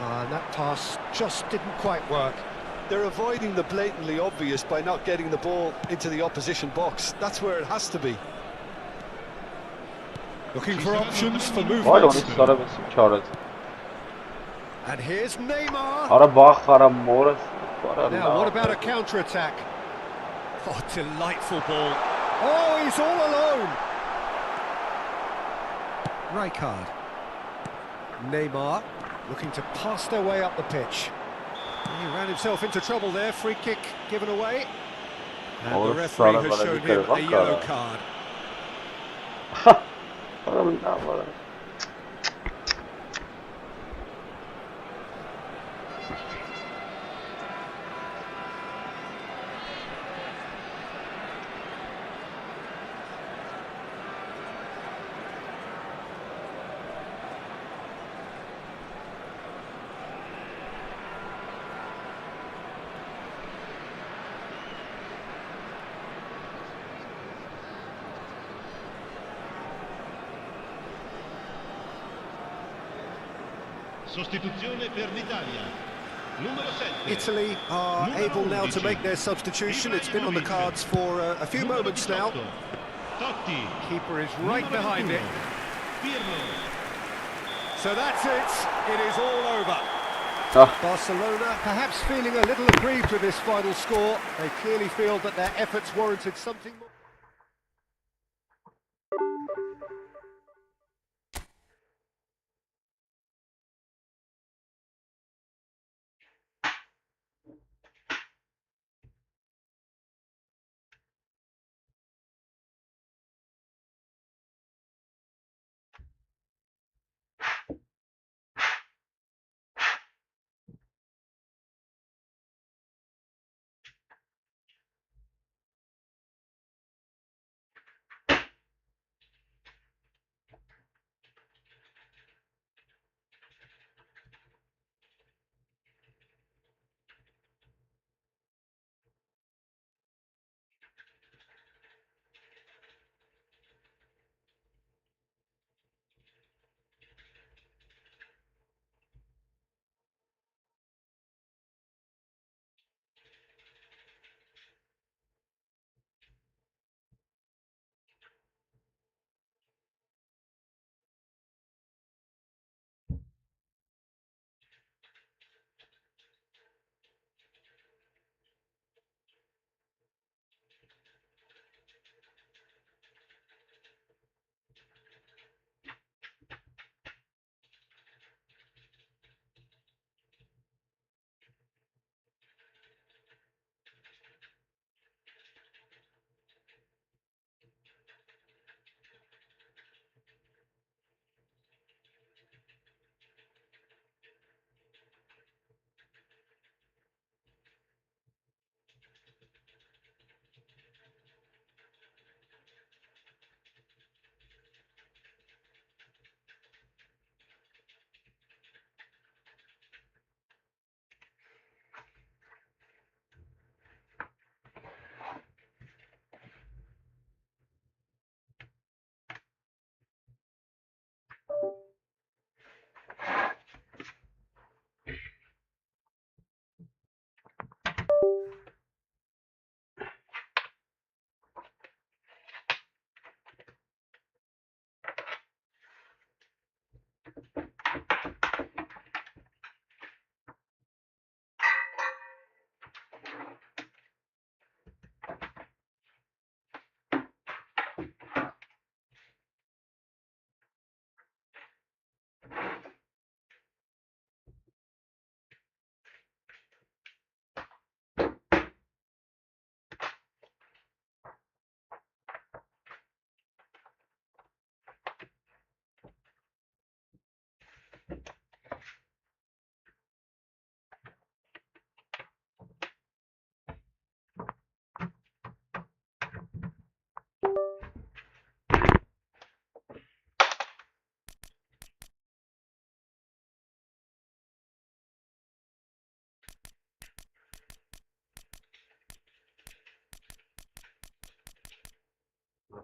And that pass just didn't quite work. They're avoiding the blatantly obvious by not getting the ball into the opposition box. That's where it has to be. Looking for options for movement. And here's Neymar. Now, what about a counter-attack? Oh, delightful ball. Oh, he's all alone. Rijkaard. Neymar looking to pass their way up the pitch. He ran himself into trouble there, free kick given away. And Oh, the referee Sara has shown Valentina him a Vaca. yellow card. Voilà. Sostituzione per l'Italia. Numero 7. Italy are Numero able now to 11. make their substitution. It's been on the cards for a few Numero moments now. 18. Totti. Keeper is right Numero behind 21. it. Pirlo. So that's it. It is all over. Ah. Barcelona perhaps feeling a little aggrieved with this final score. They clearly feel that their efforts warranted something more.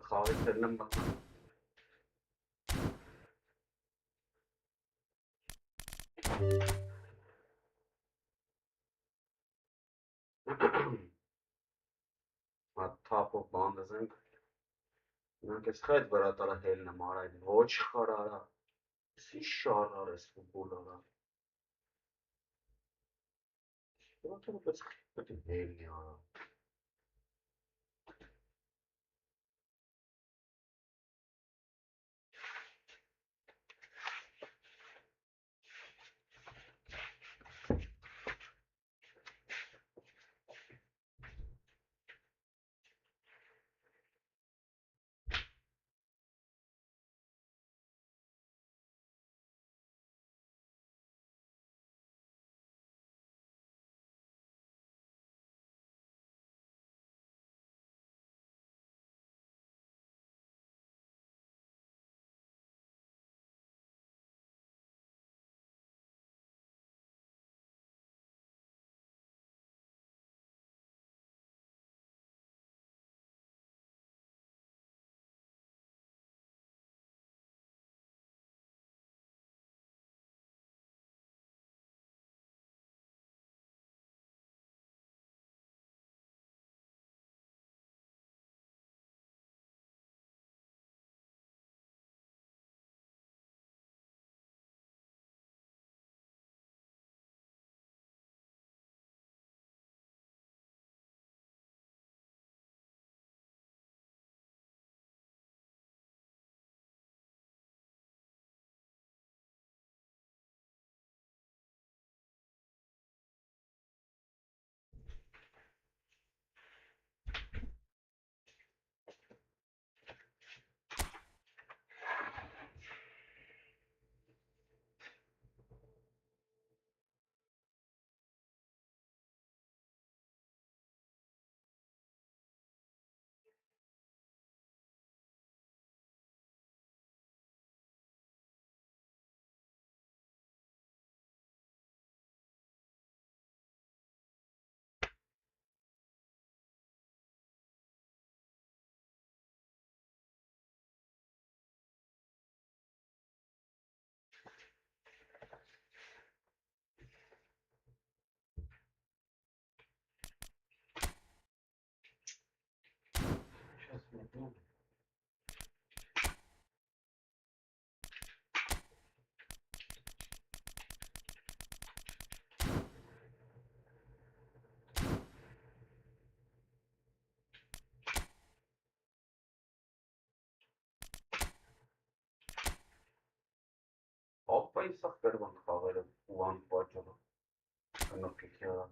خالد لما top of բանդզենք նրանք էս խայտ վրա տարա հելն եմ արայ ոչ խարարա սի շարար էս ֆուտբոլարա Որտեղ պես պետք է հելնի արա սա կերվան խաղերը ու անպաճառը։ Կնոքիքի արա։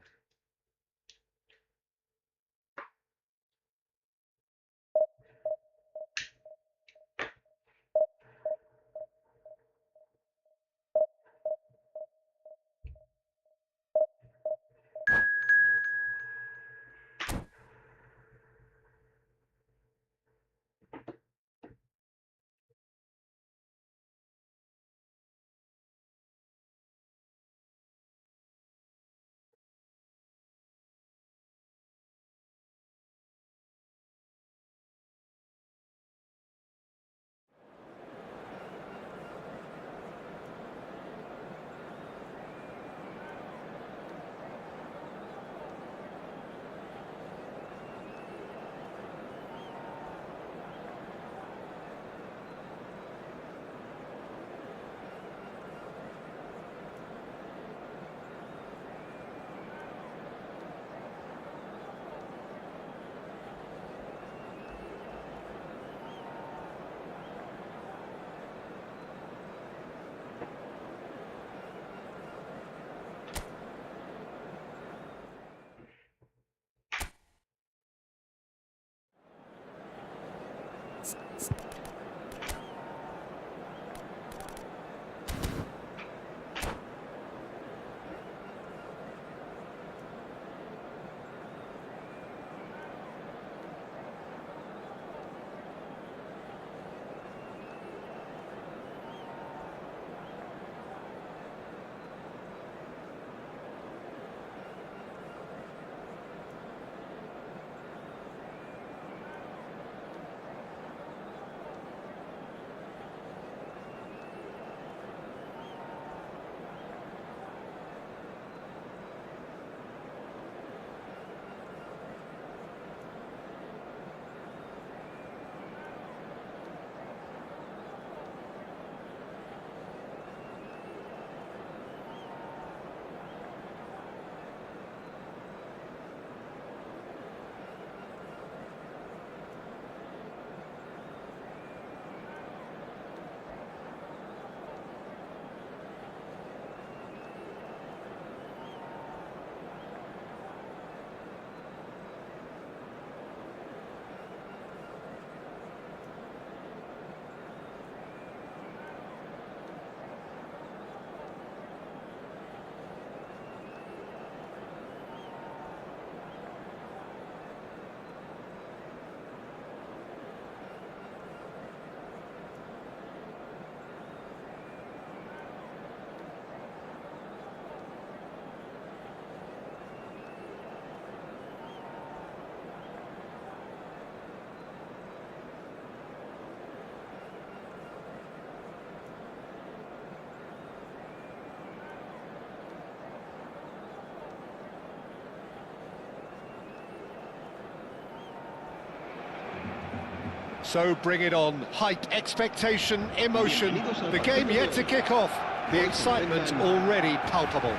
So bring it on. Hype, expectation, emotion. The game yet to kick off. The excitement already palpable.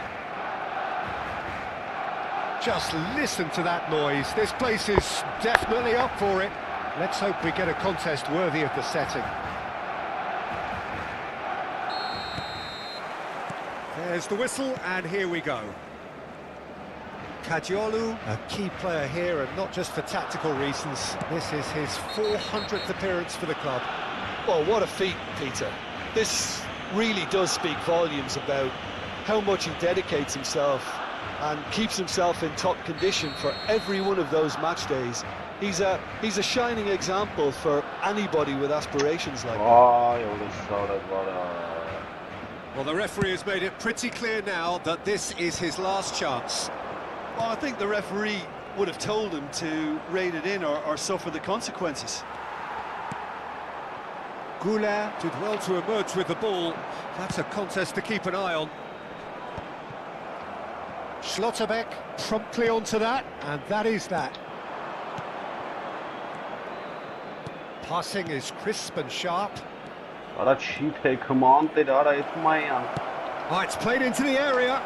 Just listen to that noise. This place is definitely up for it. Let's hope we get a contest worthy of the setting. There's the whistle, and here we go. Kadiolu, a key player here, and not just for tactical reasons. This is his 400th appearance for the club. Well, what a feat, Peter. This really does speak volumes about how much he dedicates himself and keeps himself in top condition for every one of those match days. He's a shining example for anybody with aspirations like that. Well, the referee has made it pretty clear now that this is his last chance. Well, I think the referee would have told him to rein it in or suffer the consequences. Goulart did well to emerge with the ball. That's a contest to keep an eye on. Schlotterbeck promptly onto that, and that is that. Passing is crisp and sharp. Արա չի թե command էր, արա այդ մայան։ Oh, it's played into the area.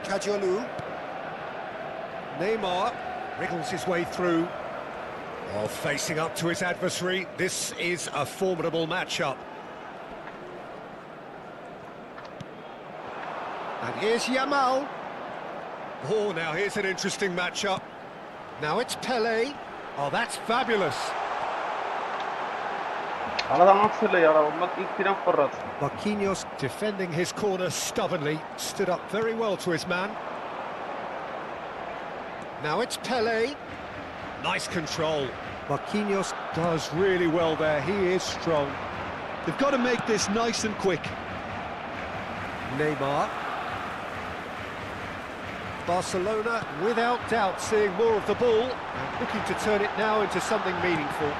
Kadiolu. Neymar. Wriggles his way through. While facing up to his adversary, this is a formidable matchup. And here's Yamal. Oh, now here's an interesting matchup. Now it's Pele. Oh, that's fabulous. Marquinhos, defending his corner stubbornly, stood up very well to his man. Now it's Pele. Nice control. Marquinhos does really well there. He is strong. They've got to make this nice and quick. Neymar. Barcelona, without doubt, seeing more of the ball and looking to turn it now into something meaningful.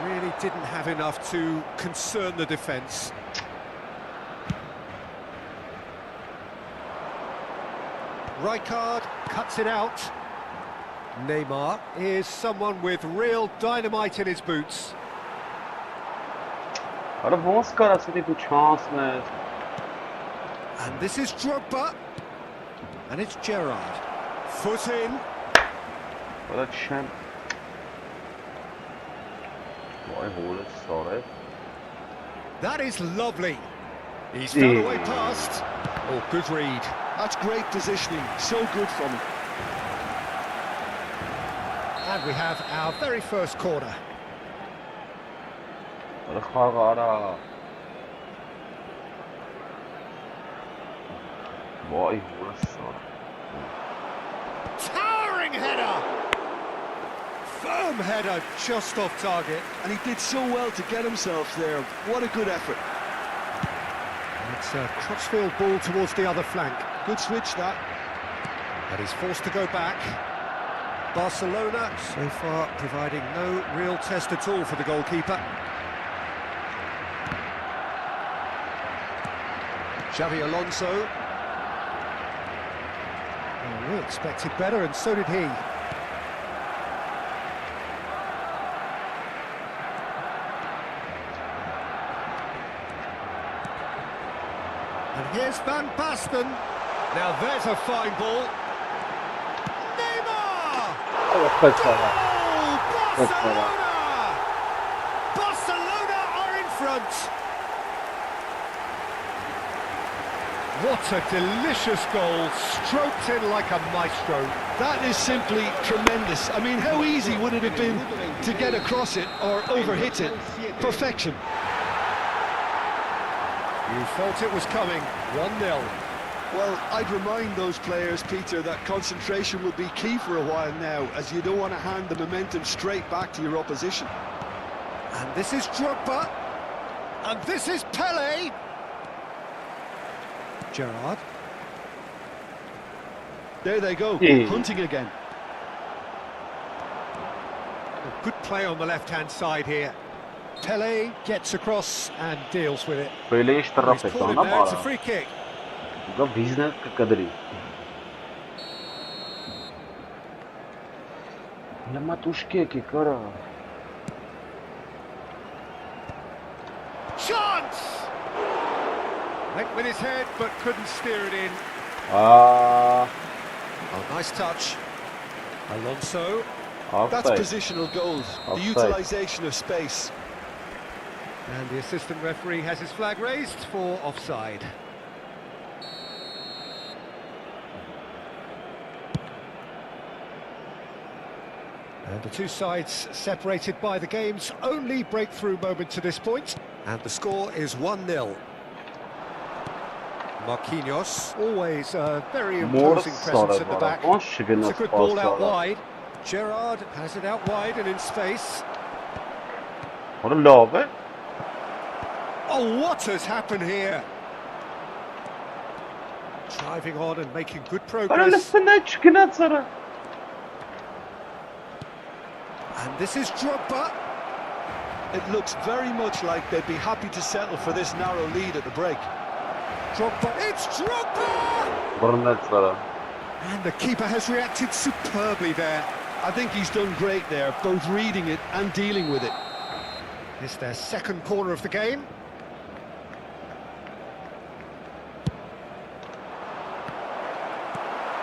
Really didn't have enough to concern the defence. Rijkaard cuts it out. Neymar is someone with real dynamite in his boots. And this is Drogba. And it's Gerrard. Foot in. What a champ. Sorry. That is lovely. He's found a way past. Oh, good read. That's great positioning. So good from him. And we have our very first corner. Towering header! Firm header, just off target. And he did so well to get himself there. What a good effort. It's a Crutchfield ball towards the other flank. Good switch, that. And he's forced to go back. Barcelona, so far, providing no real test at all for the goalkeeper. Xavi Alonso. Oh, we expected better, and so did he. And here's Van Basten. Now there's a fine ball. Neymar! Barcelona! Barcelona are in front. What a delicious goal, stroked in like a maestro. That is simply tremendous. I mean, how easy would it have been to get across it or overhit it? Perfection. You felt it was coming, 1-0. Well, I'd remind those players, Peter, that concentration will be key for a while now, as you don't want to hand the momentum straight back to your opposition. And this is Drogba. And this is Pele. Gerrard. There they go, hunting again. A good play on the left-hand side here. Pele gets across and deals with it. He's caught him there, it's a free kick. Chance! Went with his head but couldn't steer it in. Oh, nice touch. Alonso. That's positional goals, the utilisation of space. And the assistant referee has his flag raised for offside. And the two sides separated by the game's only breakthrough moment to this point. And the score is 1-0. Marquinhos, always a very imposing presence at the back. It's a good ball out wide. Gerrard has it out wide and in space. What a lob, eh? Oh, what has happened here? Driving on and making good progress. And this is Drogba. It looks very much like they'd be happy to settle for this narrow lead at the break. Drogba, it's Drogba! And the keeper has reacted superbly there. I think he's done great there, both reading it and dealing with it. It's their second corner of the game.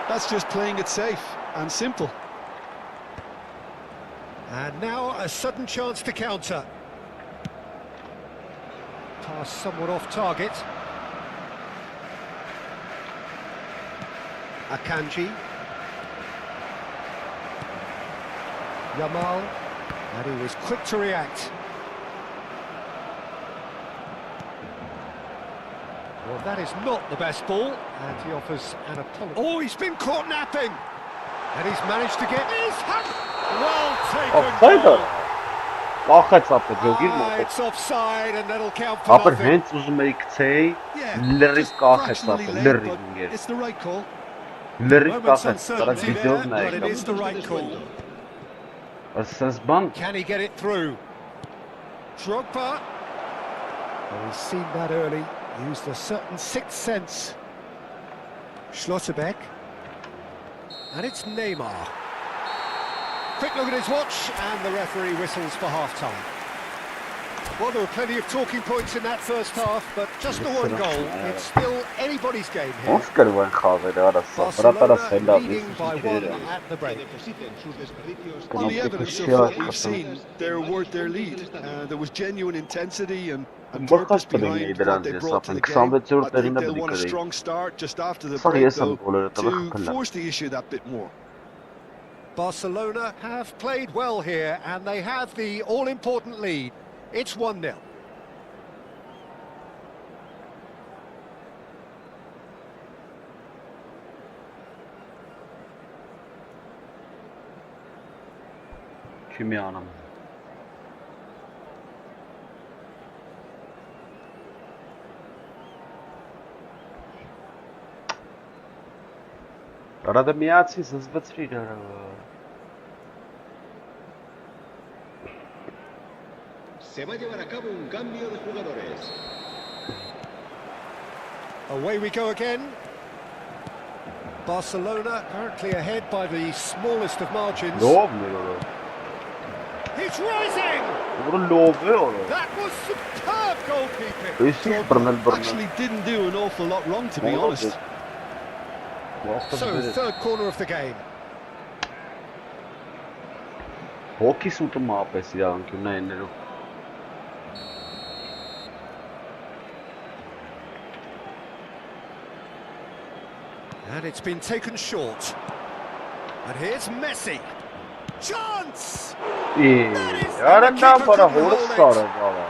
That's just playing it safe. and simple. And now a sudden chance to counter. Pass somewhat off target. Akanji. Yamal. And he was quick to react. Well, that is not the best ball, and he offers an apology. Oh, he's been caught napping! And he's managed to get his hand. Well taken goal. Կախեց ապը ջոգիր մոտ։ It's offside and that'll count for Ապը nothing. հենց ուզում էի գցեի, Yeah, լրիվ just կախեց fractionally ապը, late, լրիվ but ինգեր։ it's the right call. Լրիվ Moments կախեց, կարա uncertainty there, վիդեով but it նայեք։ is the right call. Ասես բան, Can he get it through? Drogba. Well, he's seen that early. Used a certain sixth sense. Schlotterbeck. And it's Neymar. Quick look at his watch, and the referee whistles for half-time. Well, there were plenty of talking points in that first half, but just the one goal. It's still anybody's game here. ոնց կրվեն խաղերը, արասա, վրատարաս Barcelona հելավ, leading by one at the break. On the evidence of what we've seen, they're worth their lead. There was genuine intensity and purpose behind what they brought to the game. I think they'll want a strong start just after the break, though, to force the issue that bit more. Barcelona have played well here, and they have the all-important lead. It's 1-0. Kimi anam. Arada miați să zbățri. Se va a llevar a cabo un cambio de jugadores. Away we go again. Barcelona currently ahead by the smallest of margins. He's rising! That was superb goalkeeping. Actually didn't do an awful lot wrong, to be honest. So, third corner of the game. Հոգի սուտում ապես իրանքյունն է ներով։ And it's been taken short. And here's Messi. Chance! Արանա բարա հորսարը բալա։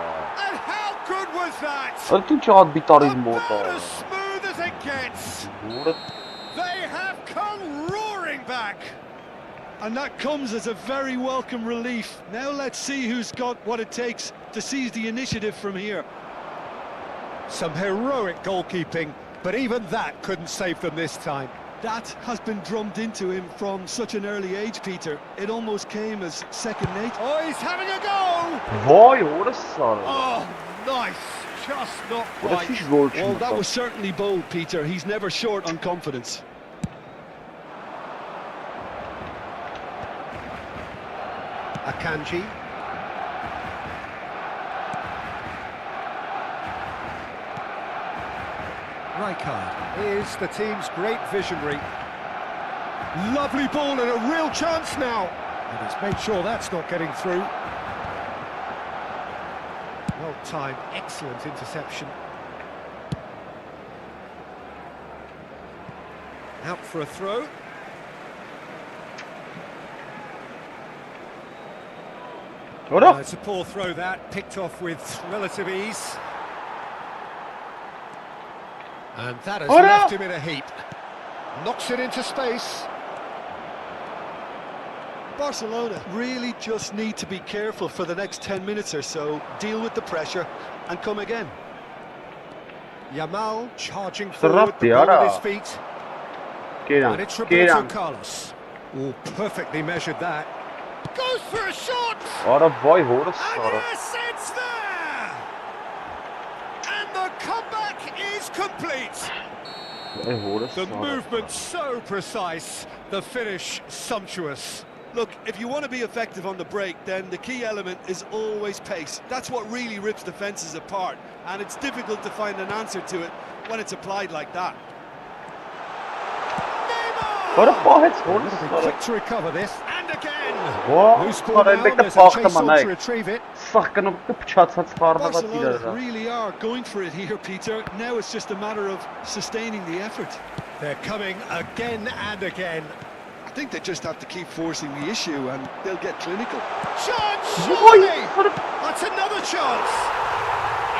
And how good was that? Ալտու չատ բիտարից մոտա։ About as smooth as it gets. They have come roaring back. And that comes as a very welcome relief. Now let's see who's got what it takes to seize the initiative from here. Some heroic goalkeeping, but even that couldn't save them this time. That has been drummed into him from such an early age, Peter. It almost came as second nature. Oh, he's having a go! Vay horsarı. Oh, nice. Just not quite. Well, that was certainly bold, Peter. He's never short on confidence. Akanji. Rijkaard is the team's great visionary. Lovely ball and a real chance now. And he's made sure that's not getting through. Well timed, excellent interception. Out for a throw. It's a poor throw that, picked off with relative ease. And that has left him in a heap. Knocks it into space. Barcelona really just need to be careful for the next 10 minutes or so, deal with the pressure and come again. Yamal charging forward, the ball at his feet. And it's Roberto Carlos. Oh, perfectly measured that. Goes for a shot! And yes, it's there! And the comeback is complete. The movement so precise, the finish sumptuous. Look, if you want to be effective on the break, then the key element is always pace. That's what really rips defences apart, and it's difficult to find an answer to it when it's applied like that. Neymar! What a pahets Quick to recover this, and again. Wow, Loose ball sorry, now, make the there's a pass chase man, on to hey. retrieve it. Սախկնով կփչացած խառնված Barcelona իրար։ really are going for it here, Peter. Now it's just a matter of sustaining the effort. They're coming again and again. I think they just have to keep forcing the issue and they'll get clinical. Chance, Ой, surely! what a That's another chance.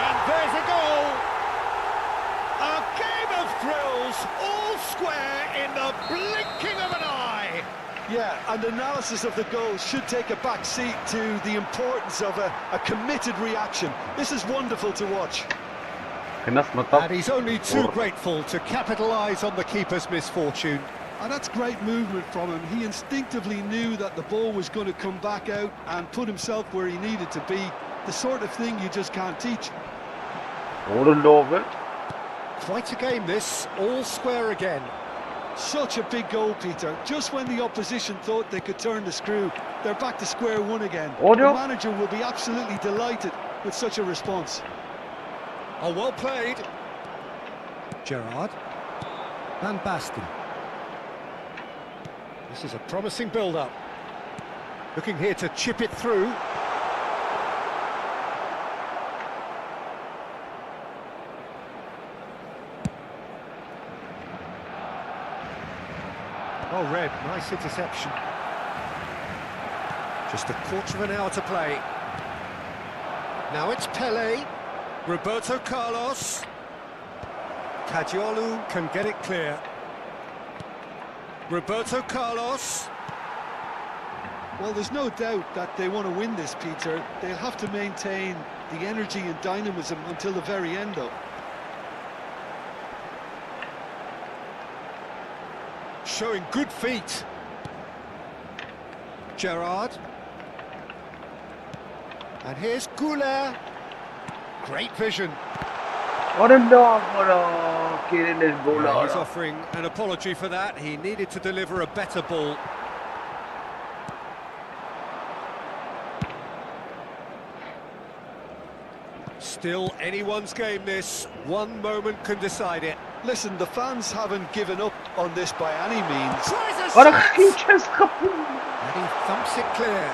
And there's a goal. A game of thrills, all square in the blinking of an eye. Yeah, and analysis of the goal should take a back seat to the importance of a committed reaction. This is wonderful to watch. Գնաց մտավ։ And he's only too grateful to capitalise on the keeper's misfortune. And that's great movement from him. He instinctively knew that the ball was going to come back out and put himself where he needed to be. The sort of thing you just can't teach. Որը լավ է։ Quite a game this, all square again. Such a big goal, Peter. Just when the opposition thought they could turn the screw, they're back to square one again. Oh, no. The manager will be absolutely delighted with such a response. Oh, well played. Gerrard. Van Basten. This is a promising build-up. Looking here to chip it through. Oh, Red, nice interception. Just a quarter of an hour to play. Now it's Pele. Roberto Carlos. Cadiolu can get it clear. Roberto Carlos. Well, there's no doubt that they want to win this, Peter. They'll have to maintain the energy and dynamism until the very end, though. Showing good feet. Gerrard. And here's Goulet. Great vision. Որը լավ, որը կերել էր He's գոլը։ offering an apology for that. He needed to deliver a better ball. Still anyone's game this. One moment can decide it. Listen, the fans haven't given up on this by any means. Tries a Որը shot. ինչ ես խփում։ And he thumps it clear.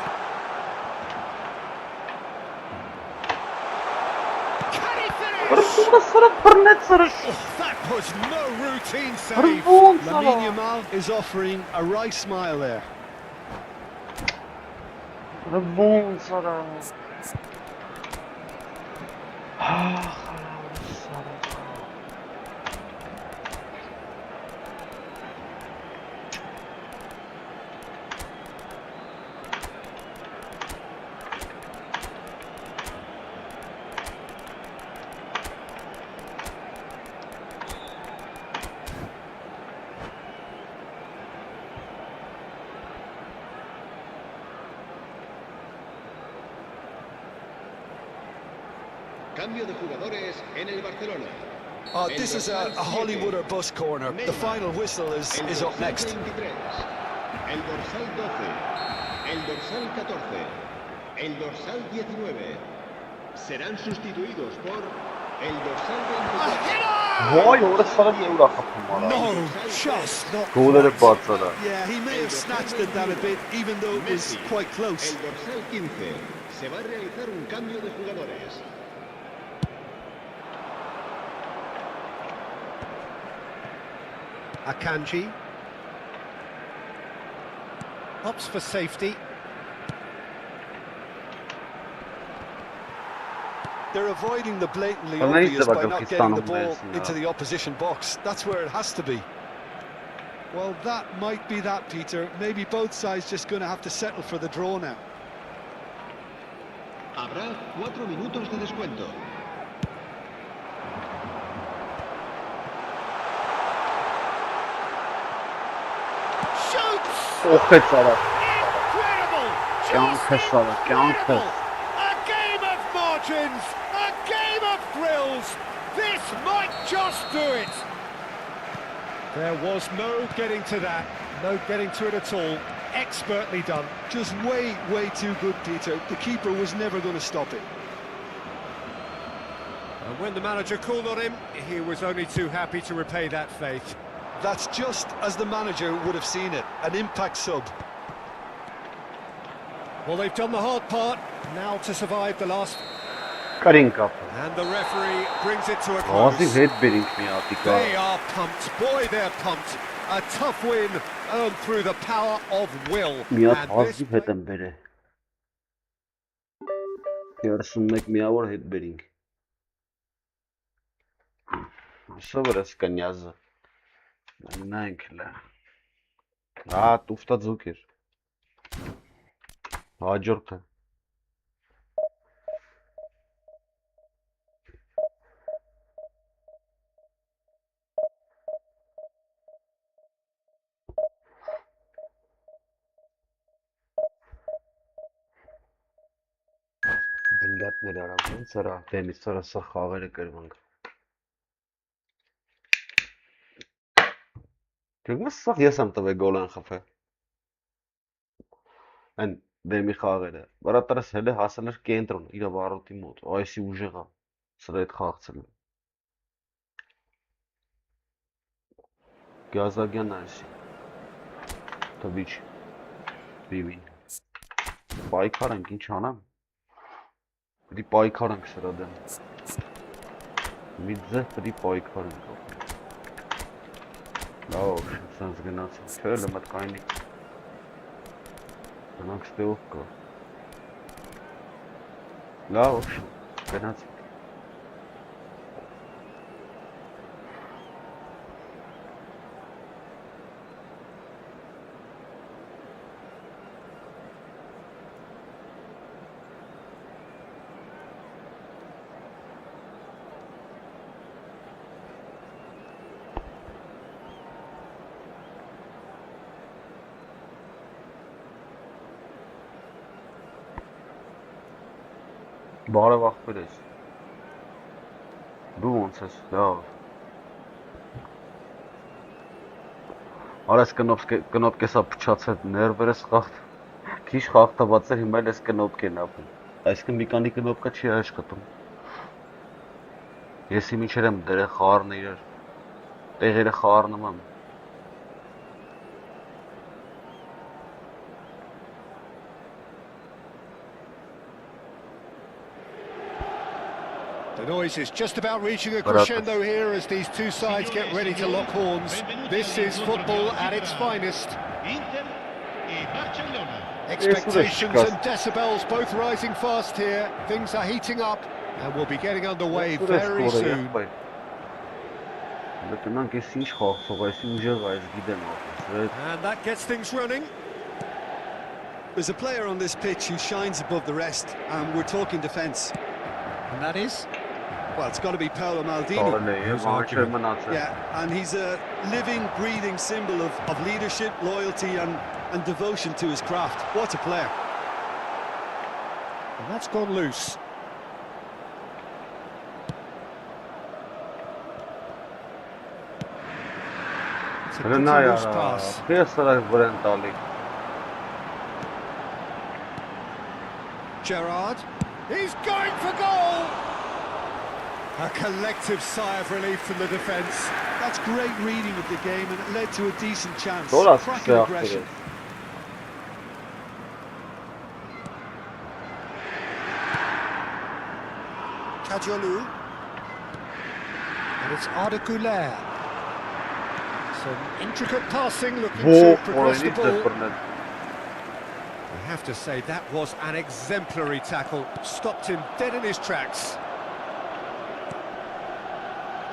Can he Որը finish? սուրը սուրը բռնեց սուրը։ That was no routine save. Ոնց Lamine է։ Yamal is offering a wry smile there. Ոնց է։ Cambio de jugadores en el Barcelona. This is a Hollywood or bus corner. The final whistle is up next. 23, el dorsal 12, el dorsal 14, el dorsal 19. Serán sustituidos por el dorsal 24. Ոյ, որը սարը մի ուրա խփում արա։ No, just not. Գոլերը բաց արա։ Yeah, he may have snatched at that a bit, even though it was quite close. El dorsal 15. Se va a realizar un cambio de jugadores. Akanji. Opts for safety. They're avoiding the blatantly Well, they obvious need to by go not Pakistan getting the on ball this, you into know. the opposition box. That's where it has to be. Well, that might be that, Peter. Maybe both sides just going to have to settle for the draw now. Habrá 4 minutos de descuento. Shoots! Օխեց արա։ Incredible! Կյանքս արա, կյանքս։ A game of margins! A game of thrills! This might just do it! There was no getting to that. No getting to it at all. Expertly done. Just way, way too good, Peter. The keeper was never going to stop it. And when the manager called on him, he was only too happy to repay that faith. That's just as the manager would have seen it, an impact sub. Well, they've done the hard part, now to survive the last. Կարին կապ։ And the referee brings it to a Ղազի close. հետ բերինք մի հատի կա։ They are pumped, boy they're pumped. A tough win earned through the power of will. Մի հատ And this ղազի հետ եմ բերե։ 31 միավոր հետ բերինք։ Սա վրաս կնյազը։ Նայենք լա։ Տուֆտա ձուկ էր։ Հաջորդը։ Դնգատներ արավ, ոնց արա, դեմից սարա սա խաղերը կրվանք։ Դուք սա ես եմ տվել գոլ են խփել։ Այն դեմի խաղերը։ Բարատարս հələ հասել էր կենտրոն, իր վարոտի մոտ, այսի ուժեղա, սրա հետ խաղացել։ Գազագյան այսի։ Թվիչ։ Բիվին։ Պայքար ենք, ինչ անեմ։ Պիտի պայքար ենք սրա դեմ։ Մի ձեզ պիտի պայքար ենք։ Լավ, սենց գնացին, չէ, լմտկայնի։ Գնանք ստեղով կա։ Լավ, գնացին։ Բարև աղբեր ես։ Դու ոնց ես, լավ։ Արես կնոպք եսա պչացել, ներվեր ես խաղթ, քիչ խաղթված էր, հիմա ես կնոպք են ապում, այսքն մի կանի կնոպկա չի աշխատում։ Ես իմ ինչեր եմ դերը խարն իրար, տեղերը խարնում եմ։ The noise is just about reaching a crescendo here as these two sides get ready to lock horns. This is football at its finest. Inter e Barcellona. Expectations and decibels both rising fast here. Things are heating up and we'll be getting underway very soon. And that gets things running. There's a player on this pitch who shines above the rest, and we're talking defence. And that is? Well, it's got to be Paolo Maldini. Yeah, and he's a living, breathing symbol of leadership, loyalty and devotion to his craft. What a player. And that's gone loose. It's a pretty loose pass. Gerrard. He's going for goal! A collective sigh of relief from the defence. That's great reading of the game, and it led to a decent chance. Cracking aggression. Kajolu. And it's Arda. Some intricate passing, looking to progress the ball. I have to say, that was an exemplary tackle. Stopped him dead in his tracks.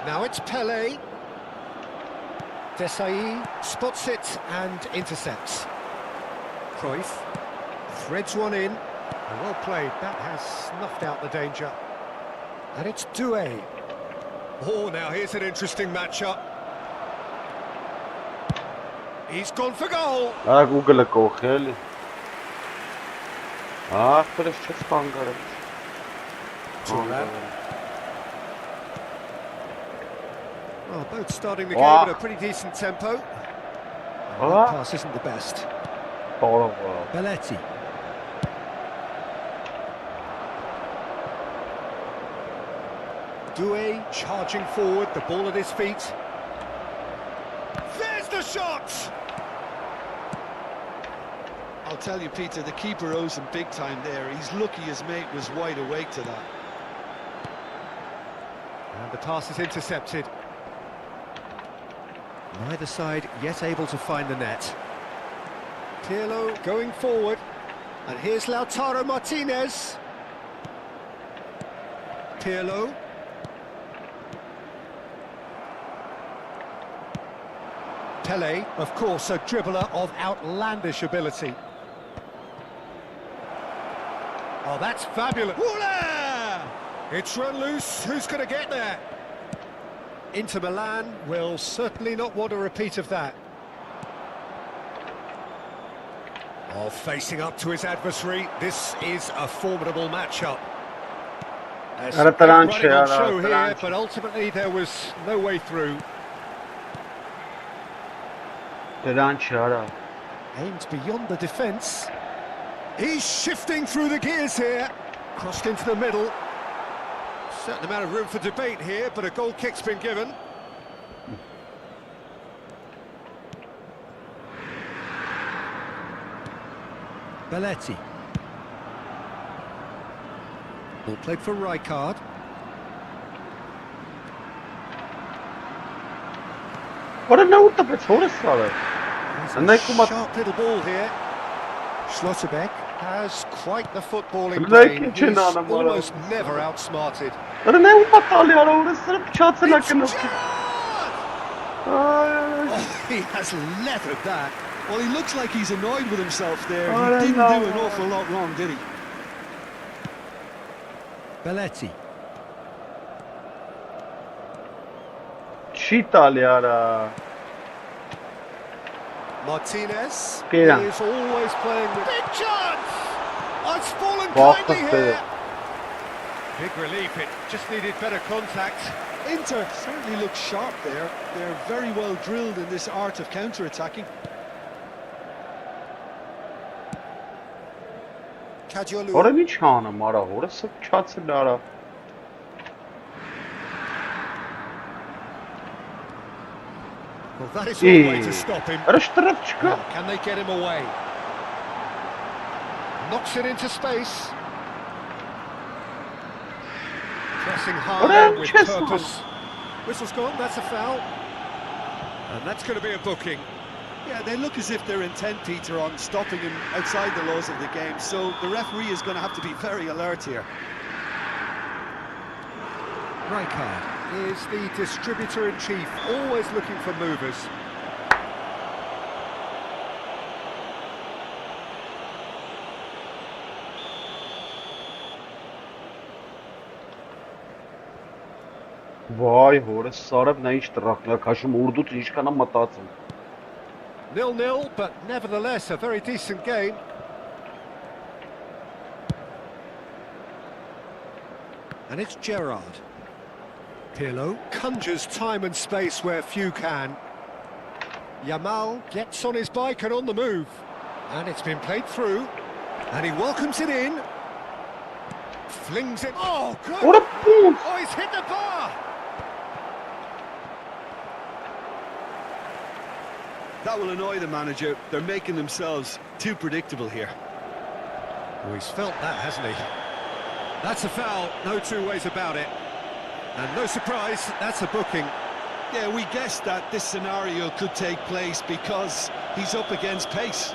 Now it's Pele. Desai spots it and intercepts. Cruyff threads one in. And well played, that has snuffed out the danger. And it's Doué. Oh, now here's an interesting matchup. He's gone for goal. Google cochel. But it's just longer. Well, both starting the game at a pretty decent tempo. That pass isn't the best. Belletti. Doué charging forward, the ball at his feet. shot! I'll tell you, Peter, the keeper owes him big time there. He's lucky his mate was wide awake to that. And the pass is intercepted. Neither side yet able to find the net. Pirlo going forward. And here's Lautaro Martinez. Pirlo. Pele, of course, a dribbler of outlandish ability. Oh, that's fabulous. Voila! It's run loose. Who's going to get there? Inter Milan will certainly not want a repeat of that. Oh, facing up to his adversary. This is a formidable matchup. Running on show here, but ultimately there was no way through. Aimed beyond the defence. He's shifting through the gears here. Crossed into the middle. Certain amount of room for debate here, but a goal kick's been given. Belletti. Ball played for Rijkaard. What a note of it's Horace. And they come up. Sharp little ball here. Schlotterbeck has quite the footballing brain. He's almost never outsmarted. Oh, he has leathered that. Well, he looks like he's annoyed with himself there. He didn't do an awful lot wrong, did he? Belletti. Martinez is always playing with big chance. Oh, it's fallen kindly here. Big relief. It just needed better contact. Inter certainly looks sharp there. They're very well drilled in this art of counter-attacking. Well, that is one way to stop him. Well, can they get him away? Knocks it into space. Pressing hard with purpose. Whistle's gone, that's a foul. And that's going to be a booking. Yeah, they look as if they're intent, Peter, on stopping him outside the laws of the game. So the referee is going to have to be very alert here. Rijkaard is the distributor-in-chief, always looking for movers. Vay Horace, sarab nə iş dıraqla kaşım urdu tişkana matatsın. 0-0, but nevertheless a very decent game. And it's Gerrard. Pirlo conjures time and space where few can. Yamal gets on his bike and on the move. And it's been played through. And he welcomes it in. Flings it. Oh, good! What a boom! Oh, he's hit the bar! That will annoy the manager. They're making themselves too predictable here. Oh, he's felt that, hasn't he? That's a foul, no two ways about it. And no surprise, that's a booking. Yeah, we guessed that this scenario could take place because he's up against pace.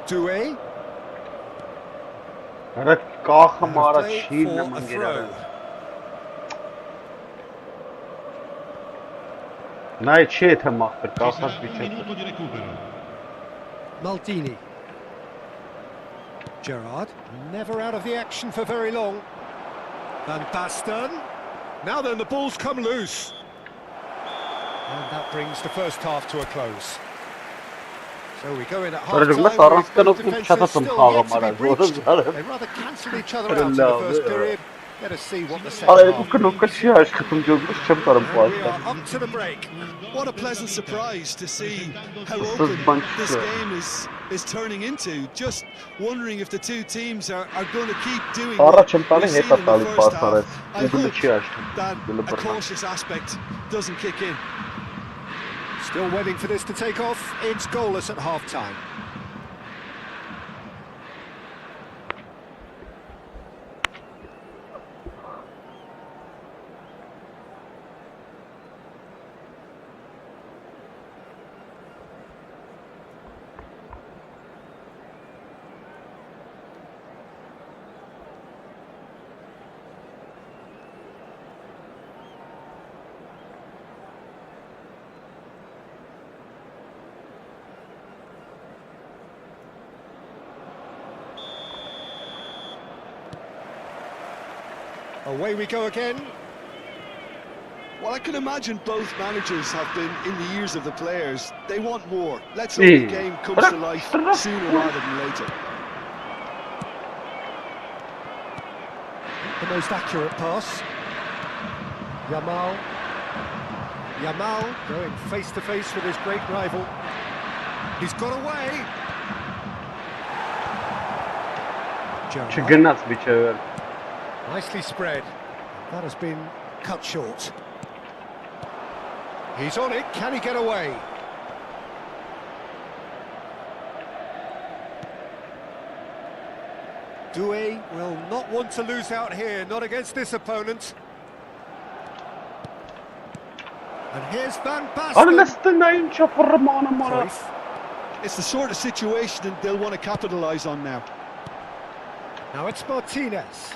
Doué. Maldini. Gerrard, never out of the action for very long. Van Basten. Now then, the ball's come loose. And that brings the first half to a close. So we go in at half-time with both defences still yet to be breached. They rather cancelled each other out in the first period, Get to see what the Արա second երկու half կնոկը չի աշխատում ջոգուս չեմ կարում And we are պարտել։ up to the break. What a pleasant surprise to see how This is open bunch this of- game is turning into. Just wondering if the two teams are going to keep doing Առաջ եմ what տալի we've հետա seen in the տալի first half. պարտարես։ I Ուգլը hope չի աշխատում։ that Ուգլը a բռնա։ cautious aspect doesn't kick in. Still waiting for this to take off. It's goalless at half-time. Away we go again. Well, I can imagine both managers have been in the ears of the players. They want more. Let's hope the game comes to life sooner rather than later. The most accurate pass. Yamal going face to face with his great rival. He's got away. Gerrard, Չգնաց միջև։ nicely spread. That has been cut short. He's on it. Can he get away? Doué will not want to lose out here, not against this opponent. And here's Van Արա Basten. լստնային չապռմանը մարա։ Cruyff. It's the sort of situation that they'll want to capitalise on now. Now it's Martinez.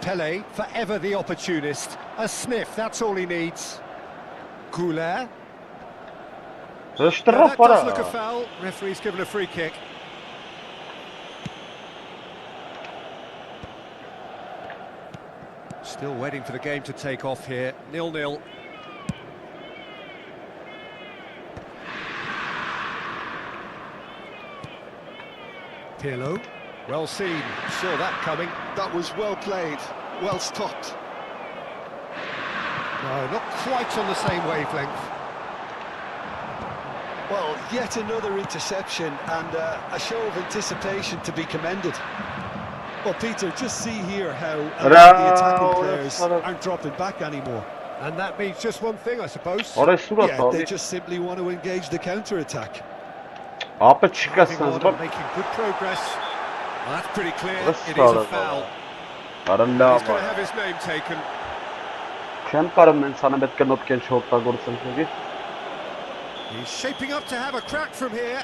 Pele, forever the opportunist. A sniff, that's all he needs. Goulet. Now Շտրոփ that does look a արա։ foul. Referee's given a free kick. Still waiting for the game to take off here. 0-0. Pirlo. Well seen. Saw that coming. That was well played, well stopped. No, not quite on the same wavelength. Well, yet another interception and a show of anticipation to be commended. Well, Peter, just see here how a lot of the attacking players aren't dropping back anymore. And that means just one thing, I suppose. Արա սուրա Yeah, they տալի։ just simply want to engage the counter-attack. Ապա չկա Moving on սանձ։ and making good progress. Well, that's pretty clear. Let's It is a start foul. Արա He's լավ։ going to have his name taken. Չեմ կարում մենց անամետ կնոտ կեն չօգտագործել քեզի։ He's shaping up to have a crack from here.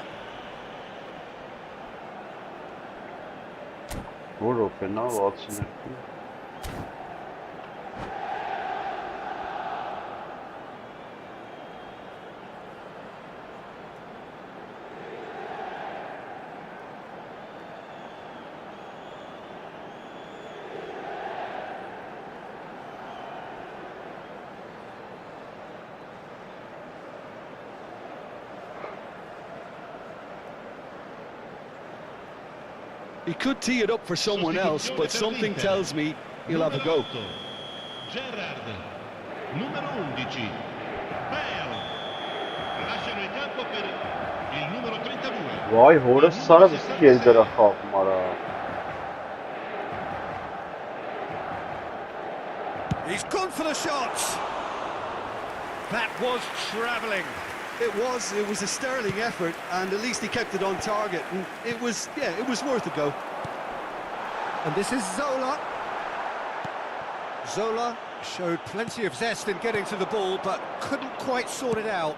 Որ օպենա 62։ He could tee it up for someone else, but something tells me he'll have a go. Gerrard, numero 11. Bale. Lasciano il campo per il numero 32. Վայ, հորս սարը վստի է դրա խաղում արա։ He's gone for the shots. That was travelling. It was a sterling effort, and at least he kept it on target. And it was worth a go. And this is Zola. Zola showed plenty of zest in getting to the ball, but couldn't quite sort it out.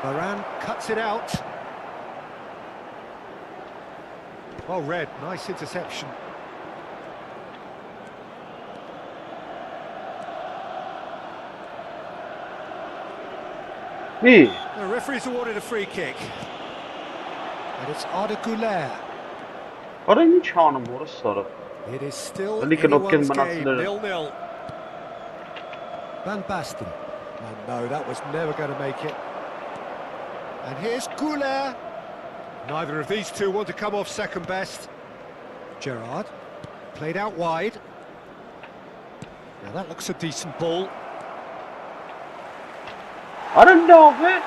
Varane cuts it out. Well read, nice interception. Մի, The referee's awarded a free kick. And it's Arda Güler. արա ինչ անում հորս սարը։ It is still Ալի կնոտ կեն anyone's game, մնացել է։ 0-0. Van Basten. Oh no, that was never going to make it. And here's Güler. Neither of these two want to come off second best. Gerrard, played out wide. Now that looks a decent ball. I don't know, man.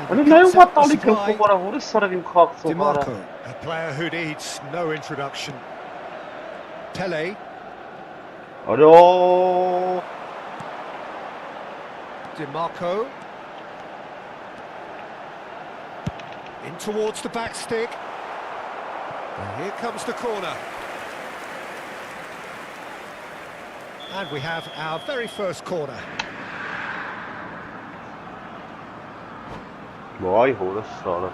And I he don't know cuts what out the Alik supply. DiMarco. DiMarco, a player who needs no introduction. Pele, Hello. DiMarco. In towards the back stick. And here comes the corner. And we have our very first corner. Vay hora sağlam.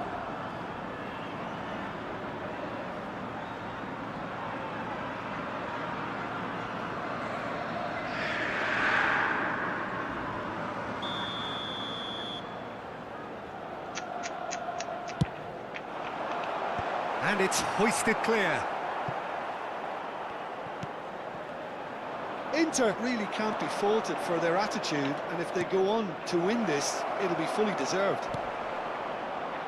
And it's hoisted clear. Inter really can't be faulted for their attitude, and if they go on to win this, it'll be fully deserved.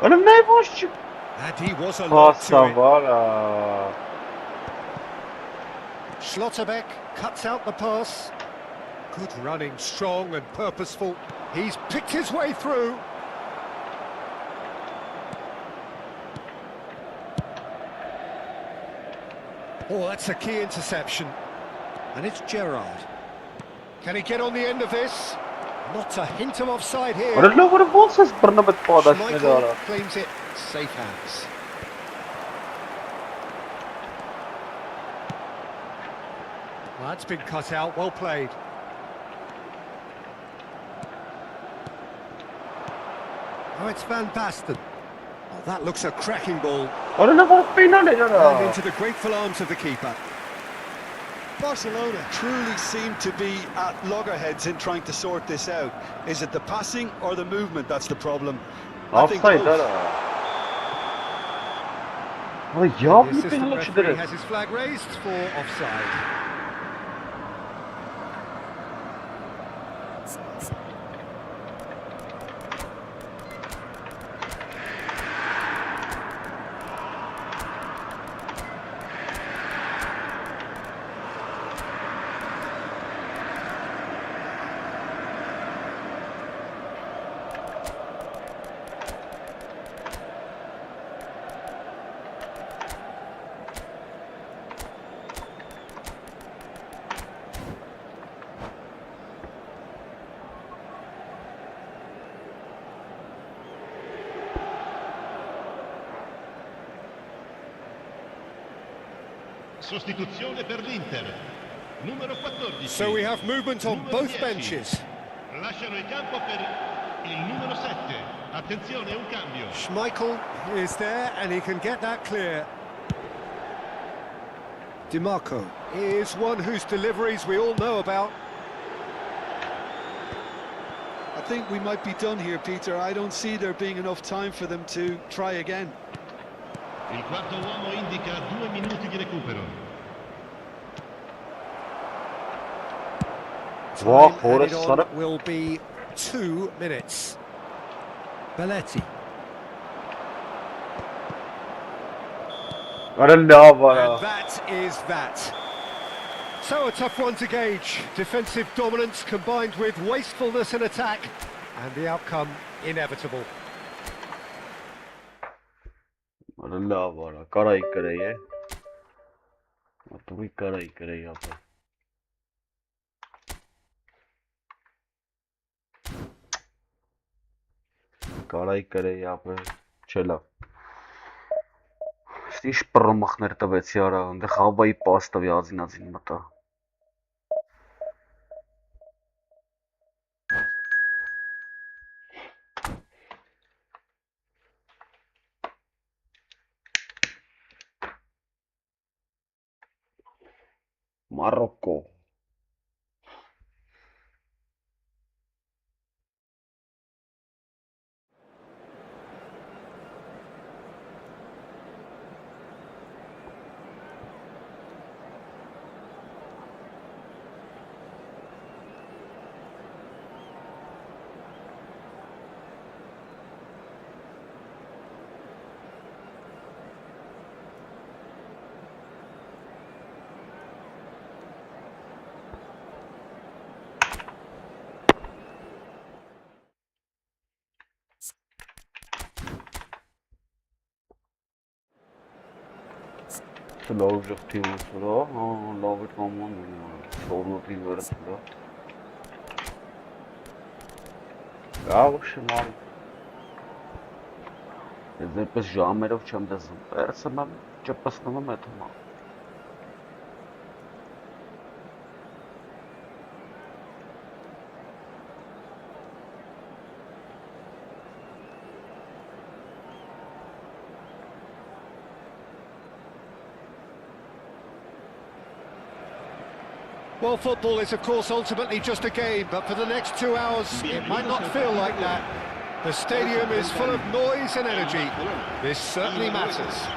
Oğlum ne boşçuk? And he was alert to Pasta it. var ha. Schlotterbeck cuts out the pass. Good running, strong and purposeful. He's picked his way through. Oh, that's a key interception. And it's Gerrard. Can he get on the end of this? Not a hint of offside here. I don't know what it was as Bernabet padaş ne Schmeichel dara. claims it. Safe hands. Well, that's been cut out. Well played. Oh, it's Van Basten. Oh, that looks a cracking ball. I don't know what final ne And dara. into the grateful arms of the keeper. Barcelona truly seem to be at loggerheads in trying to sort this out. Is it the passing or the movement that's the problem? I think Offside both. dara. Ay ya The bir assistant penaltı referee deriz. has his flag raised for offside. Sostituzione per l'Inter. Numero 14. So we have movement on Numero both 10. benches. Lasciano il campo per il numero 7. Attenzione, un cambio. Schmeichel is there and he can get that clear. DiMarco is one whose deliveries we all know about. I think we might be done here, Peter. I don't see there being enough time for them to try again. Il quarto uomo indica 2 minuti di recupero. Vah Time hora added on sarı. will be 2 minutes. Belletti. I don't know var And ha. that is that. So a tough one to gauge. Defensive dominance combined with wastefulness in attack, and the outcome inevitable. I don't know var ha. Karay करे ये. तू भी कराई करे यहाँ पर. Կարայի կրե ապը չելա Ինչ պռմախներ տվեցի արա այնտեղ հավայի պաստավի ածինածին մտա Մարոկկո Slavžov týmu sura, Lavit Maman, Slovno týmu sura. Já už mám. Jednou bez žámerov čem dezem. Já jsem mám čepas na metu mám. Well, football is of course ultimately just a game, but for the next 2 hours it might not feel like that. The stadium is full of noise and energy. This certainly matters.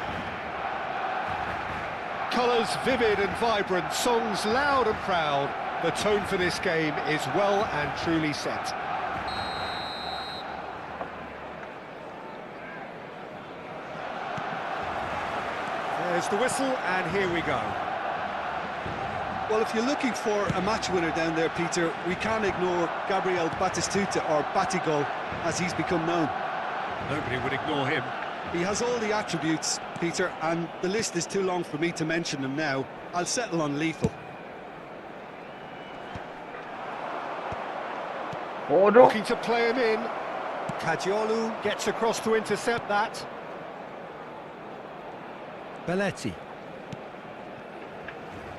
Colours vivid and vibrant, songs loud and proud. The tone for this game is well and truly set. There's the whistle and here we go. Well, if you're looking for a match winner down there, Peter, we can't ignore Gabriel Batistuta, or Batigol, as he's become known. Nobody would ignore him. He has all the attributes, Peter, and the list is too long for me to mention them now. I'll settle on lethal. Looking to play him in. Kajiolu gets across to intercept that. Belletti.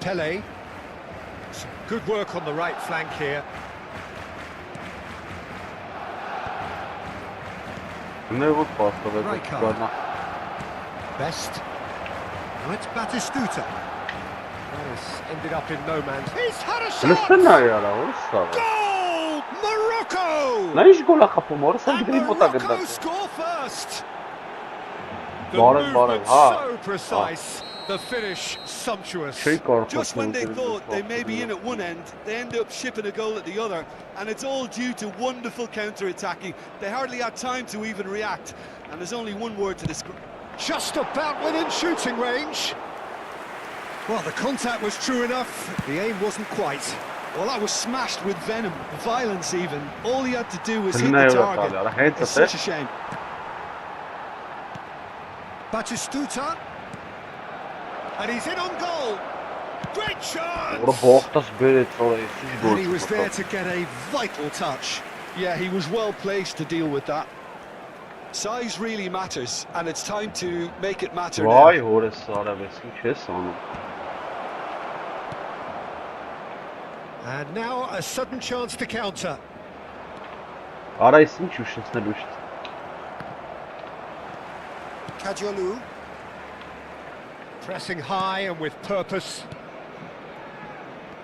Pele. Some good work on the right flank here. Rijkaard. Best. Now it's Batistuta. That has ended up in no man's. He's had a shot! Goal! Morocco! And Morocco score first! The movement so precise. The finish sumptuous. Just when they thought they may be in at one end, they end up shipping a goal at the other, and it's all due to wonderful counter-attacking. They hardly had time to even react, and there's only one word to describe. Just about within shooting range. Well, the contact was true enough, the aim wasn't quite. Well, that was smashed with venom, violence even. All he had to do was hit the target. It's such a shame. Batistuta. And he's in on goal. Great chance! And he was there to get a vital touch. Yeah, he was well placed to deal with that. Size really matters, and it's time to make it matter now. And now a sudden chance to counter. Kajiolu. Pressing high and with purpose.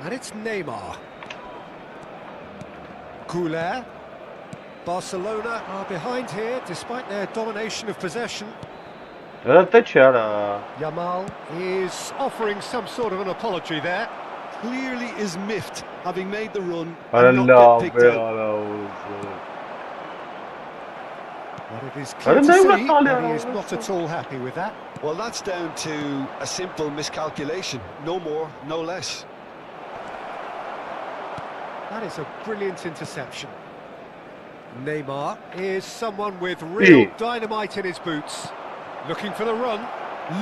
And it's Neymar. Khouler. Barcelona are behind here despite their domination of possession. Yamal is offering some sort of an apology there. Clearly is miffed, having made the run and not get picked out. But it is clear to see that he is not at all happy with that. Well, that's down to a simple miscalculation. No more, no less. That is a brilliant interception. Neymar is someone with real dynamite in his boots. Looking for the run.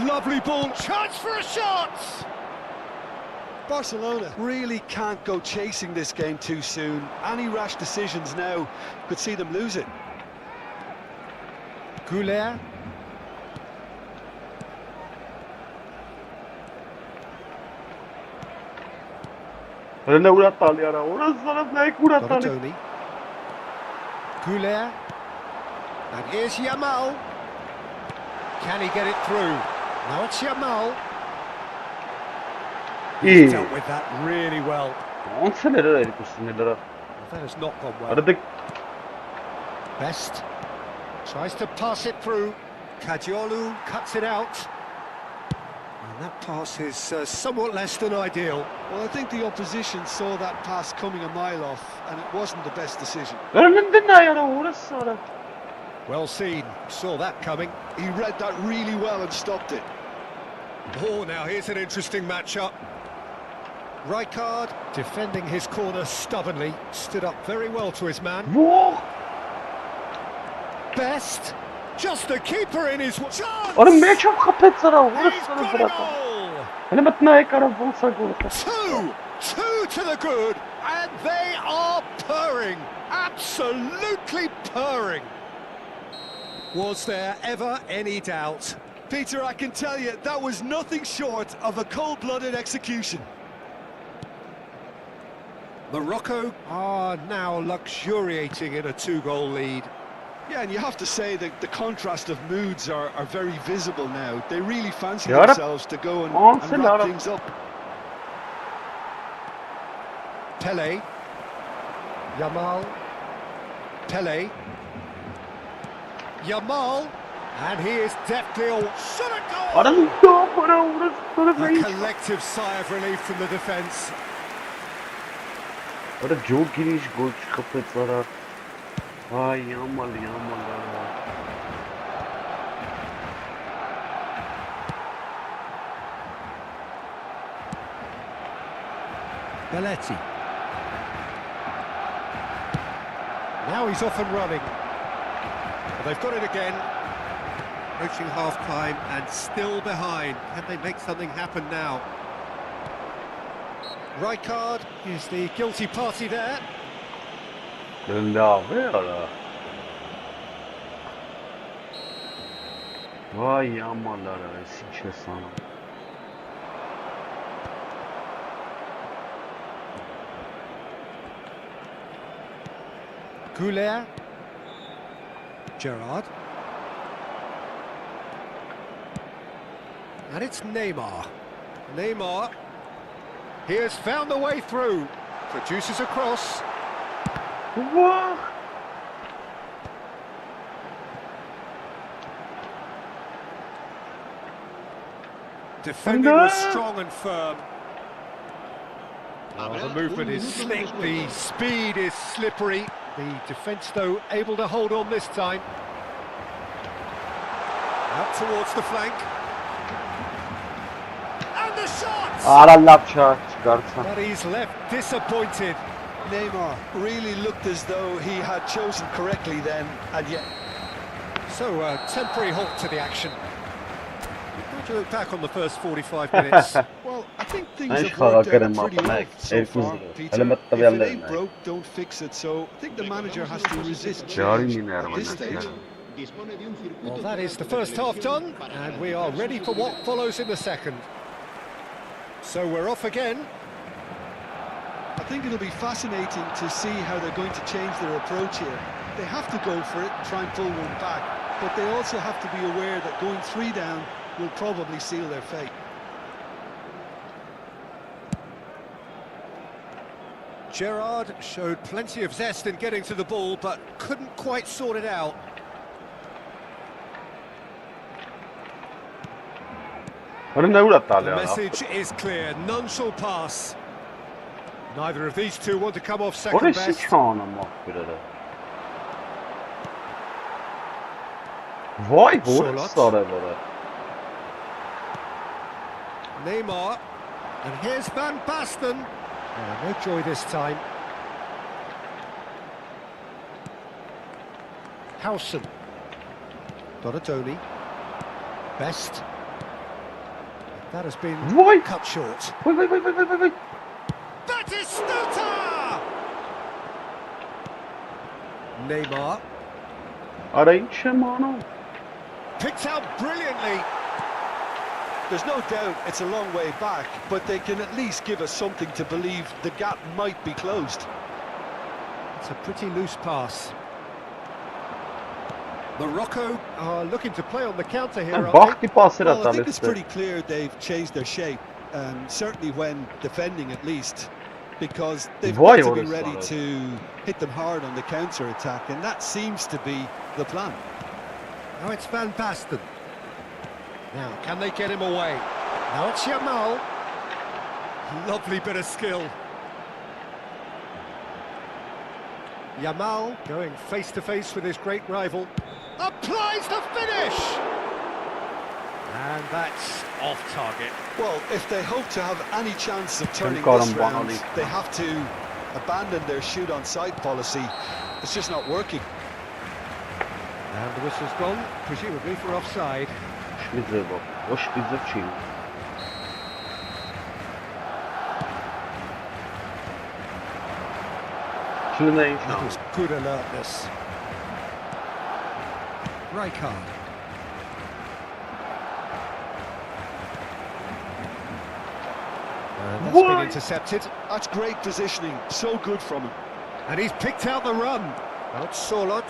Lovely ball. Chance for a shot! Barcelona really can't go chasing this game too soon. Any rash decisions now could see them lose it. Khouler. Tony. Khouler. And here's Yamal. Can he get it through? Now it's Yamal. He's dealt with that really well. That has not gone well. Best. Tries to pass it through. Kajiolu cuts it out. And that pass is somewhat less than ideal. Well, I think the opposition saw that pass coming a mile off, and it wasn't the best decision. Well seen, saw that coming. He read that really well and stopped it. Oh, now here's an interesting matchup. Rijkaard defending his corner stubbornly, stood up very well to his man. Best, just the keeper in his chance! He's got a goal! Հələ մտնա եկարավ ոնց է գոլը։ Two to the good, and they are purring, absolutely purring. Was there ever any doubt? Peter, I can tell you, that was nothing short of a cold-blooded execution. Morocco are now luxuriating in a 2-goal lead. Yeah, and you have to say that the contrast of moods are very visible now. They really fancy Yeah. themselves to go and wrap things up. Pele, Yamal, Pele, Yamal, and he is deftly all shot a goal! Adam A collective sigh of relief from the defence. Արա ջոգիրիչ գոչ խփեց արա։ Այ Yamal. Belletti. Now he's off and running. Well, they've got it again. Approaching half-time and still behind. Can they make something happen now? Rijkaard is the guilty party there. Լավ է արա։ Վայ Yamal արա, այս ինչ է սանում։ Goulet. Gerrard. And it's Neymar. Neymar. He has found the way through. Produces a cross. What? Defending was strong and firm. Oh, the movement is slick, the speed is slippery. The defence, though, able to hold on this time. Out towards the flank. And the shot! Արա լավ չգարցա։ But he's left disappointed. Neymar really looked as though he had chosen correctly then, and yet... So, a temporary halt to the action. How do you look back on the first 45 minutes? Well, I think things Այս have worked խաղակերը out pretty well մատանակ so far, 2-0։ Peter. Հələ If it մտտվյալներն ain't են։ broke, don't fix it. So I think the manager has to resist Ջարին change իներ at this stage. Well, that is the first half done, and we are ready for what follows in the second. So we're off again. I think it'll be fascinating to see how they're going to change their approach here. They have to go for it and try and pull one back, but they also have to be aware that going 3 down will probably seal their fate. Gerrard showed plenty of zest in getting to the ball, but couldn't quite sort it out. The message is clear, none shall pass. Neither of these two want to come off second best. Vay Neymar, and here's Van Basten. Oh, no joy this time. Howson. Donatoni. Best. That has been cut short. Wait. Batistuta! Neymar. Picked out brilliantly. There's no doubt it's a long way back, but they can at least give us something to believe the gap might be closed. It's a pretty loose pass. Morocco are looking to play on the counter here, aren't they? Well, I think it's pretty clear they've changed their shape, certainly when defending at least, because they've got to be ready to hit them hard on the counter-attack, and that seems to be the plan. Now it's Van Basten. Now, can they get him away? Now it's Yamal. Lovely bit of skill. Yamal going face-to-face with his great rival. Applies the finish! And that's off target. Well, if they hope to have any chance of turning this round, they have to abandon their shoot-on-sight policy. It's just not working. And the whistle's gone, Չունեին That շանս։ was good alertness. Rijkaard. And that's been intercepted. That's great positioning, so good from him. And he's picked out the run. Out Solot.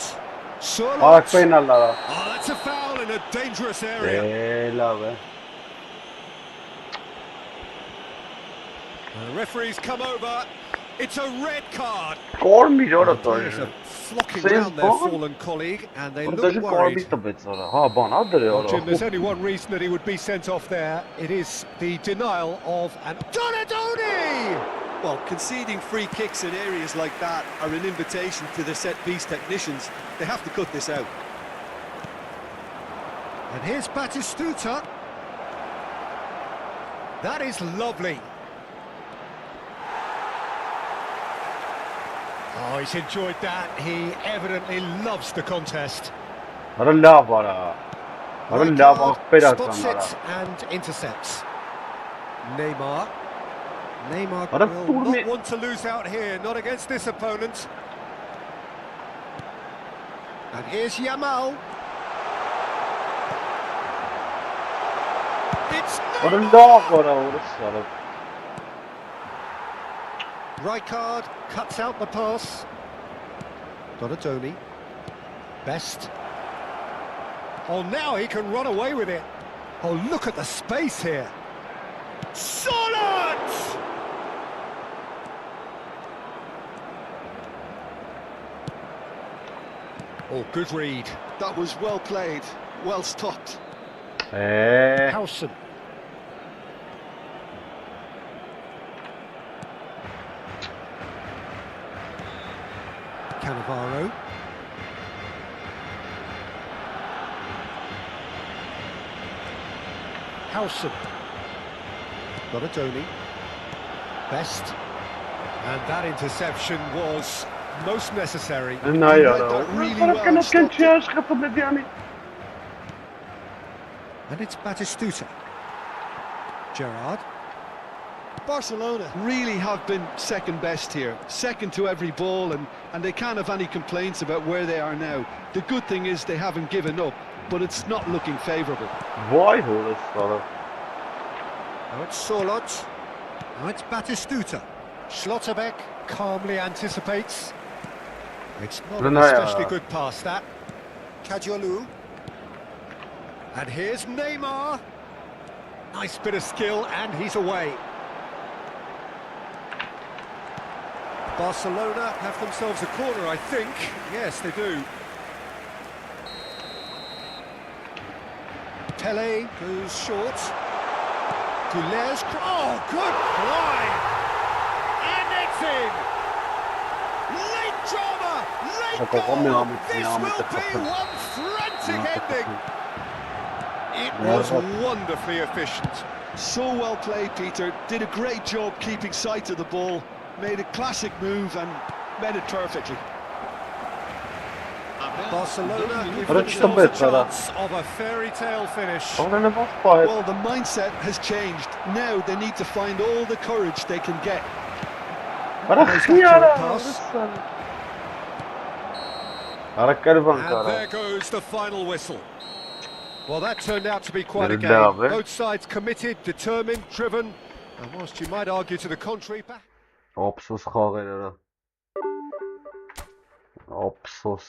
Արակ Solot. պենալ արա։ Oh, that's a foul in a dangerous area. Լավ է։ The referee's come over. It's a red card. Կորմիր օրը Players տոյ։ are flocking Says round their ball. fallen colleague and they Որ look դաժե worried. կորմի տվեց օրը։ Հա, բան, ադրե Well, Jim, there's օրը։ only one reason that he would be sent off there. It is the denial of an Donadoni! Well, conceding free kicks in areas like that are an invitation to the set-piece technicians. They have to cut this out. And here's Batistuta. That is lovely. Oh, he's enjoyed that. He evidently loves the contest. Արա լավ արա։ Արա լավ աղբերական Spots արա։ it and intercepts. Neymar. Neymar Aram will turmi- not want to lose out here, not against this opponent. And here's Yamal. It's Արա Neymar! լավ արա օրս արա։ Rijkaard cuts out the pass. Donadoni. Best. Oh, now he can run away with it. Oh, look at the space here. Solid! Oh, good read. That was well played, well stopped. Howson. Cannavaro. Howson. Donadoni. Best. And that interception was most necessary. Նա read արա։ that really Արա well կնոք and stopped չի աշխատում մեդիանի։ And it's Batistuta. Gerrard. Barcelona really have been second best here, second to every ball, and they can't have any complaints about where they are now. The good thing is they haven't given up, but it's not looking favourable. Վայ հորս արա։ Now it's Solot. Now it's Batistuta. Schlotterbeck calmly anticipates. It's not an Renaya. especially good pass, that. Kadiolu. And here's Neymar. Nice bit of skill, and he's away. Barcelona have themselves a corner, I think. Yes, they do. Pele goes short. Goulet's... Oh, good line! And it's in! Late drama! Late goal! This will be one frantic ending! It was wonderfully efficient. So well played, Peter. Did a great job keeping sight of the ball. Made a classic move and made it perfectly. Barcelona give Ora themselves a çisto chance of a fairy tale finish. Արա լավ պահ։ Well, the mindset has changed. Now they need to find all the courage they can get. Արա Nice խի accurate արա։ pass. Արա կերվան And կարա։ there goes the final whistle. Well, that turned out to be quite a Very game. love, eh? Both sides committed, determined, driven. And whilst you might argue to the contrary, Ափսոս խաղեր արա։ Ափսոս։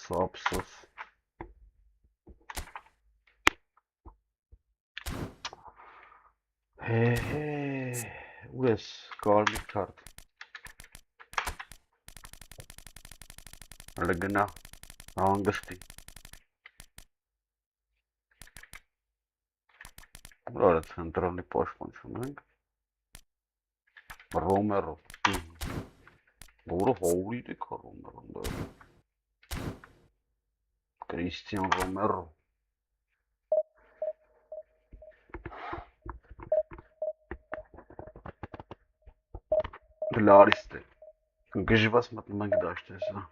Ուր ես կարմիր քարտ։ Արա գնա հանգստի։ Ուր արա ցենտրալի պաշտպանություն ենք։ Ռոմերո։ Որը հովիտ է Ռոմերոն դա։ Կրիստիան Ռոմերո։ Գլարիստ է։ Գժված մտնում ենք դաշտես, հա։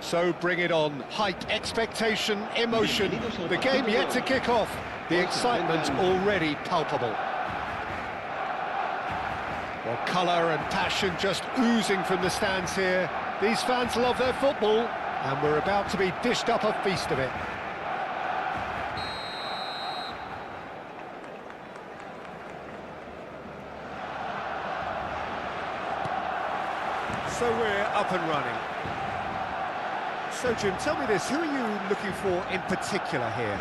So bring it on. Height, expectation, emotion. The game yet to kick off. The excitement already palpable. Well, colour and passion just oozing from the stands here. These fans love their football, and we're about to be dished up a feast of it. So we're up and running. So, Jim, tell me this, who are you looking for in particular here?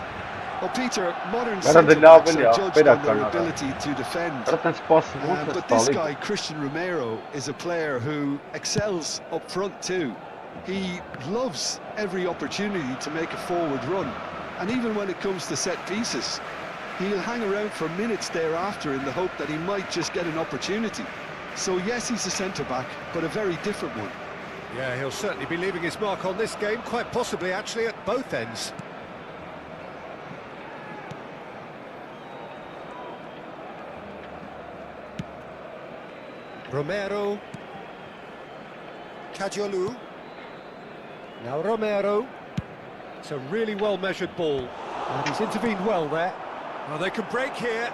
Well, Peter, modern Guarda centre-backs dell'Apoli, are judged appena on their canada. ability to defend. Guarda tanti passi, molto But this stalli. guy, Christian Romero, is a player who excels up front too. He loves every opportunity to make a forward run. And even when it comes to set pieces, he'll hang around for minutes thereafter in the hope that he might just get an opportunity. So yes, he's a centre-back, but a very different one. Yeah, he'll certainly be leaving his mark on this game, quite possibly actually at both ends. Romero. Cadiolu. Now Romero. It's a really well-measured ball, and he's intervened well there. Well, they can break here.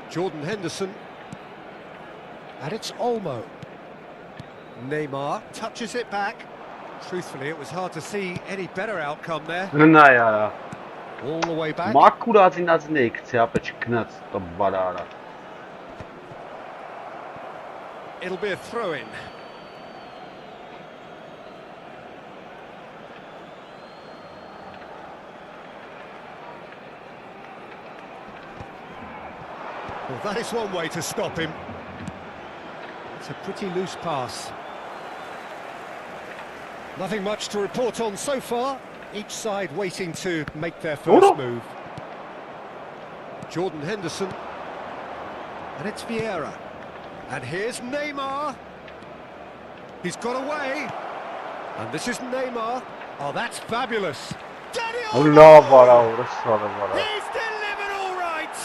Jordan Henderson. And it's Olmo. Neymar touches it back. Truthfully, it was hard to see any better outcome there. Na ja. All the way back. Makurazi na znikce, apeč knac, to barara. It'll be a throw-in. Well, that is one way to stop him. It's a pretty loose pass. Nothing much to report on so far. Each side waiting to make their first move. Jordan Henderson. And it's Vieira. And here's Neymar. He's got away. And this is Neymar. Oh, that's fabulous. Allah bara, bara. He's delivered all right.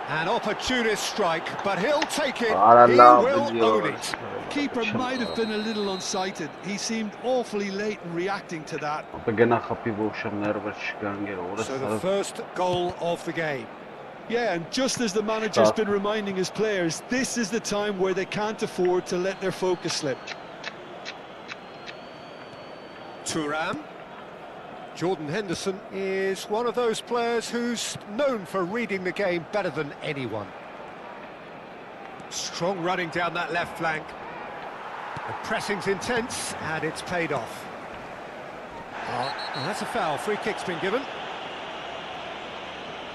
An opportunist strike, but he'll take it. He will own it. Keeper might have been a little unsighted. He seemed awfully late in reacting to that. So the first goal of the game. Yeah, and just as the manager's been reminding his players, this is the time where they can't afford to let their focus slip. Thuram. Jordan Henderson is one of those players who's known for reading the game better than anyone. Strong running down that left flank. The pressing's intense, and it's paid off. Oh, that's a foul. Free kick's been given.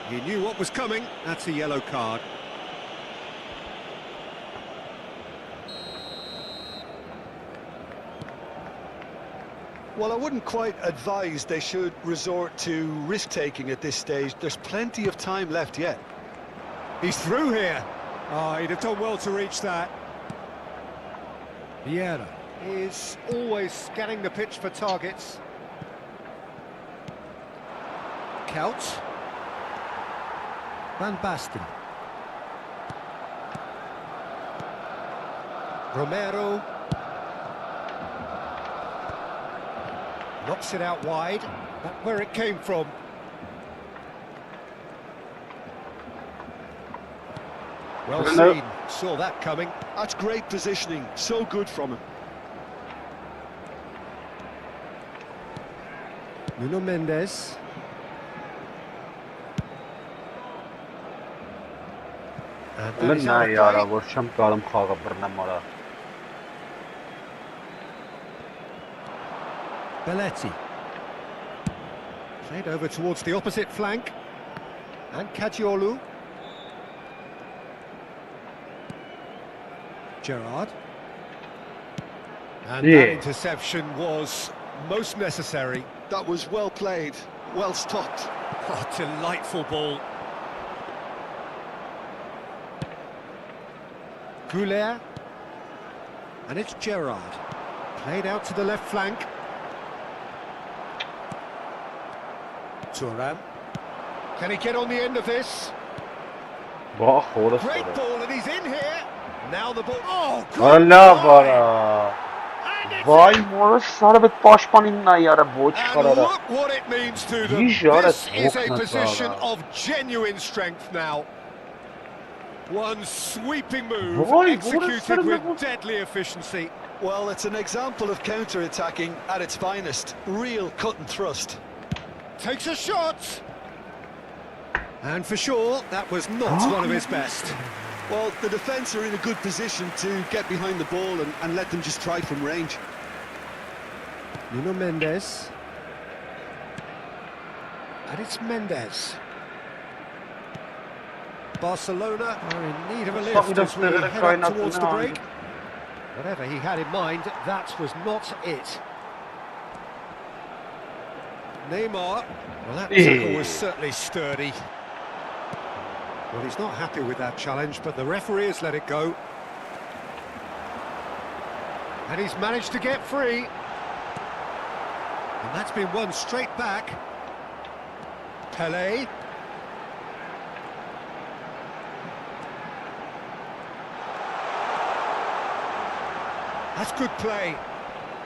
He knew what was coming. That's a yellow card. Well, I wouldn't quite advise they should resort to risk-taking at this stage. There's plenty of time left yet. He's through here. Oh, he'd have done well to reach that. Vieira is always scanning the pitch for targets. Couch. Van Basten. Romero. Knocks it out wide. That's where it came from. Well seen. Saw that coming. That's great positioning. So good from him. Nuno Mendes. And that is out of play. Belletti. Played over towards the opposite flank. And Cadiolu. Gerrard. And that interception was most necessary. That was well played. well stopped. Oh, delightful ball. Goulet. And it's Gerrard. Played out to the left flank. Thuram. Can he get on the end of this? Vah, orası Great orası. ball, and he's in here. Now the ball. Oh, good Allah line. vara. And it's Vay in. morası sarı bir paşpaninna yara boç And karara. look what it means to them. Yiyeceğiz, This is a bokna position sağlam. of genuine strength now. One sweeping move Vay, executed burası with bu. deadly efficiency. Well, it's an example of counter-attacking at its finest. Real cut and thrust. Takes a shot. And for sure, that was not one of his best. Well, the defence are in a good position to get behind the ball and let them just try from range. Nuno Mendes. And it's Mendes. Barcelona are in need of a lift as we head up towards the break. Whatever he had in mind, that was not it. Neymar. Well, that tackle was certainly sturdy. Well, he's not happy with that challenge, but the referee has let it go. And he's managed to get free. And that's been won straight back. Pelé. That's good play.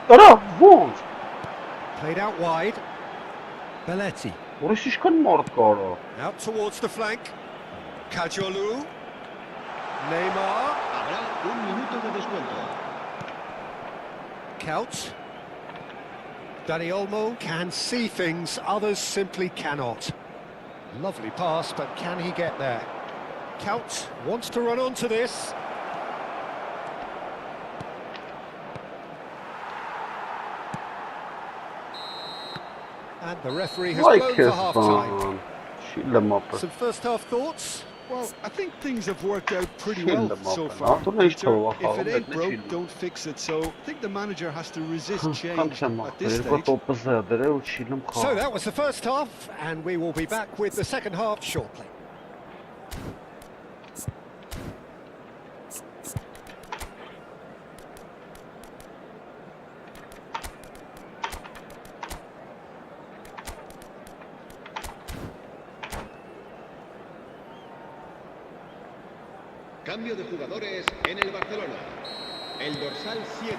Ara, vur. Played out wide. Belletti. Orası işkan mort karo. Out towards the flank. Kajolu. Neymar. Habrá un minuto de descuento. Couch. Dani Olmo can see things others simply cannot. Lovely pass, but can he get there? Couch wants to run onto this. And the referee has Vay blown for half-time. kesman. Şille mapı. Some first-half thoughts? Well, I think things have worked out pretty Şille well mapı. so far. Hatun hiç Peter. tava If kalın it ain't ne broke, şille. don't fix it. So I think the manager has to resist change Kamşam at mapı. this Ergo stage. topu zedere uçilim So karo. that was the first half, and we will be back with the second half shortly. Cambio de jugadores en el Barcelona. El dorsal 7.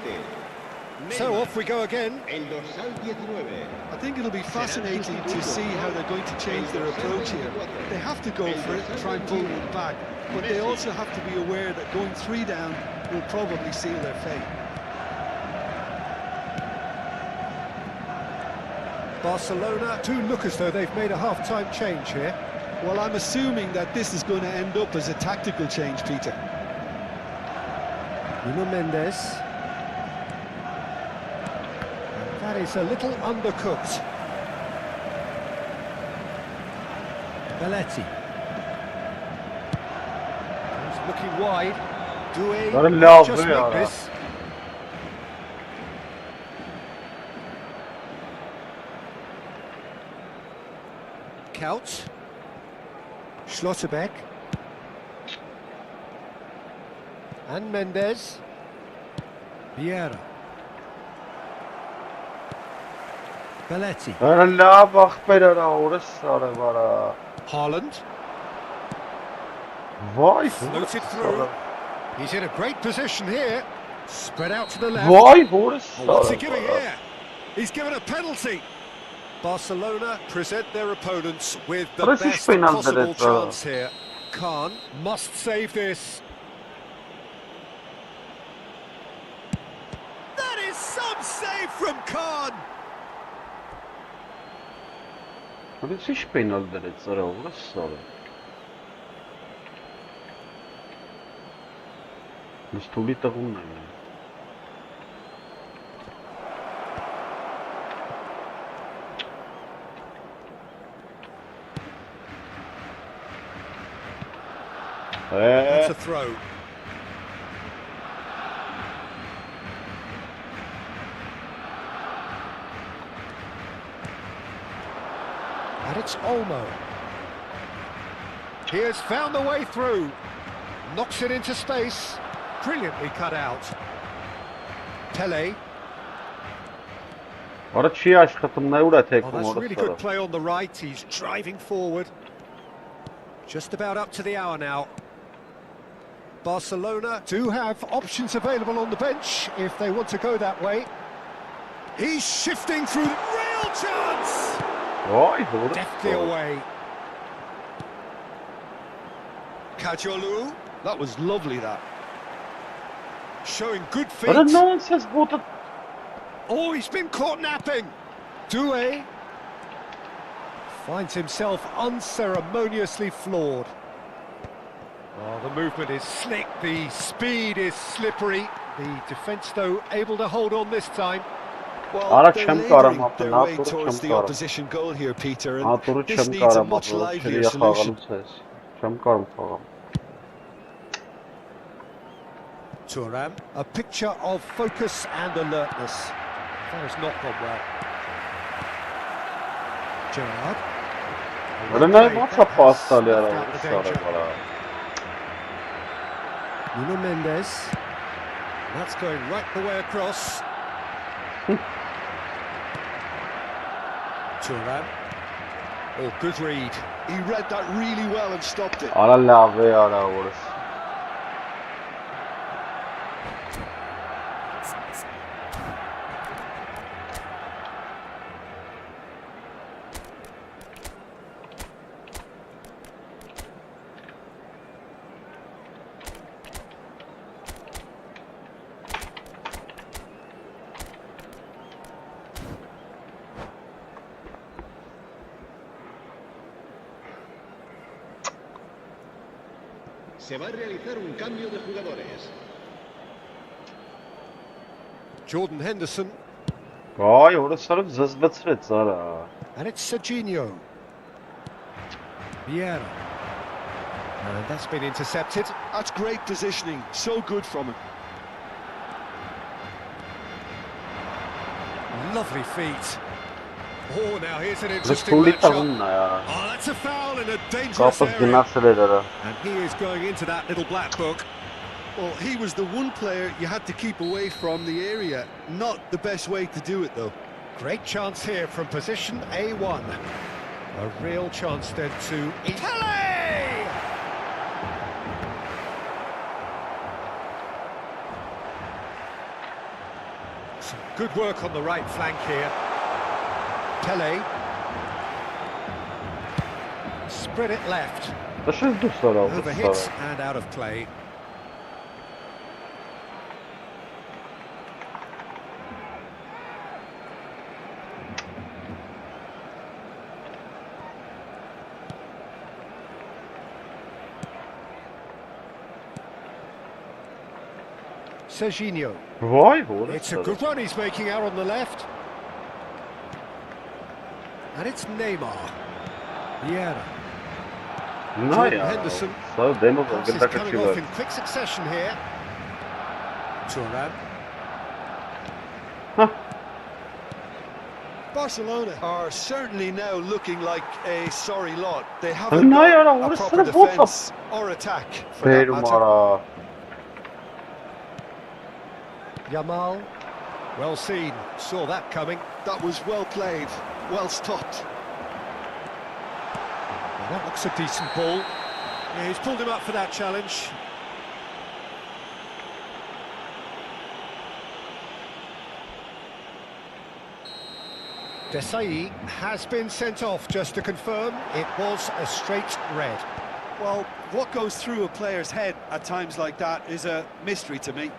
So off we go again. El dorsal 19. I think it'll be fascinating to see how they're going to change their approach here. They have to go for it and try and pull one back, but they also have to be aware that going 3 down will probably seal their fate. Barcelona do look as though they've made a half-time change here. Well, I'm assuming that this is going to end up as a tactical change, Peter. Nuno Mendes. And that is a little undercooked. Belletti. He's looking wide. What a Doué love, just yeah. make this. Couch. Schlotterbeck. And Mendes. Vieira. Belletti. Allah bak berara orası sarı vara. Haaland. Vay Floated orası through. sarı. He's in a great position here. Spread out to the left. Vay orası Oh, what's he sarı giving vara. here? He's given a penalty. Barcelona present their opponents with the Burası best hiç penaltı possible değil, bravo. chance here. Khan must save this. That is some save from Khan. Burası hiç penaltı değil sarı orası sarı. Stuli takım ne? That's a throw. And it's Olmo. He has found the way through. Knocks it into space. Brilliantly cut out. Tele. Ora չի աշխատում, նա ուր է Oh, թեքում that's really good օրը։ play on the right. He's driving forward. Just about up to the hour now. Barcelona do have options available on the bench if they want to go that way. He's shifting through. Real chance! Ոայ, հորը։ Deftly away. Kajolu. That was lovely, that. Showing good feet. Ora nonsense բոտը։ Oh, he's been caught napping. Doué finds himself unceremoniously floored. Oh, the movement is slick, the speed is slippery. The defence, though, able to hold on this time. Well, they're չեմ labouring կարամ their ապնալ, way դուրս towards չեմ the կարամ։ opposition goal here, Peter, Ատուրը and this չեմ needs a կարամ much ապնալ, livelier չերի solution. խաղալուց ես։ Չեմ կարամ խաղամ։ Thuram, a picture of focus and alertness. That has not gone well. Gerrard. Ora նա ո՞նց է փաստալի արա, սարը վրա։ Nuno Mendes. That's going right the way across. Thuram. Oh, good read. He read that really well and stopped it. Արա լավ է արա օրս։ Se va a realizar un cambio de jugadores. Jordan Henderson. Այ, օրս սարը զզվեցրեց արա։ And it's Serginho. Vieira. And that's been intercepted. That's great positioning, so good from him. Lovely feet. Oh, now here's an Դες interesting փուլի matchup. տղունն է արա։ Oh, that's a foul in a dangerous Կապս area. գնացել էր արա։ And he is going into that little black book. Well, he was the one player you had to keep away from the area. Not the best way to do it, though. Great chance here from position A1. A real chance then to Italy! Some good work on the right flank here. Tele. Spread it left. Դες ես դու սարա Over օրս hits սարա։ and out of play. Serginho. Ոայ, օրս It's a սարա։ good run he's making out on the left. And it's Neymar. Vieira. Նա Jordan է, Henderson. սա դեմը Passes գտակը coming չի off վեր։ in quick succession here. Thuram. Barcelona are certainly now looking like a sorry lot. They haven't No, got no, a what proper is that? What's defence or attack for that Բերում matter. արա։ Yamal. Well seen. Saw that coming. That was well played, well stopped. Well, that looks a decent ball. Yeah, he's pulled him up for that challenge. Desai has been sent off, just to confirm. It was a straight red. Well, what goes through a player's head at times like that is a mystery to me.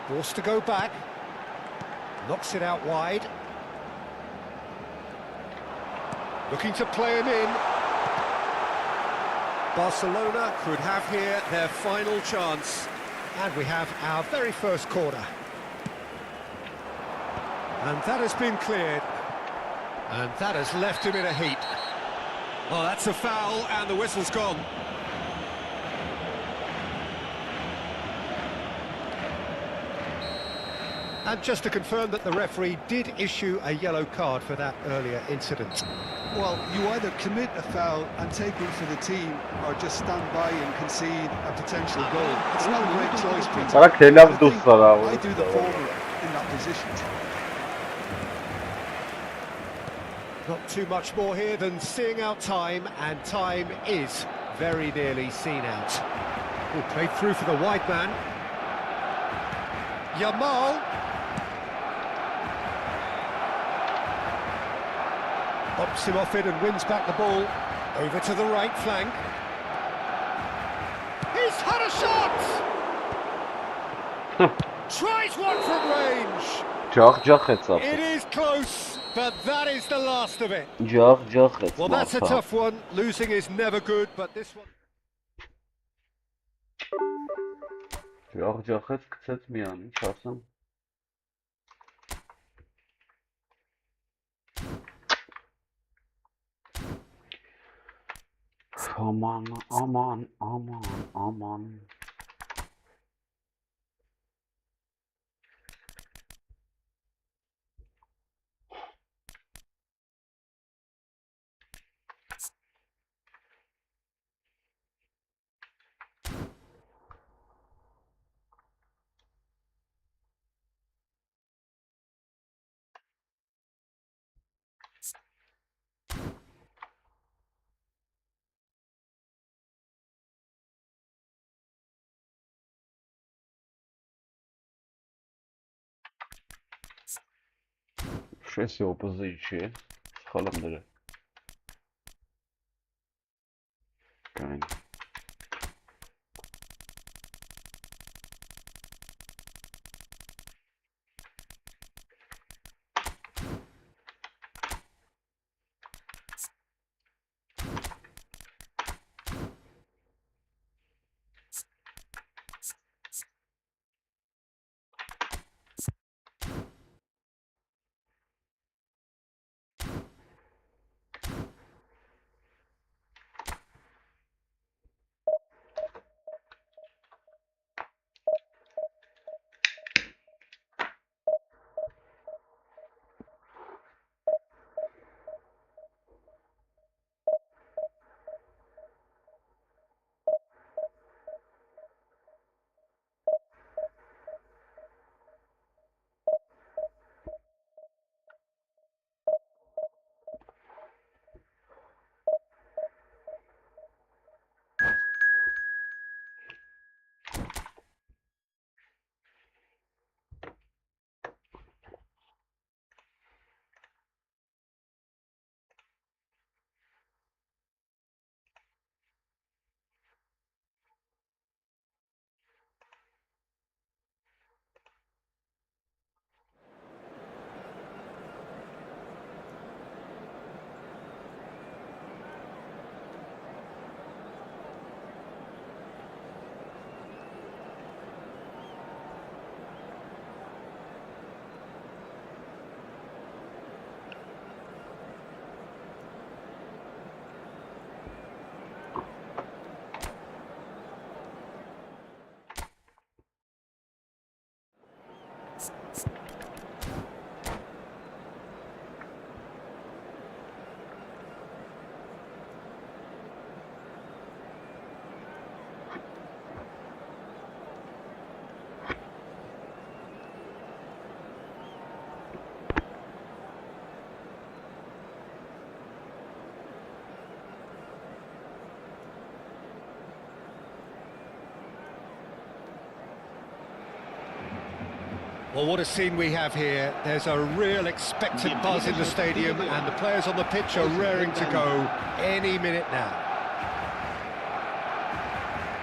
Forced to go back. Knocks it out wide. Looking to play him in. Barcelona could have here their final chance. And we have our very first corner. And that has been cleared. And that has left him in a heap. Oh, that's a foul, and the whistle's gone. And just to confirm that the referee did issue a yellow card for that earlier incident. Well, you either commit a foul and take one for the team, or just stand by and concede a potential goal. It's not a great choice, Peter. But I do the former in that position. Not too much more here than seeing out time, and time is very nearly seen out. Played through for the wide man. Yamal. Pops him off it and wins back the ball. Over to the right flank. He's had a shot! Tries one from range. It is close, but that is the last of it. Well, that's a tough one. Losing is never good, but this one... Aman. Щось його позичує. З Холландера. Кань. Well, what a scene we have here. There's a real expectant buzz in the stadium, and the players on the pitch are raring to go any minute now.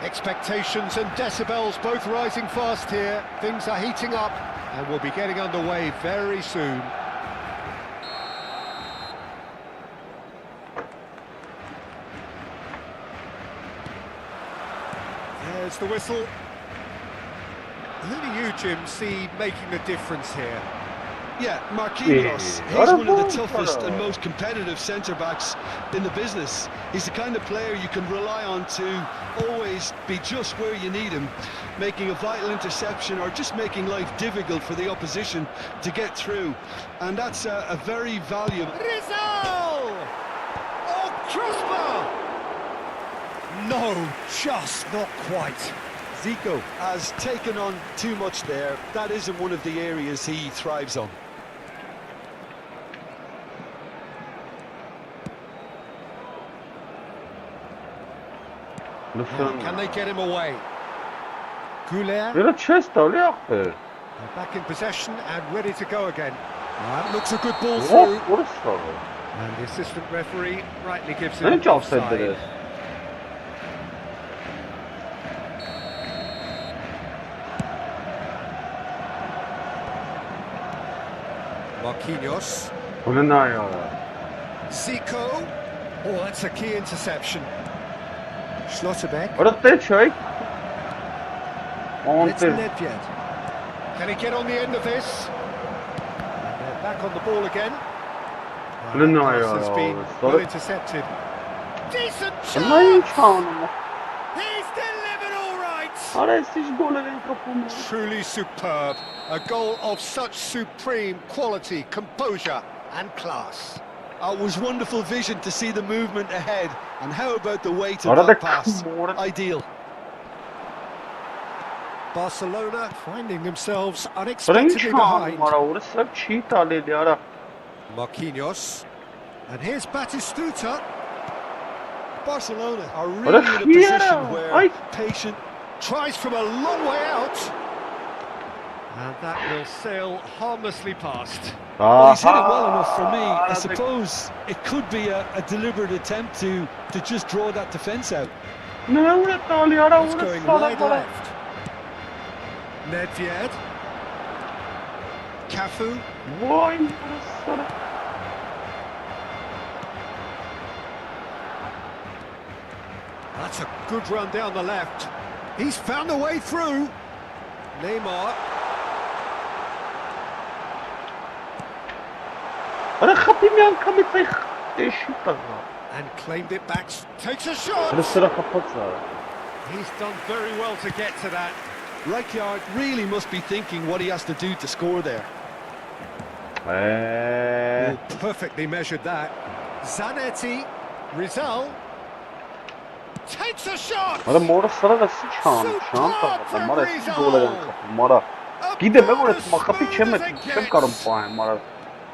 Expectations and decibels both rising fast here. Things are heating up, and we'll be getting underway very soon. There's the whistle. Who do you, Jim, see making the difference here? Yeah, Marquinhos, he's one of the toughest and most competitive centre-backs in the business. He's the kind of player you can rely on to always be just where you need him, making a vital interception or just making life difficult for the opposition to get through. And that's a very valuable... Rizal! Oh, crossbar! No, just not quite. Zico has taken on too much there. That isn't one of the areas he thrives on. Can they get him away? Goulet Yana chest oluyor. back in possession and ready to go again. That looks a good ball Oh, through. orası. And the assistant referee rightly gives Ne him cevap offside. verdi? Marquinhos. Bu ne ya? Zico. Oh, that's a key interception. Schlotterbeck. Orada çay. It's Monte. Nedved. Can he get on the end of this? And they're back on the ball again. Bu ne That ya? pass has been well intercepted. Decent Ama hiç chance! kanım. He's delivered all right! Arasız gollerin kapımı. Truly superb. A goal of such supreme quality, composure and class. It was wonderful vision to see the movement ahead. And how about the weight of Arada that pass? kım. Ideal. Barcelona finding themselves Arayın unexpectedly behind. çağırım ara. Orası cheat aleli ara. Marquinhos. And here's Batistuta. Barcelona are really What a in a fiera! position where Ay. patient. Tries from a long way out. And that will sail harmlessly past. Well, he's hit it well enough for me. I Aha. suppose it could be a deliberate attempt to just draw that defence out. Ne uğrattı alıyor ara? It's going Orası wide ara. left. Nedved. Cafu. Vay orası ara. That's a good run down the left. He's found a way through. Neymar. Ara kapıyım yan kamitayı. Eşit ara. And claimed it back. Takes a shot. Ara sıra kapatsa. He's done very well to get to that. Rijkaard really must be thinking what he has to do to score there. Oh, perfectly measured that. Zanetti. Rizal. Takes a shot. Ara mora sıra da sıçan. Şan tabi. Mara siz gollerin kapı. Mara. Gideme orası makapı çemet. Çem karım puan mara.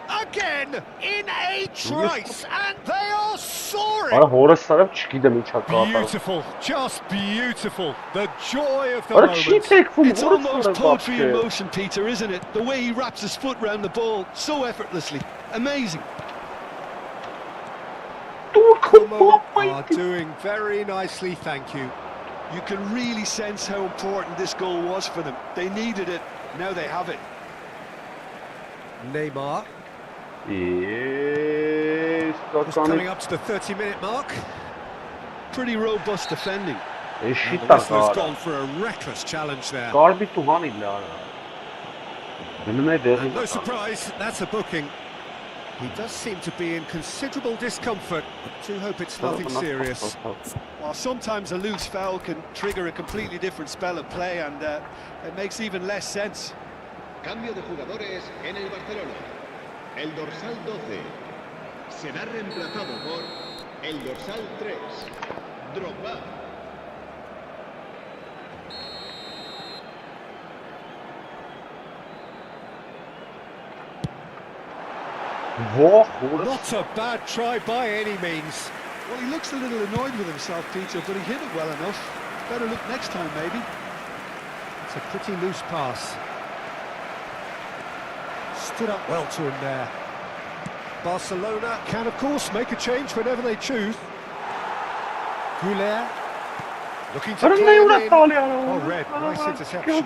Again in a trice, and they are soaring. Ara horası sarıp çık gideme çakka atar. Beautiful, just beautiful. The joy of the Ara çiğ moment. tek fum. It's almost Orası poetry in sarı motion, Peter, isn't it? The way he wraps his foot round the ball so effortlessly. Amazing. Dur Como are kapı. doing very nicely, thank you. You can really sense how important this goal was for them. They needed it. Now they have it. Neymar. Yes. Just coming up to the 30-minute mark. Pretty robust defending. And Eşit the whistle has ara. gone for a reckless challenge there. Garbi tuhan illa ara. Önüme And derim. no surprise, that's a booking. He does seem to be in considerable discomfort. Do hope it's nothing serious. While sometimes a loose foul can trigger a completely different spell of play, and it makes even less sense. Cambio de jugadores en el Barcelona. El dorsal 12 será reemplazado por el dorsal 3, Drogba. Vah orası. Not a bad try by any means. Well, he looks a little annoyed with himself, Peter, but he hit it well enough. Better look next time, maybe. It's a pretty loose pass. Stood up well to him there. Barcelona can, of course, make a change whenever they choose. Goulet looking to Ara play ne it uğrattı in. alıyor ara? Oh, red, nice interception.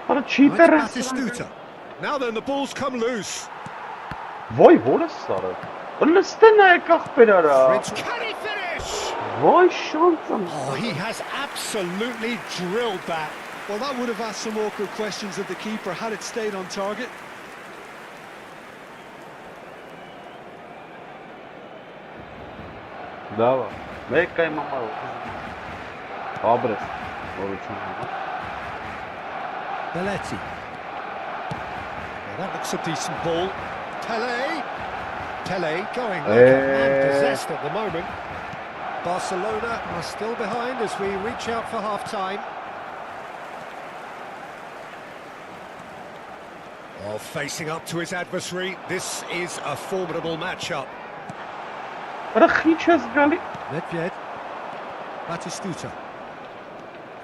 Ara çiğ That's teres. Batistuta. Now then, the ball's come loose. Vay orası sarı. Orası ne kahpe ara. French, can he finish? Vay şansım. Oh, he has absolutely drilled that. Well, that would have asked some awkward questions of the keeper had it stayed on target. Դավա, մեկ կայ մամա Աբրես, որություն համա Belletti. Well, that looks a decent ball. Tele going like a man possessed at the moment. Barcelona are still behind as we reach out for half-time. Oh, facing up to his adversary, this is a formidable matchup. Nedved, Batistuta.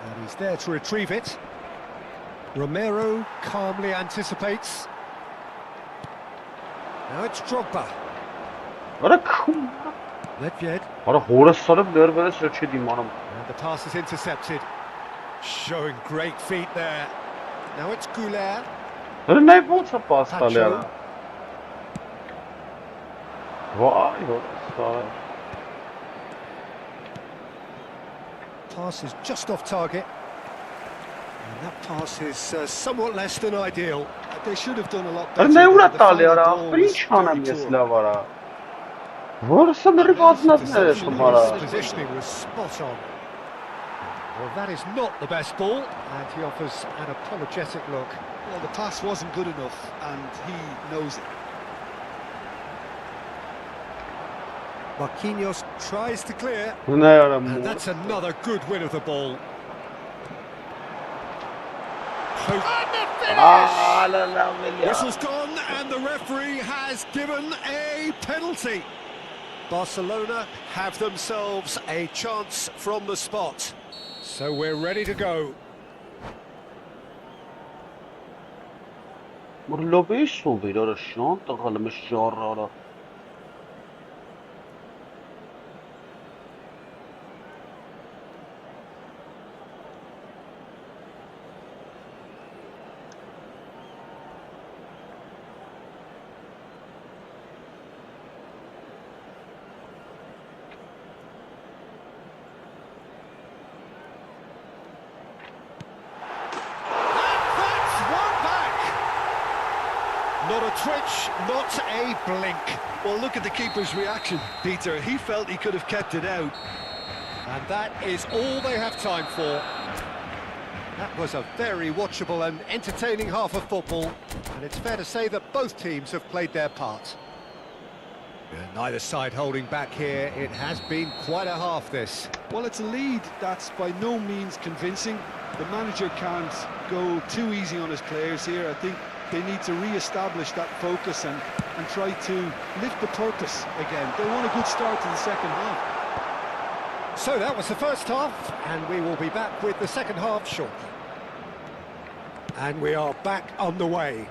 And he's there to retrieve it. Romero calmly anticipates. Now it's Drogba. Nedved. And the pass is intercepted. Showing great feet there. Now it's Goulet. Pass is just off target. And that pass is somewhat less than ideal. They should have done a lot better. The positioning was spot on. Well, that is not the best ball, and he offers an apologetic look. Well, the pass wasn't good enough, and he knows it. Marquinhos tries to clear, and that's another good win of the ball. And the finish! Whistle's gone, and the referee has given a penalty. Barcelona have themselves a chance from the spot. So we're ready to go. Not a twitch, not a blink. Well, look at the keeper's reaction, Peter. He felt he could have kept it out. And that is all they have time for. That was a very watchable and entertaining half of football. And it's fair to say that both teams have played their part. Neither side holding back here. It has been quite a half, this. Well, it's a lead that's by no means convincing. The manager can't go too easy on his players here. I think they need to re-establish that focus and try to lift the purpose again. They want a good start to the second half. So that was the first half, and we will be back with the second half shortly. And we are back on the way.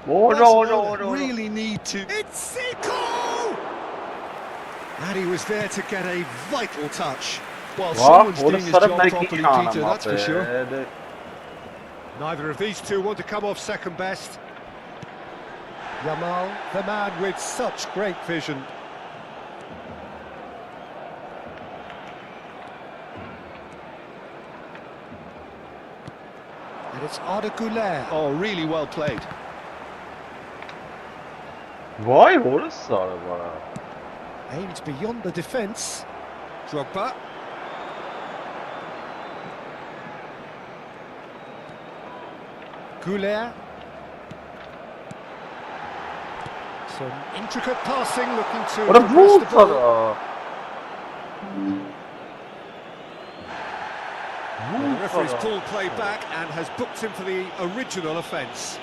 Really need to... It's Zico! And he was there to get a vital touch. Well, someone's doing his job properly, Peter, that's for sure. Neither of these two want to come off second best. Yamal, the man with such great vision. And it's Arda Güler. Oh, really well played. Why? What is that? Aimed beyond the defence. Drogba. Goulet. Some intricate passing, looking to... What a ball! The referee's pulled play back and has booked him for the original offence.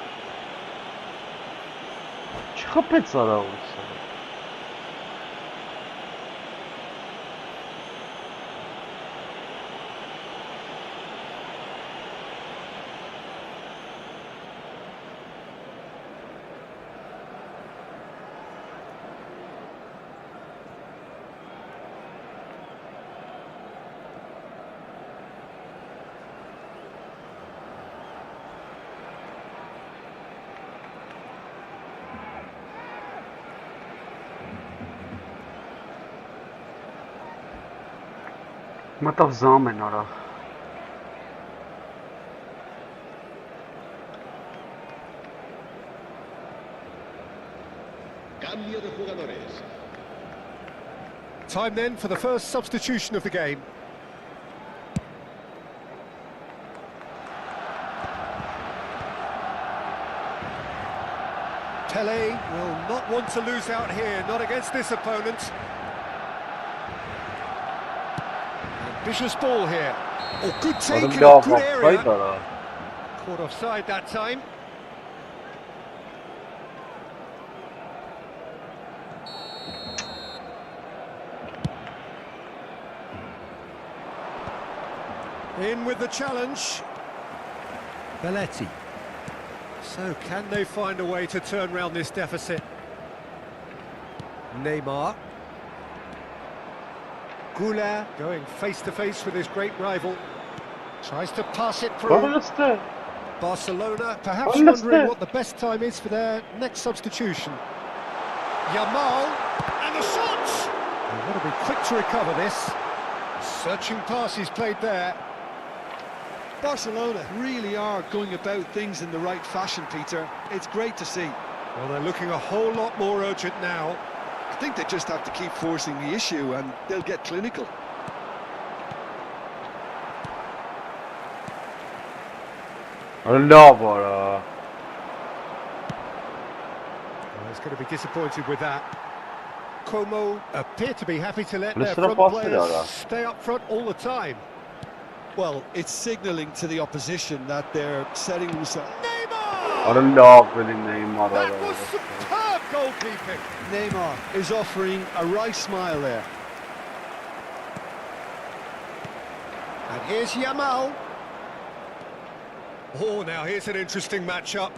Մտավ զամ են արա Cambio de jugadores. Time then for the first substitution of the game. Pele will not want to lose out here, not against this opponent. Ambitious ball here. Oh, good take in a good area. Caught offside that time. In with the challenge. Belletti. So can they find a way to turn round this deficit? Neymar. Goulart going face to face with his great rival. Tries to pass it through. Barcelona perhaps wondering what the best time is for their next substitution. Yamal and the shot! They've got to be quick to recover this. Searching pass he's played there. Barcelona really are going about things in the right fashion, Peter. It's great to see. Well, they're looking a whole lot more urgent now. I think they just have to keep forcing the issue and they'll get clinical. Well, he's going to be disappointed with that. Como appear to be happy to let their front players stay up front all the time. Well, it's signalling to the opposition that they're setting themselves. Neymar! That was superb goalkeeping. Neymar is offering a right smile there. And here's Yamal. Oh, now here's an interesting matchup.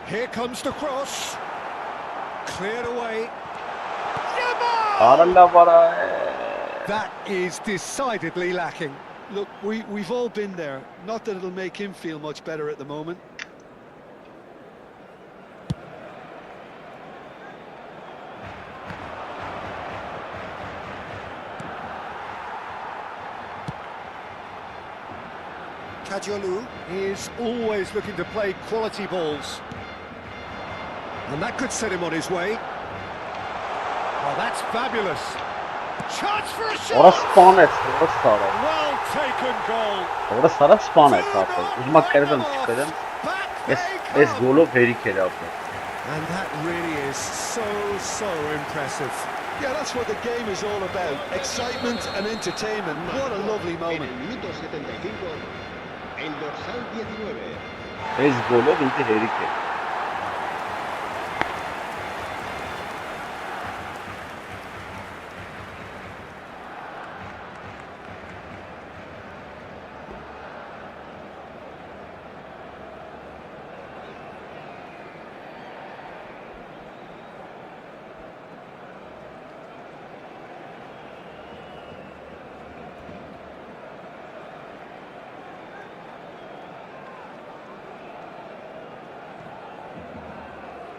Here comes the cross. Cleared away. Yamal! That is decidedly lacking. Look, we've all been there. Not that it'll make him feel much better at the moment. Kajolu is always looking to play quality balls. And that could set him on his way. Oh, that's fabulous. Chance for a shot! Ora spawn et, ora stara. Well taken goal. Ora stara spawn et apă. Uzma kerdem çıkarım. Es golov verik era apă. And that really is so impressive. Yeah, that's what the game is all about. Excitement and entertainment. What a lovely moment. En el minuto 75, el dorsal 19. Es golov inte verik era.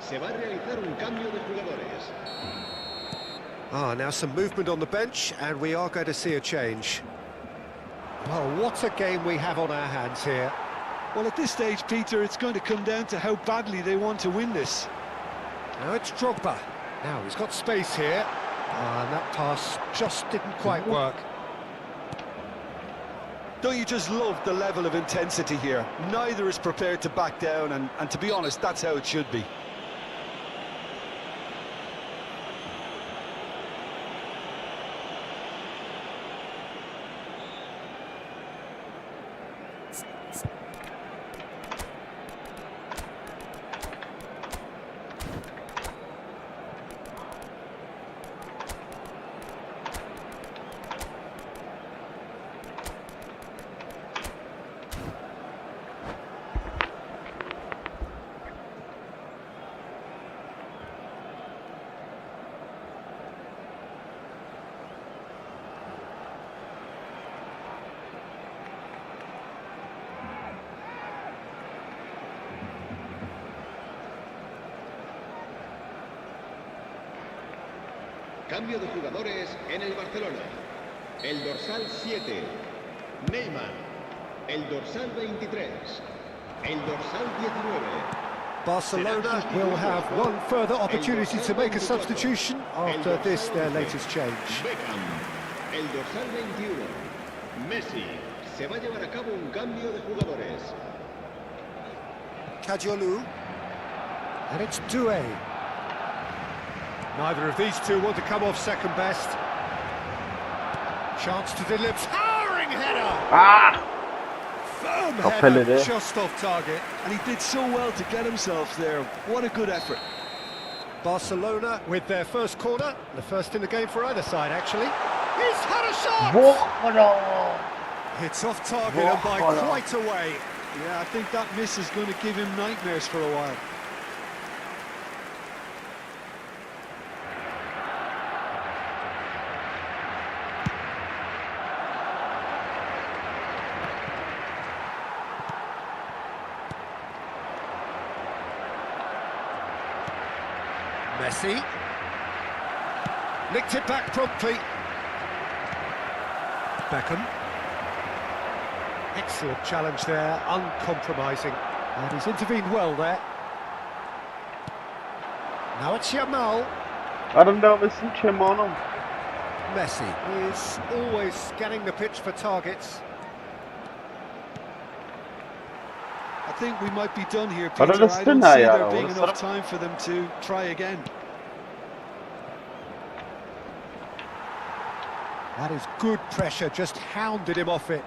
Se va a realizar un cambio de jugadores. Now some movement on the bench, and we are going to see a change. Well, what a game we have on our hands here. Well, at this stage, Peter, it's going to come down to how badly they want to win this. Now it's Drogba. Now he's got space here. And that pass just didn't quite work. Don't you just love the level of intensity here? Neither is prepared to back down, and to be honest, that's how it should be. Cambio de jugadores en el Barcelona. El dorsal 7, Neymar. El dorsal 23. El dorsal 19, Barcelona will have one further opportunity to make a substitution after this, their latest change. Beckham, el dorsal 21. Messi. Se va a llevar a cabo un cambio de jugadores. Kadiolu. And it's Doué. Neither of these two want to come off second best. Chance to deliver. Towering header! Ah! Firm Appelle header, there. just off target. And he did so well to get himself there. What a good effort. Barcelona with their first corner. The first in the game for either side, actually. He's had a shot! Voilà. It's off target and by Voilà. quite a way. Yeah, I think that miss is going to give him nightmares for a while. Messi. Nicked it back promptly. Beckham. Excellent challenge there, uncompromising. And he's intervened well there. Now it's Yamal. Arındavısın Çemanım. Messi is always scanning the pitch for targets. I think we might be done here, Peter. Arada I don't stina see ya, there being orası enough sarı- time for them to try again. That is good pressure, just hounded him off it.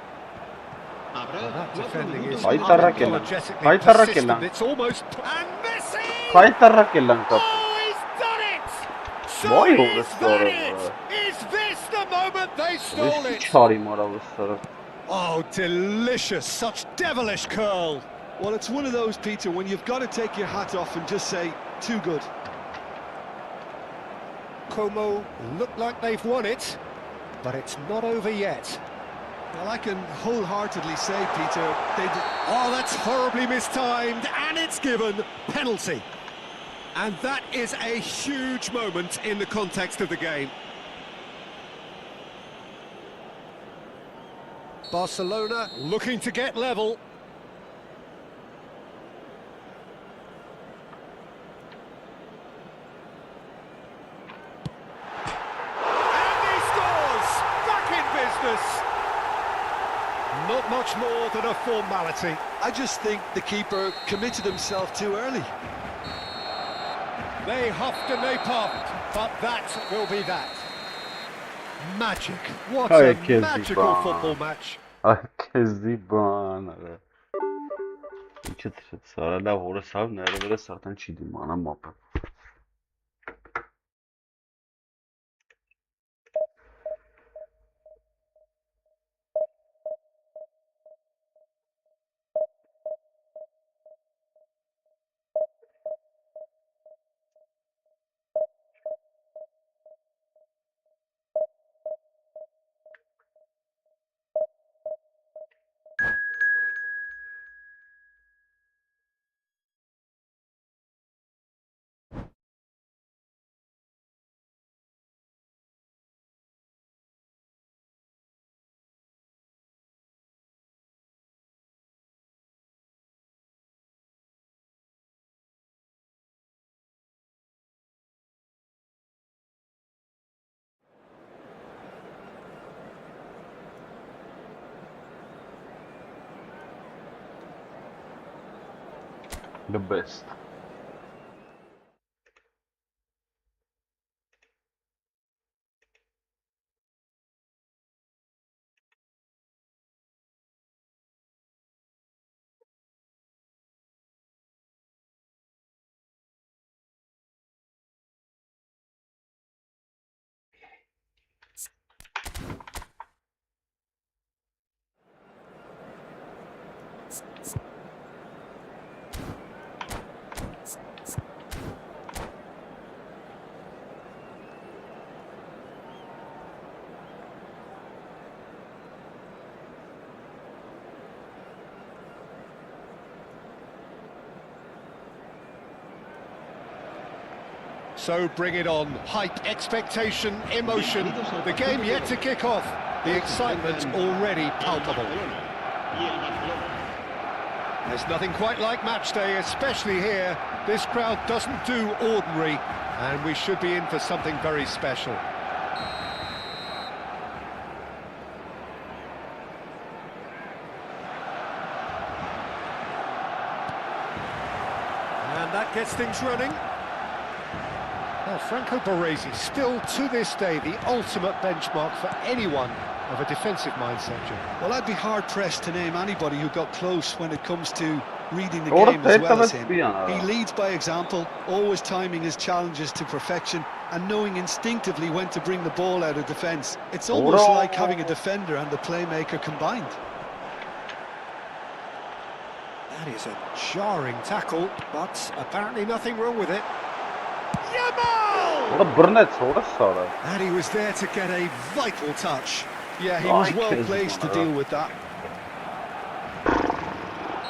Well, Habrá that 4 defending is minutos. Ahí está Raquel. unapologetically Ahí está Raquel. persistent. It's almost... And Messi! Kaytarrak lan kapı. Oh, he's done it! So Vay is orası that sarı it? be. Is this the moment they stole Vesi it? çağırayım arabası sarı. Oh, delicious, such devilish curl. Well, it's one of those, Peter, when you've got to take your hat off and just say, too good. Como look like they've won it, but it's not over yet. Well, I can wholeheartedly say, Peter, they did... Oh, that's horribly mistimed, and it's given penalty. And that is a huge moment in the context of the game. Barcelona looking to get level. And he scores! Back in business! Not much more than a formality. I just think the keeper committed himself too early. They huffed and they puffed, but that will be that. Magic. What a Herkes magical bir football match. Herkes bana. Çıt çıt sarı la vura sav nerelere sartan çiğdim ana mapı. The best. So bring it on. Hype, expectation, emotion. The game yet to kick off. The excitement already palpable. Y el Barcelona. There's nothing quite like match day, especially here. This crowd doesn't do ordinary, and we should be in for something very special. And that gets things running. Well, Franco Baresi, still to this day, the ultimate benchmark for anyone of a defensive mindset, Jim. Well, I'd be hard-pressed to name anybody who got close when it comes to reading the game as well as him. He leads by example, always timing his challenges to perfection and knowing instinctively when to bring the ball out of defence. It's almost like having a defender and the playmaker combined. That is a jarring tackle, but apparently nothing wrong with it. And he was there to get a vital touch. Yeah, he was well placed to deal with that.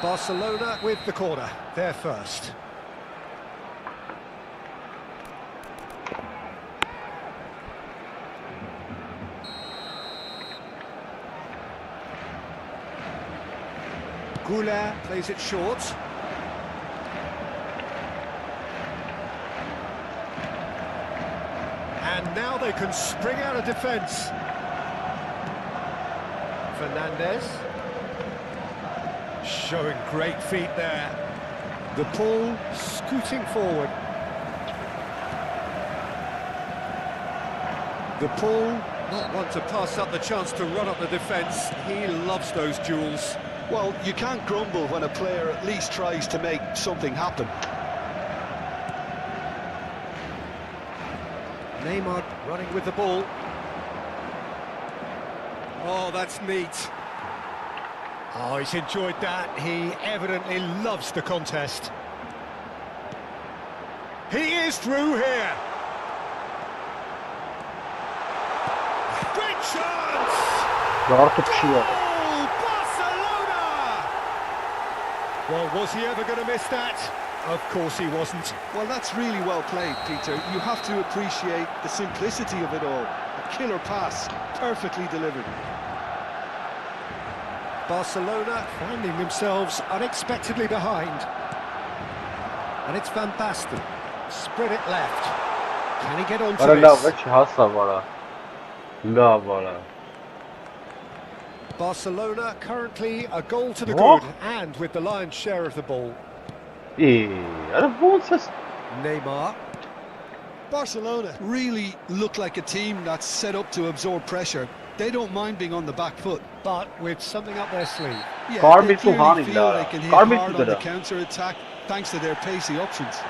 Barcelona with the corner, they're first. Goulart plays it short. And now they can spring out of defence. Fernandez. Showing great feet there. The ball scooting forward. The ball, not one to pass up the chance to run up the defence. He loves those duels. Well, you can't grumble when a player at least tries to make something happen. Neymar running with the ball. Oh, that's neat. Oh, he's enjoyed that. He evidently loves the contest. He is through here. Great chance! Goal, Barcelona! Well, was he ever going to miss that? Of course he wasn't. Well, that's really well played, Peter. You have to appreciate the simplicity of it all. A killer pass, perfectly delivered. Barcelona finding themselves unexpectedly behind. And it's Van Basten. Spread it left. Can he get onto this? Barcelona currently a goal to the good and with the lion's share of the ball. Neymar. Barcelona really look like a team that's set up to absorb pressure. They don't mind being on the back foot, but with something up their sleeve. Yeah, they clearly feel they can hit hard on the counter-attack thanks to their pacey options.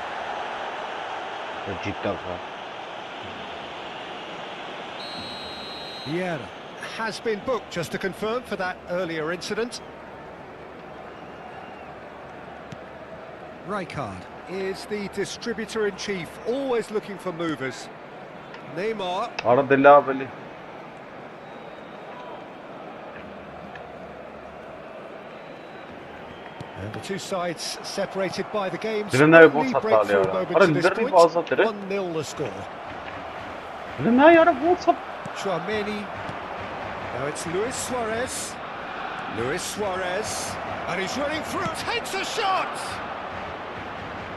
Vieira has been booked, just to confirm, for that earlier incident. Rijkaard is the distributor-in-chief, always looking for movers. Neymar. And the two sides separated by the game. Breakthrough moment to this point. 1-0 the score. Chouameni. Now it's Luis Suarez. Luis Suarez. And he's running through, takes a shot!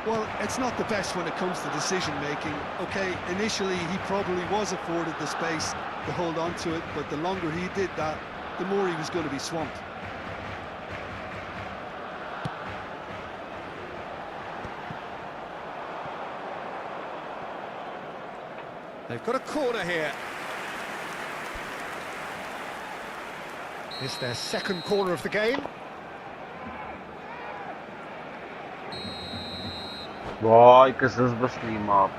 Well, it's not the best when it comes to decision-making. Okay, initially he probably was afforded the space to hold on to it, but the longer he did that, the more he was going to be swamped. They've got a corner here. It's their second corner of the game. Vay kızız basayım abi.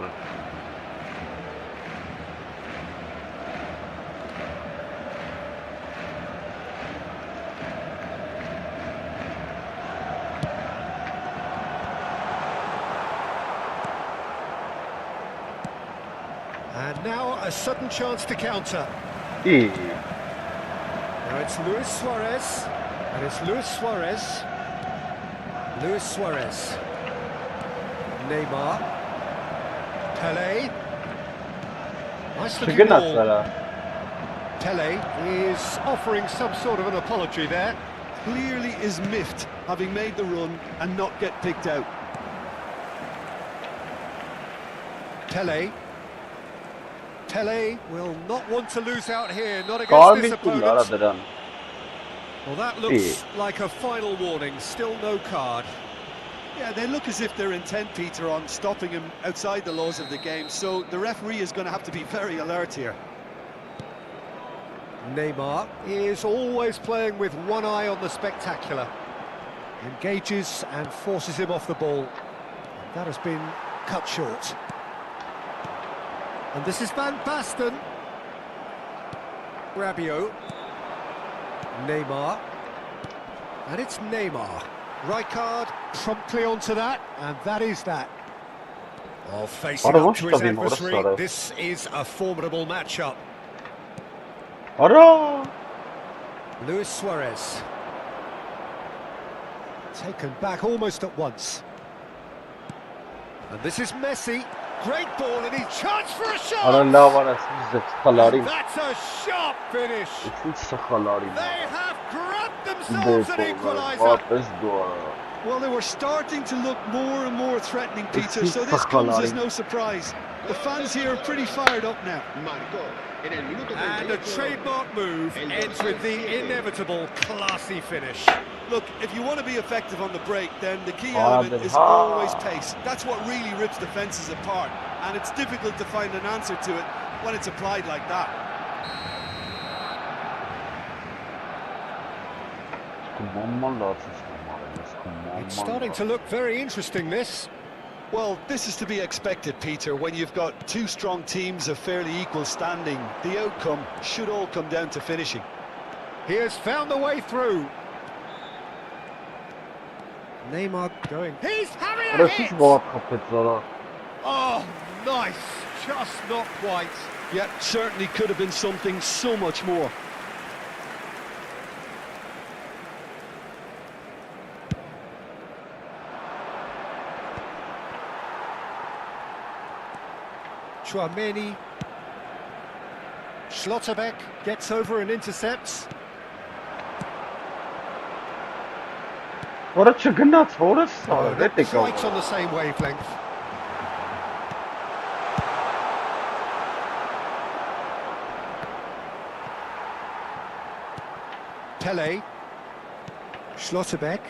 And now a sudden chance to counter. İyi. Now it's Luis Suarez. And it's Luis Suarez. Luis Suarez. Neymar. Pelé. Nice looking ball. Pelé is offering some sort of an apology there. clearly is miffed having made the run and not get picked out. Pele. Pele will not want to lose out here, not against Kalmayın this ki opponent. aradan. Well, that looks like a final warning, still no card. Yeah, they look as if they're intent, Peter, on stopping him outside the laws of the game, so the referee is going to have to be very alert here. Neymar is always playing with one eye on the spectacular. Engages and forces him off the ball. That has been cut short. And this is Van Basten. Rabiot. Neymar. And it's Neymar. Rijkaard promptly onto that, and that is that. Oh, facing up to his adversary, this is a formidable matchup. Ara! Luis Suarez. Taken back almost at once. And this is Messi. Great ball, and he's chance for a shot! Ara la var siz sıxalarım. That's a sharp finish. Siz sıxalarım. They have grabbed themselves an equaliser. Well, they were starting to look more and more threatening, Peter, so this comes as no surprise. The fans here are pretty fired up now. And a trademark move ends with the inevitable classy finish. Look, if you want to be effective on the break, then the key element is always pace. That's what really rips defences apart, and it's difficult to find an answer to it when it's applied like that. It's starting to look very interesting, this. Well, this is to be expected, Peter, when you've got two strong teams of fairly equal standing. The outcome should all come down to finishing. He has found the way through. Neymar going. He's having a hit! Oh, nice. Just not quite. Yeah, certainly could have been something so much more. Chouameni. Schlotterbeck gets over and intercepts. Ora çıgınat, orası. Right on the same wavelength. Pele. Schlotterbeck.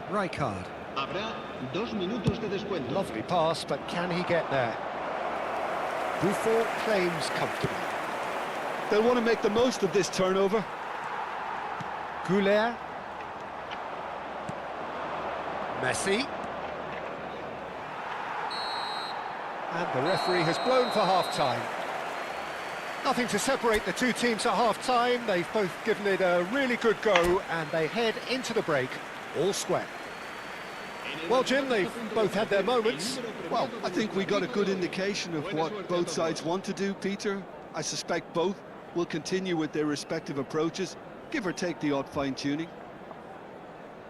Rijkaard. Habrá 2 minutos de descuento. Lovely pass, but can he get there? Buffon claims comfortably. They'll want to make the most of this turnover. Goulet. Messi. And the referee has blown for half-time. Nothing to separate the two teams at half-time. They've both given it a really good go, and they head into the break all square. Well, Jim, they've both had their moments. Well, I think we got a good indication of what both sides want to do, Peter. I suspect both will continue with their respective approaches, give or take the odd fine-tuning.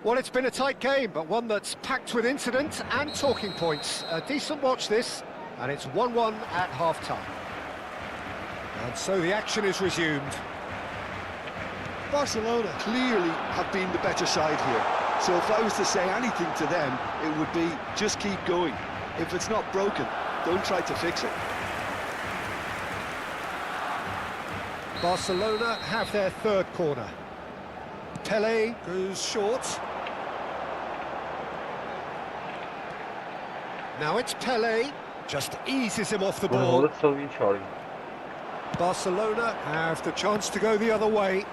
Well, it's been a tight game, but one that's packed with incident and talking points. A decent watch, this, and it's 1-1 at half-time. And so the action is resumed. Barcelona clearly have been the better side here. So if I was to say anything to them, it would be just keep going. If it's not broken, don't try to fix it. Barcelona have their third corner. Pele goes short. Now it's Pele, just eases him off the ball. Barcelona have the chance to go the other way.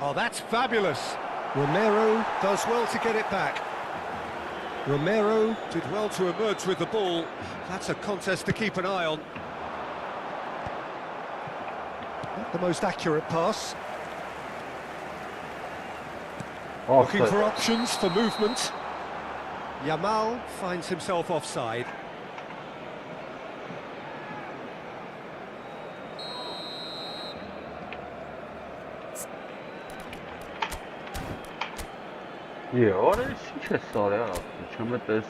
Oh, that's fabulous. Romero does well to get it back. Romero did well to emerge with the ball. That's a contest to keep an eye on. Not the most accurate pass. Looking for options for movement. Yamal finds himself offside. Yeah, what is she sorry? I'm this.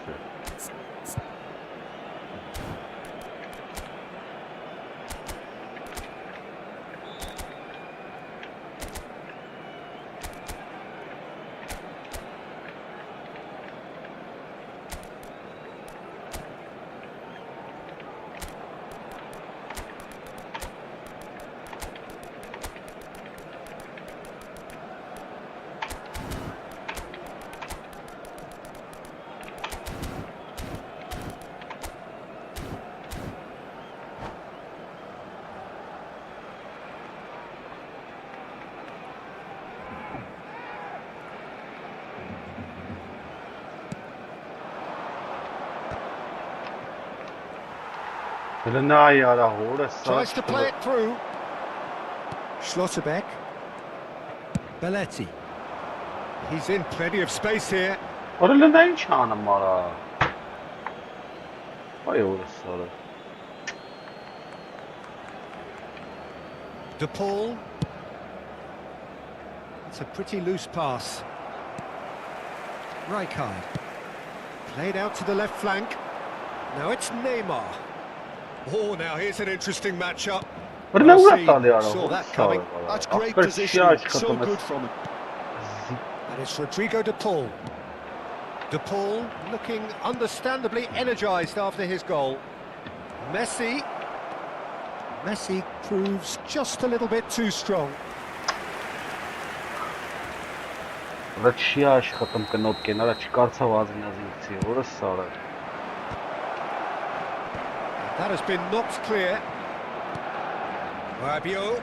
Լնա яра հորը սա։ Tries to play it through. Schlotterbeck. Belletti. He's in plenty of space here. Որը լնա ինչ անում արա։ Այ հորը սա։ De Paul. It's a pretty loose pass. Rijkaard. Played out to the left flank. Now it's Neymar. Oh, now here's an interesting matchup. Որը լավ Rossi տալի արա։ saw that coming. That's great positioning, so good from him. And it's Rodrigo De Paul. De Paul looking understandably energised after his goal. Messi. Messi proves just a little bit too strong. Որը չի աշխատում կնոտ կենարա չկարծավ ազինազինցի, որը սարը։ That has been knocked clear. Rabiot.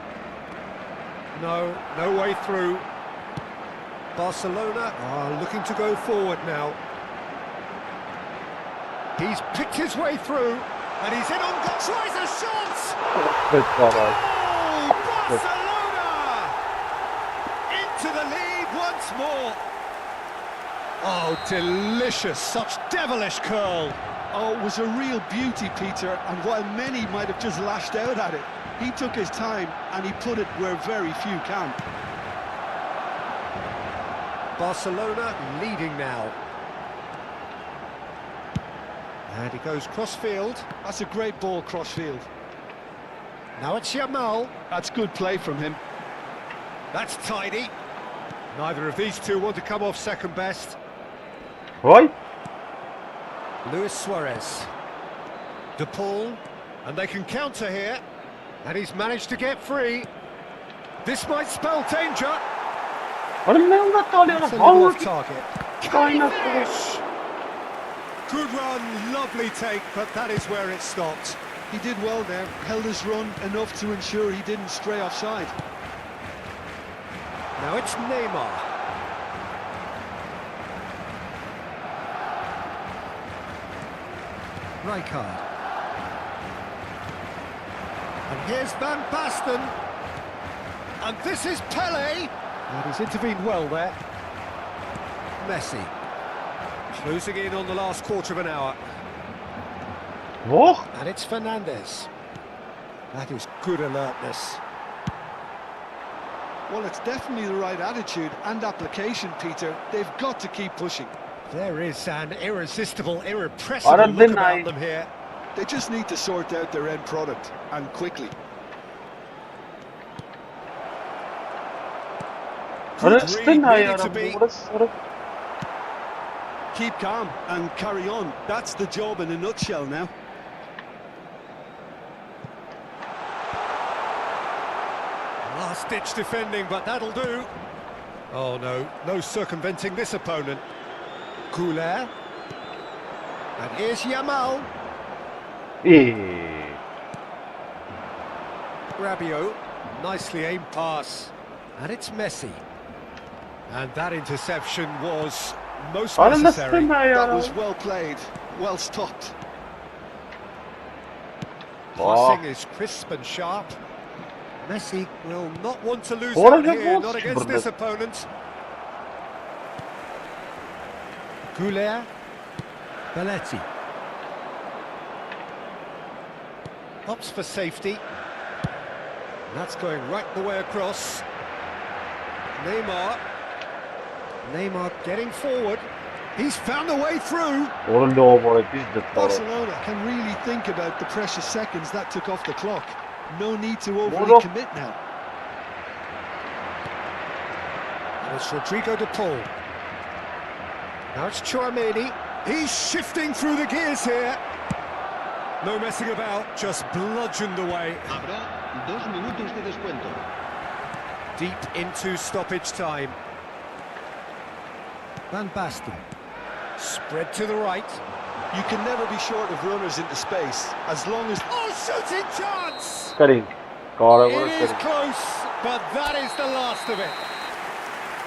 No way through. Barcelona are looking to go forward now. He's picked his way through, and he's in on goal. Tries a shot! Oh, Barcelona! Into the lead once more. Oh, delicious, such devilish curl. Oh, it was a real beauty, Peter, and while many might have just lashed out at it, he took his time and he put it where very few can. Barcelona leading now. And he goes cross-field. That's a great ball cross-field. Now it's Yamal. That's good play from him. That's tidy. Neither of these two want to come off second best. Why? Luis Suarez. De Paul. And they can counter here. And he's managed to get free. This might spell danger. Որը լավ տալի արա։ It's a little off target. Kind of Finish! Good run, lovely take, but that is where it stopped. He did well there, held his run enough to ensure he didn't stray offside. Now it's Neymar. Rijkaard. And here's Van Basten. And this is Pele. And he's intervened well there. Messi. Closing in on the last quarter of an hour. Ո՞ղ։ And it's Fernandez. That is good alertness. Well, it's definitely the right attitude and application, Peter. They've got to keep pushing. There is an irresistible, irrepressible look about them here. They just need to sort out their end product, and quickly. Որը Good read, ստենա needed яրա, to be. որը սարը։ Keep calm and carry on. That's the job in a nutshell now. Last-ditch defending, but that'll do. Oh no, no circumventing this opponent. Couler. And here's Yamal. Rabiot. Nicely aimed pass. And it's Messi. And that interception was most Որը necessary. ստենա That яրա։ was well played, well stopped. Passing is crisp and sharp. Messi will not want to lose What out a here, goal, not against this Bernat. opponent. Couler. Belletti. Pops for safety. That's going right the way across. Neymar. Neymar getting forward. He's found a way through. Որը լավ որը դիժ դտարը։ Barcelona can really think about the precious seconds that took off the clock. No need to overly Well, commit now. And it's Rodrigo De Paul. Now it's Chouameni. He's shifting through the gears here. No messing about, just bludgeoned away. Habrá 2 minutos de descuento. Deep into stoppage time. Van Basten. Spread to the right. You can never be short of runners into space, as long as... Oh, shooting chance! Կրինք։ Կարևորը It is կրինք։ close, but that is the last of it.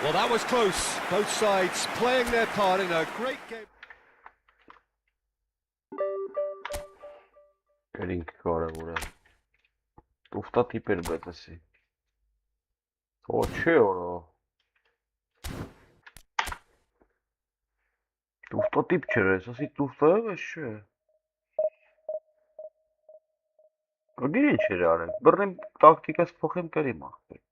Well, that was close. Both sides playing their part in a great game. Կերինք կարևոր է։ Տուֆտա տիպեր բետեսի։ Ո չէ օրո։ Տուֆտա տիպ չէր, ասի տուֆտա է, բայց չէ։ Գիտի ինչ էր արել, բռնեմ տակտիկას փոխեմ կերիմ ախպեր։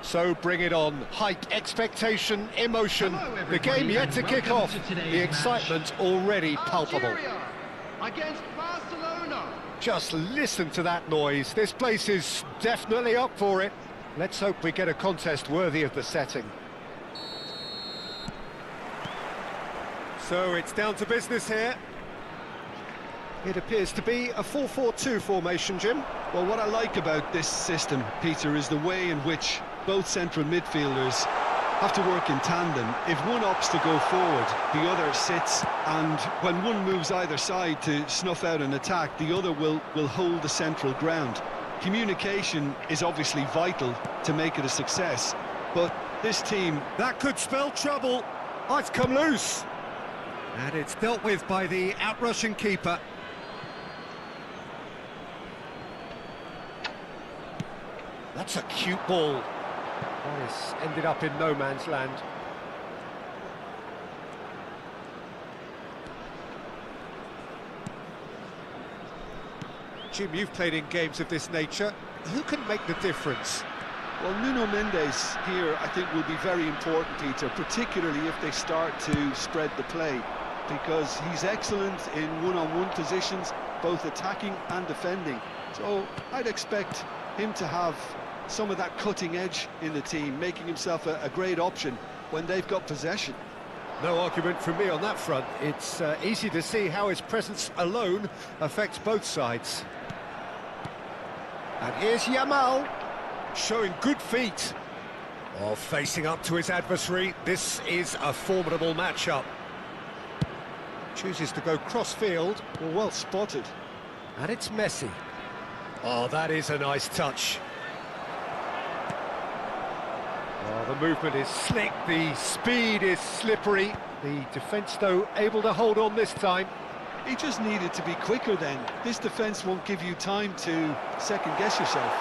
So bring it on. Hype, expectation, emotion. The game yet to kick off. The excitement already palpable. Against Barcelona. Just listen to that noise. This place is definitely up for it. Let's hope we get a contest worthy of the setting. So it's down to business here. It appears to be a 4-4-2 formation, Jim. Well, what I like about this system, Peter, is the way in which both central midfielders have to work in tandem. If one opts to go forward, the other sits, and when one moves either side to snuff out an attack, the other will hold the central ground. Communication is obviously vital to make it a success, but this team... That could spell trouble. Oh, it's come loose. And it's dealt with by the outrushing keeper. That's a cute ball. This ended up in no man's land. Jim, you've played in games of this nature. Who can make the difference? Well, Nuno Mendes here, I think, will be very important, Peter, particularly if they start to spread the play, because he's excellent in one-on-one positions, both attacking and defending. So I'd expect him to have some of that cutting edge in the team, making himself a great option when they've got possession. No argument from me on that front. It's easy to see how his presence alone affects both sides. And here's Yamal, showing good feet. Oh, facing up to his adversary, this is a formidable matchup. Chooses to go cross-field. Well spotted. And it's Messi. Oh, that is a nice touch. Oh, the movement is slick, the speed is slippery. The defence, though, able to hold on this time. He just needed to be quicker then. This defence won't give you time to second-guess yourself.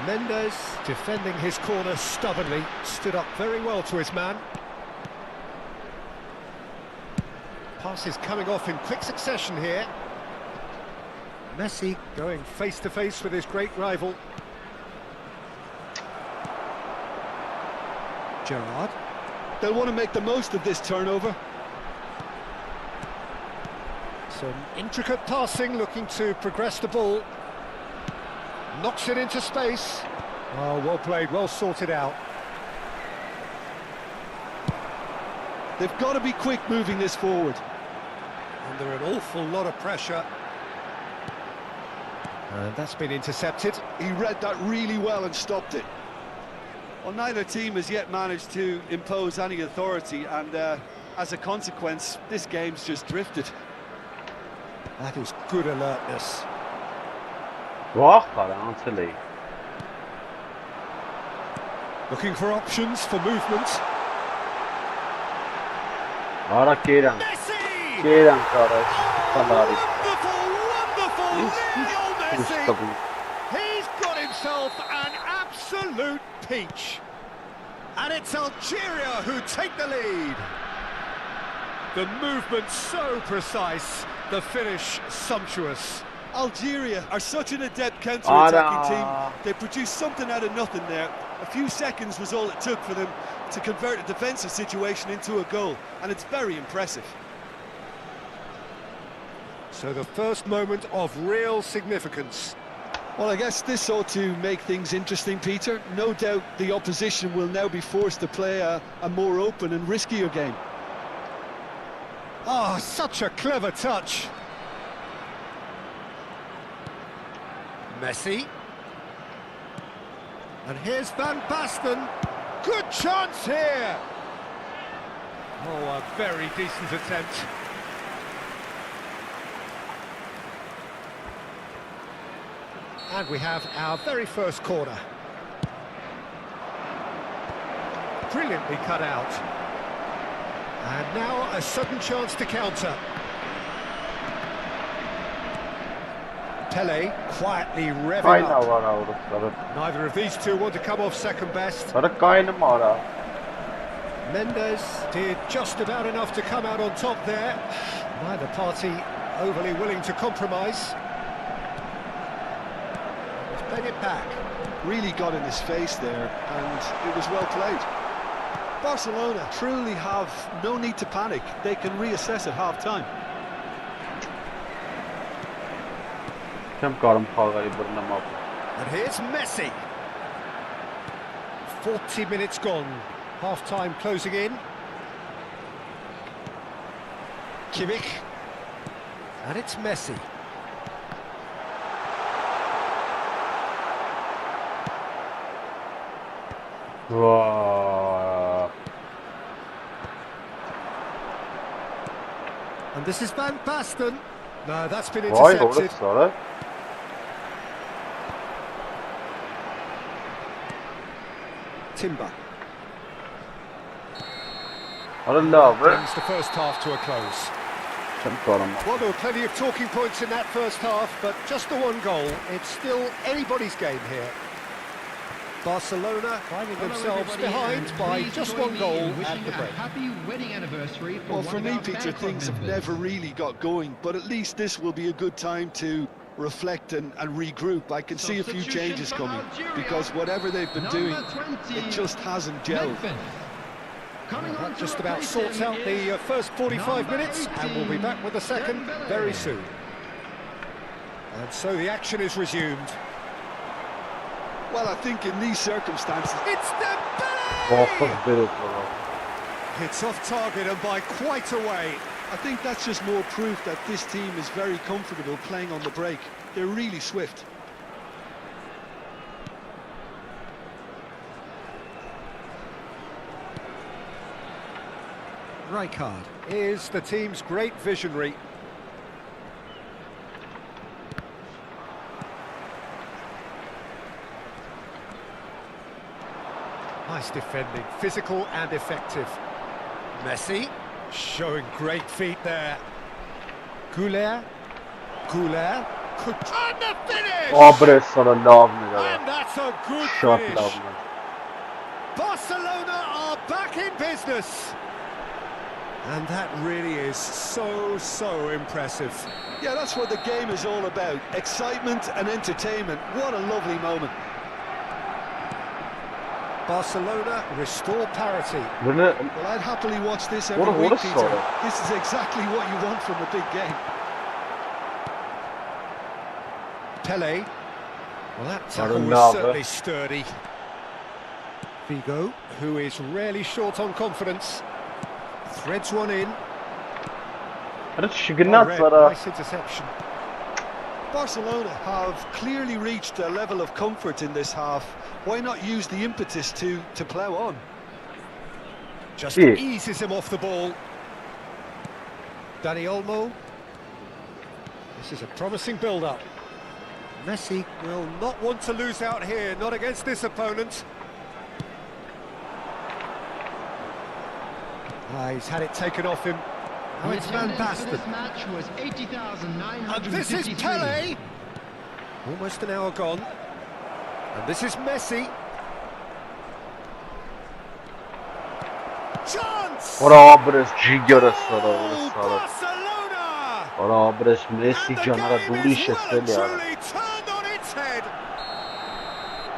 Mendes defending his corner stubbornly, stood up very well to his man. Passes coming off in quick succession here. Messi going face-to-face with his great rival. Gerrard. They'll want to make the most of this turnover. Some intricate passing, looking to progress the ball. Knocks it into space. Oh, well played, well sorted out. They've got to be quick moving this forward. Under an awful lot of pressure. And that's been intercepted. He read that really well and stopped it. Well, neither team has yet managed to impose any authority, and as a consequence, this game's just drifted. That is good alertness. Looking for options for movement. Messi! Wonderful, Lionel Messi! He's got himself an absolute peach. And it's Algeria who take the lead. The movement so precise, the finish sumptuous. Algeria are such an adept counter-attacking team. They produced something out of nothing there. A few seconds was all it took for them to convert a defensive situation into a goal, and it's very impressive. So the first moment of real significance. Well, I guess this ought to make things interesting, Peter. No doubt the opposition will now be forced to play a more open and riskier game. Oh, such a clever touch. Messi. And here's Van Basten. Good chance here. Oh, a very decent attempt. And we have our very first corner. Brilliantly cut out. And now a sudden chance to counter. Pele quietly revving up. Neither of these two want to come off second best. Mendes did just about enough to come out on top there. Neither party overly willing to compromise. He's played it back. Really got in his face there, and it was well played. Barcelona truly have no need to panic. They can reassess at half-time. And here's Messi. 40 minutes gone. Half-time closing in. Kimmich. And it's Messi. And this is Van Basten. No, that's been intercepted. Timber. Brings the first half to a close. Well, there were plenty of talking points in that first half, but just the one goal. It's still anybody's game here. Barcelona finding themselves behind by just one goal at the break. Happy wedding anniversary. Well, for me, Peter, things have never really got going, but at least this will be a good time to reflect and regroup. I can see a few changes coming, because whatever they've been doing, it just hasn't gelled. That just about sorts out the first 45 minutes, and we'll be back with the second very soon. And so the action is resumed. Well, I think in these circumstances... It's Dembele! It's off target and by quite a way. I think that's just more proof that this team is very comfortable playing on the break. They're really swift. Rijkaard is the team's great visionary. Nice defending, physical and effective. Messi, showing great feet there. Goulet, could... And the finish! And that's a good finish. Barcelona are back in business. And that really is so impressive. Yeah, that's what the game is all about. Excitement and entertainment. What a lovely moment. Barcelona restore parity. Well, I'd happily watch this every week, Peter. This is exactly what you want from a big game. Pele. Well, that tackle was Arnaud. certainly sturdy. Figo, who is rarely short on confidence, threads one in. Hadi şıgınat Red, var. nice interception. Barcelona have clearly reached a level of comfort in this half. Why not use the impetus to plough on? Just Yeah. eases him off the ball. Dani Olmo. This is a promising build-up. Messi will not want to lose out here, not against this opponent. He's had it taken off him. Oh, it's Van Basten. This match was And 80,953. this is Pele. Almost an hour gone. And this is Messi. Chance! Ora bres jigeres var Oh, orası. Barcelona! Ora bres Messi And the canara game duri is well and şesel ya. truly turned on its head.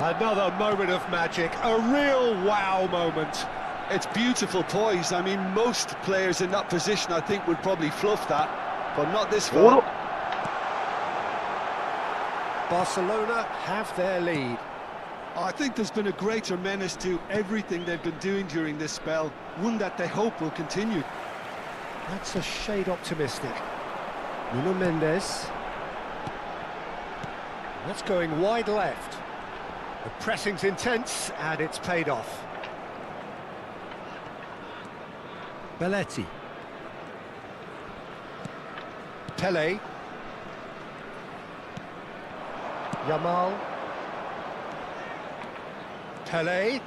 Another moment of magic, a real wow moment. It's beautiful poise. I mean, most players in that position, I think, would probably fluff that, but not this fella. Oğlum Barcelona have their lead. I think there's been a greater menace to everything they've been doing during this spell, one that they hope will continue. That's a shade optimistic. Nuno Mendes. That's going wide left. The pressing's intense and it's paid off. Belletti. Pele. Yamal. Pele.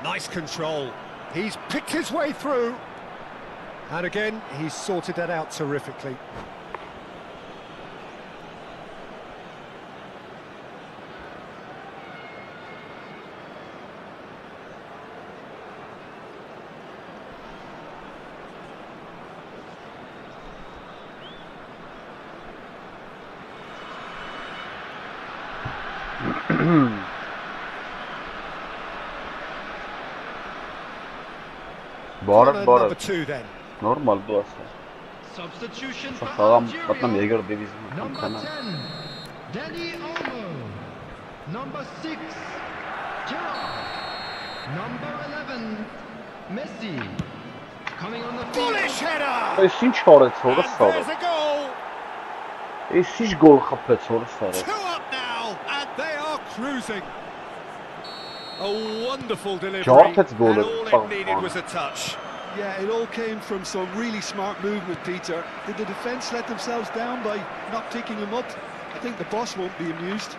Nice control. He's picked his way through. And again, he's sorted that out terrifically. Bağırın Number bağırın. two then. Normal bu aslında. Substitution for Sağlam batmam Algeria. yeger devizim. Number 10, Dani Olmo. Number 6, Gerrard. Number 11, Messi. Coming on the field. Bullish header! Esin çare sonra And there's sarı. a goal! Esin gol kapı sonra sarı. Two up now, and they are cruising. A wonderful delivery, Cevap et golü. and all it needed was a touch. Yeah, it all came from some really smart movement, Peter. Did the defence let themselves down by not picking him up? I think the boss won't be amused.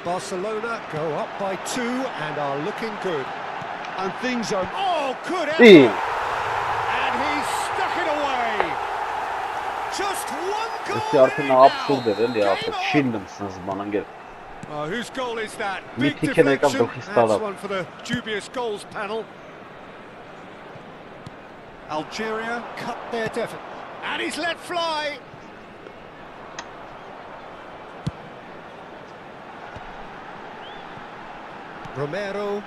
Barcelona go up by 2 and are looking good. And things are... Oh, good İyi. effort! And he's stuck it away. Just one goal Esin artık lead ne now. yapsın dedi ya. Game on. Çinlimsiniz bana gel. Whose goal is that? Big Mythic and deflection. Kazakhstan. That's one for the dubious goals panel. Algeria cut their deficit. And he's let fly. Romero.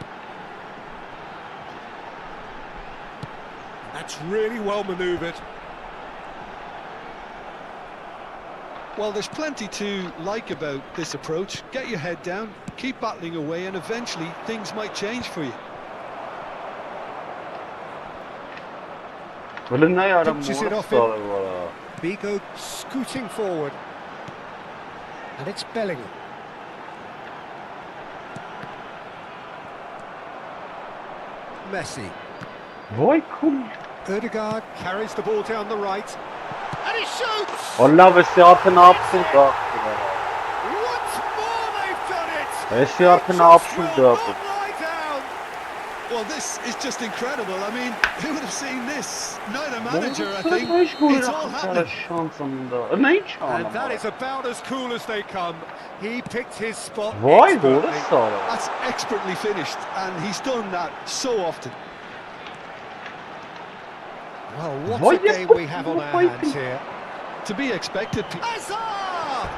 That's really well manoeuvred. Well, there's plenty to like about this approach. Get your head down, keep battling away, and eventually things might change for you. Böyle ne yaram Pitches it orası off him. sarı var ha. Figo scooting forward. And it's Bellingham. Messi. Vay kul. Ødegaard carries the ball down the right. And he shoots! Allah Messi artık ne yapsın da. Once more they've done it! Messi artık ne Just yapsın will da. not lie down! Well, this is just incredible. I mean, who would have seen this? Neither manager, I Bunu think. hiç gol It's all happening. şansında. Ne hiç And that anlamadım. is about as cool as they come. He picked his spot Vay expertly. doğru sarı. That's expertly finished, and he's done that so often. Well, what Why a game yes, we have on our why hands here. To be expected. Hazard!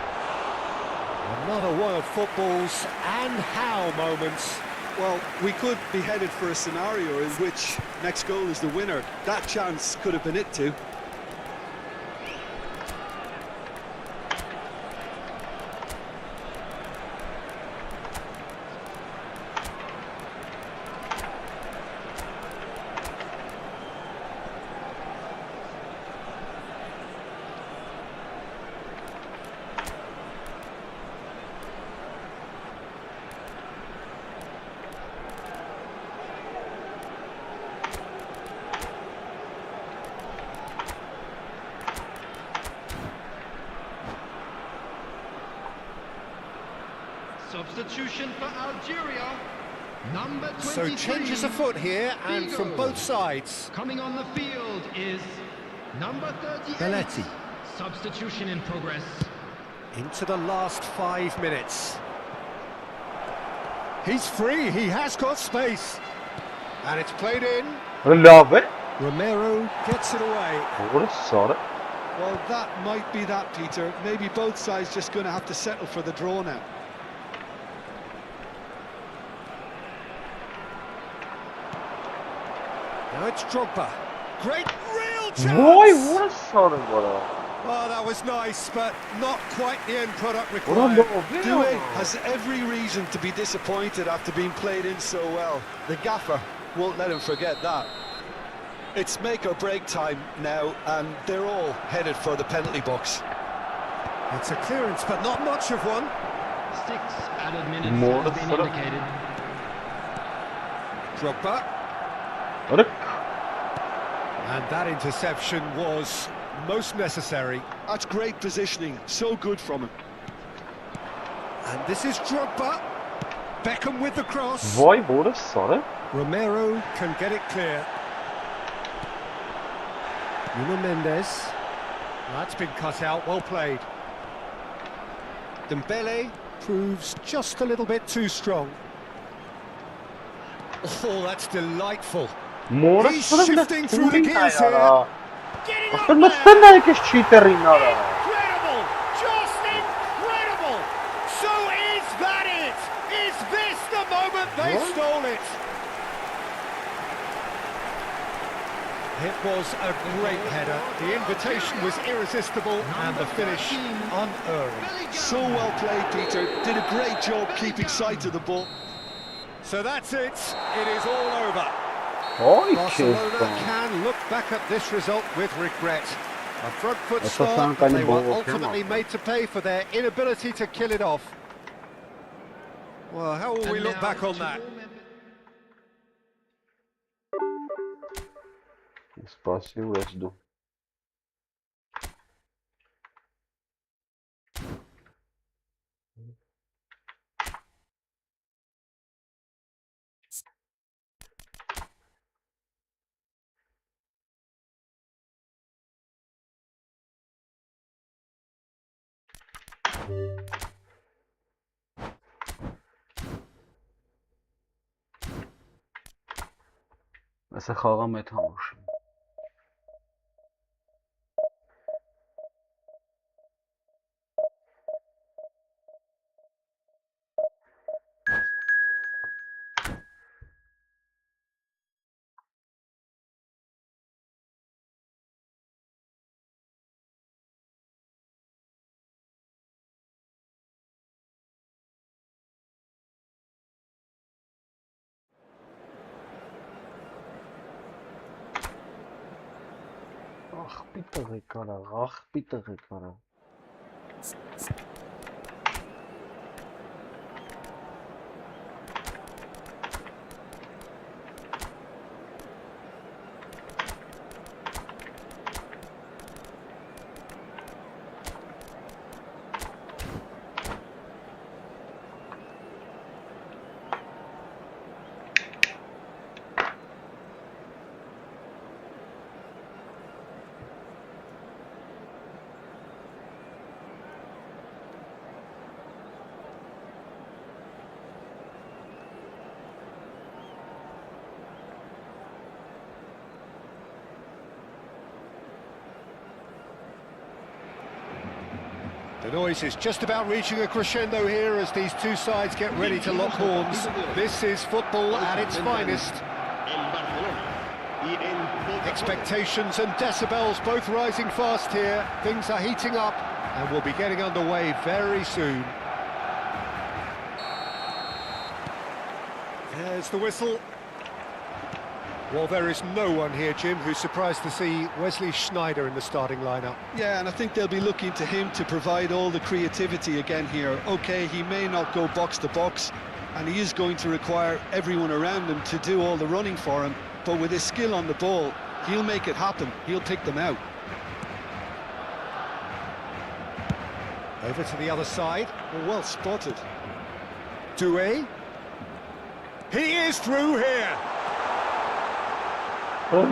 Another one of football's and how moments. Well, we could be headed for a scenario in which next goal is the winner. That chance could have been it too. Substitution for Algeria. Number 23. So changes afoot here, and from both sides. Coming on the field is number 38. Belletti. Substitution in progress. Into the last 5 minutes. He's free, he has got space. And it's played in. Love it. Romero gets it away. What a sort. Well, that might be that, Peter. Maybe both sides just going to have to settle for the draw now. Now it's Drogba. Great real chance! Boy, what a sort of what a... Oh, that was nice, but not quite the end product What a required. little Doué has every reason to be disappointed after being played in so well. The gaffer won't let him forget that. It's make or break time now, and they're all headed for the penalty box. It's a clearance, but not much of one. 6 added minutes More have been sort of- indicated. Drogba. What a... And that interception was most necessary. That's great positioning, so good from him. And this is Drogba. Beckham with the cross. Boy, what a sort. Romero can get it clear. Nuno Mendes. That's been cut out, well played. Dembele proves just a little bit too strong. Oh, that's delightful. More He's shifting through the gears here. Getting up After there. مستنى هيك cheater ينارا. Incredible! Just incredible! So is that it? Is this the moment they What? stole it? It was a great header. The invitation was irresistible and the finish unerring. So well played, Peter. Did a great job keeping sight of the ball. So that's it. It is all over. Oj, Barcelona fan. can look back at this result with regret. A front foot That's what start, some but kind they of were ball ultimately came made to pay for their inability to kill it off. Well, how will we And look now back on to that? all members- Espaço Westdo. مثل خواهم تماشا Ach, bitte, Ricardo. Ach, bitte, Ricardo. The noise is just about reaching a crescendo here as these two sides get ready to lock horns. This is football at its finest. El Barcelona y el Boca. Expectations and decibels both rising fast here. Things are heating up and we'll be getting underway very soon. There's the whistle. Well, there is no one here, Jim, who's surprised to see Wesley Sneijder in the starting lineup. Yeah, and I think they'll be looking to him to provide all the creativity again here. OK, he may not go box to box, and he is going to require everyone around him to do all the running for him, but with his skill on the ball, he'll make it happen. He'll pick them out. Over to the other side. Well spotted. Doué. He is through here. Well,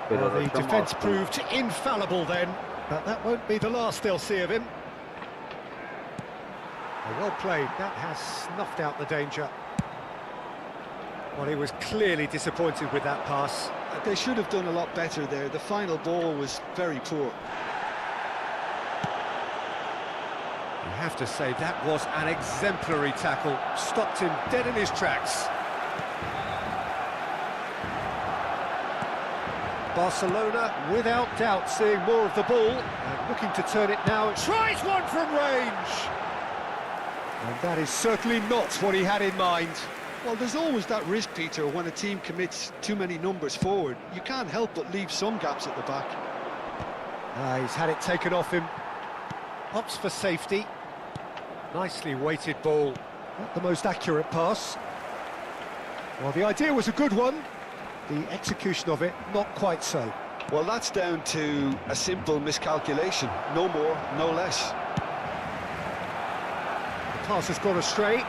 The defence proved infallible then, but that won't be the last they'll see of him. Well played, that has snuffed out the danger. Well, he was clearly disappointed with that pass. They should have done a lot better there. The final ball was very poor. You have to say that was an exemplary tackle. Stopped him dead in his tracks. Barcelona, without doubt, seeing more of the ball and looking to turn it now. Tries one from range! And that is certainly not what he had in mind. Well, there's always that risk, Peter, when a team commits too many numbers forward. You can't help but leave some gaps at the back. He's had it taken off him. Opts for safety. Nicely weighted ball. Not the most accurate pass. Well, the idea was a good one. The execution of it, not quite so. Well, that's down to a simple miscalculation. No more, no less. The pass has gone astray.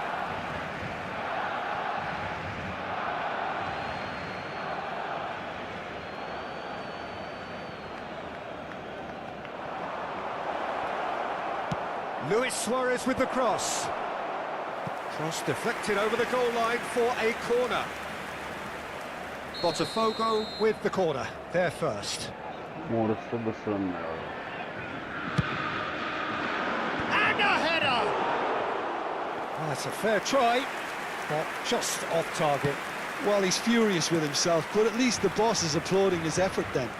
Luis Suarez with the cross. Cross deflected over the goal line for a corner. Botafogo with the corner, there first. And a header! Well, that's a fair try, but just off target. Well, he's furious with himself, but at least the boss is applauding his effort then.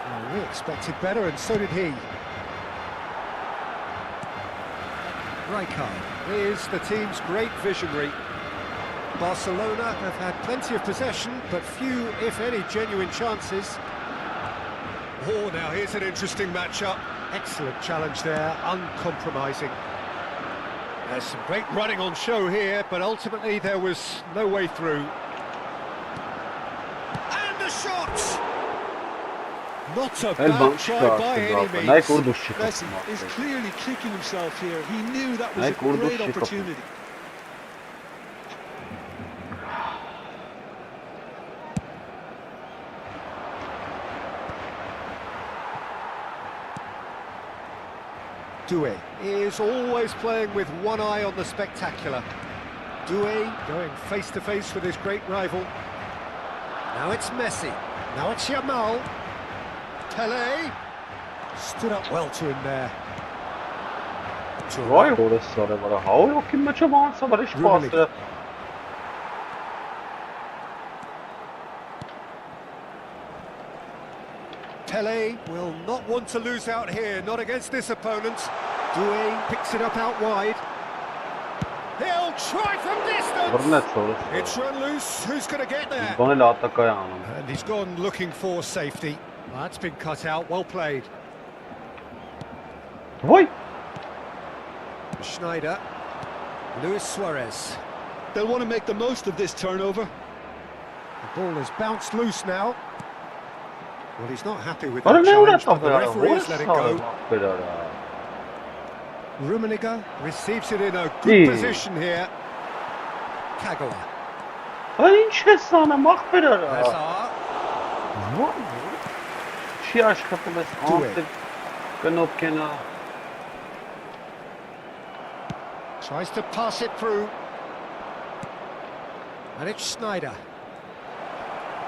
Well, we expected better, and so did he. Rijkaard is the team's great visionary. Barcelona have had plenty of possession, but few, if any, genuine chances. Oh, now here's an interesting matchup. Excellent challenge there, uncompromising. There's some great running on show here, but ultimately there was no way through. And the shot! Not a bad try by any means. Messi is clearly kicking himself here. He knew that was a great opportunity. Doué is always playing with one eye on the spectacular. Doué going face to face with his great rival. Now it's Messi. Now it's Yamal. Pelé stood up well to him there. Pelé will not want to lose out here, not against this opponent. Doué picks it up out wide. He'll try from distance! It's run loose, who's going to get there? And he's gone looking for safety. That's been cut out, well played. Schneider. Luis Suarez. They'll want to make the most of this turnover. The ball has bounced loose now. Well, he's not happy with that challenge, but the referee has let it go. Rummenigge receives it in a good position here. Kagawa. Tries to pass it through. And it's Schneider.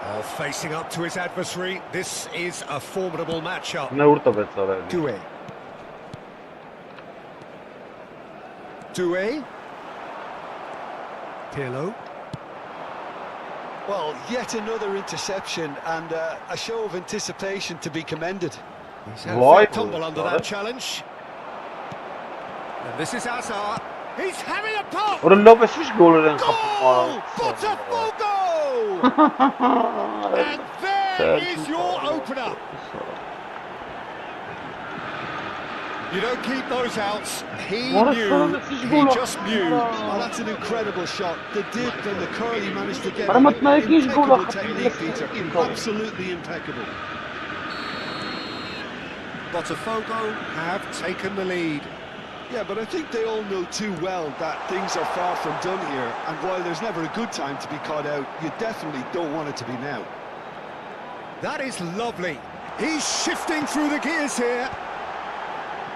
Oh, facing up to his adversary. This is a formidable matchup. Doué. Doué. Pirlo. Well, yet another interception and a show of anticipation to be commended. He's had a fair tumble under that challenge. And this is Hazard. He's having a pop! Goal! Botafogo! And there is your opener. You don't keep those outs. He just knew. Oh, that's an incredible shot. The dip and the curl he managed to get. Impeccable technique, Peter. Absolutely impeccable. Botafogo have taken the lead. Yeah, but I think they all know too well that things are far from done here, and while there's never a good time to be caught out, you definitely don't want it to be now. That is lovely. He's shifting through the gears here.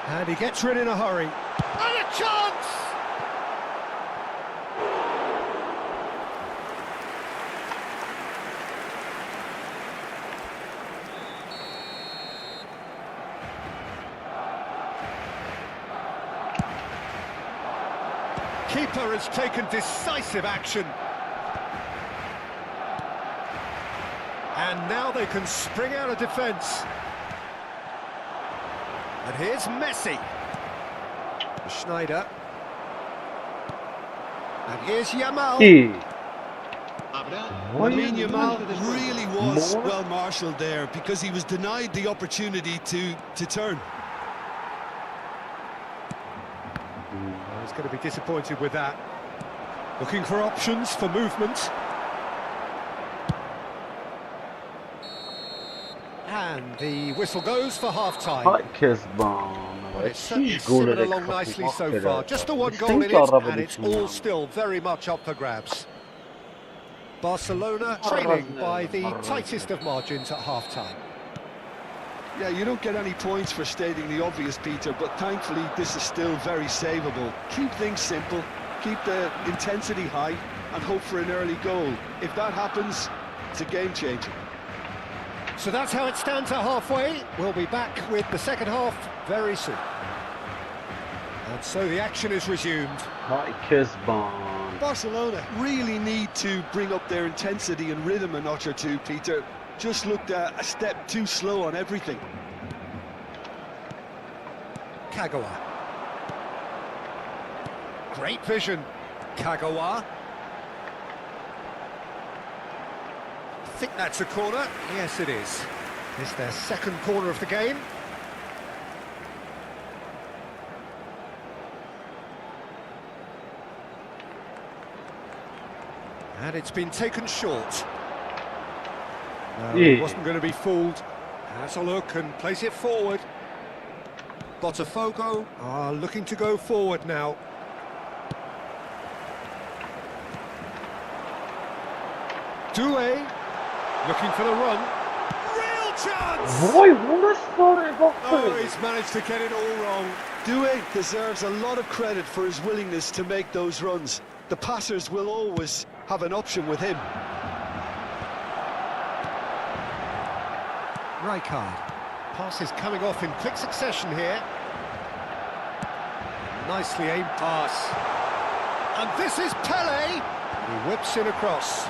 And he gets rid in a hurry. And a chance! Keeper has taken decisive action. And now they can spring out of defence. And here's Messi. Schneider. And here's Yamal. Lamine Yamal really was well marshalled there because he was denied the opportunity to turn. He's going to be disappointed with that. Looking for options for movement. And the whistle goes for half-time. Well, it's certainly simmered along nicely so far. Just the one goal in it, and it's all still very much up for grabs. Barcelona trailing by the tightest of margins at half-time. Yeah, you don't get any points for stating the obvious, Peter, but thankfully this is still very savable. Keep things simple, keep the intensity high, and hope for an early goal. If that happens, it's a game changer. So that's how it stands at halfway. We'll be back with the second half very soon. And so the action is resumed. Barcelona really need to bring up their intensity and rhythm a notch or two, Peter. Just looked a step too slow on everything. Kagawa. Great vision. Kagawa. I think that's a corner. Yes, it is. It's their second corner of the game. And it's been taken short. No, he wasn't going to be fooled. Has a look and plays it forward. Botafogo are looking to go forward now. Doué looking for the run. Real chance! Oh, he's managed to get it all wrong. Doué deserves a lot of credit for his willingness to make those runs. The passers will always have an option with him. Rijkaard. Passes coming off in quick succession here. Nicely aimed pass. And this is Pele. He whips in across.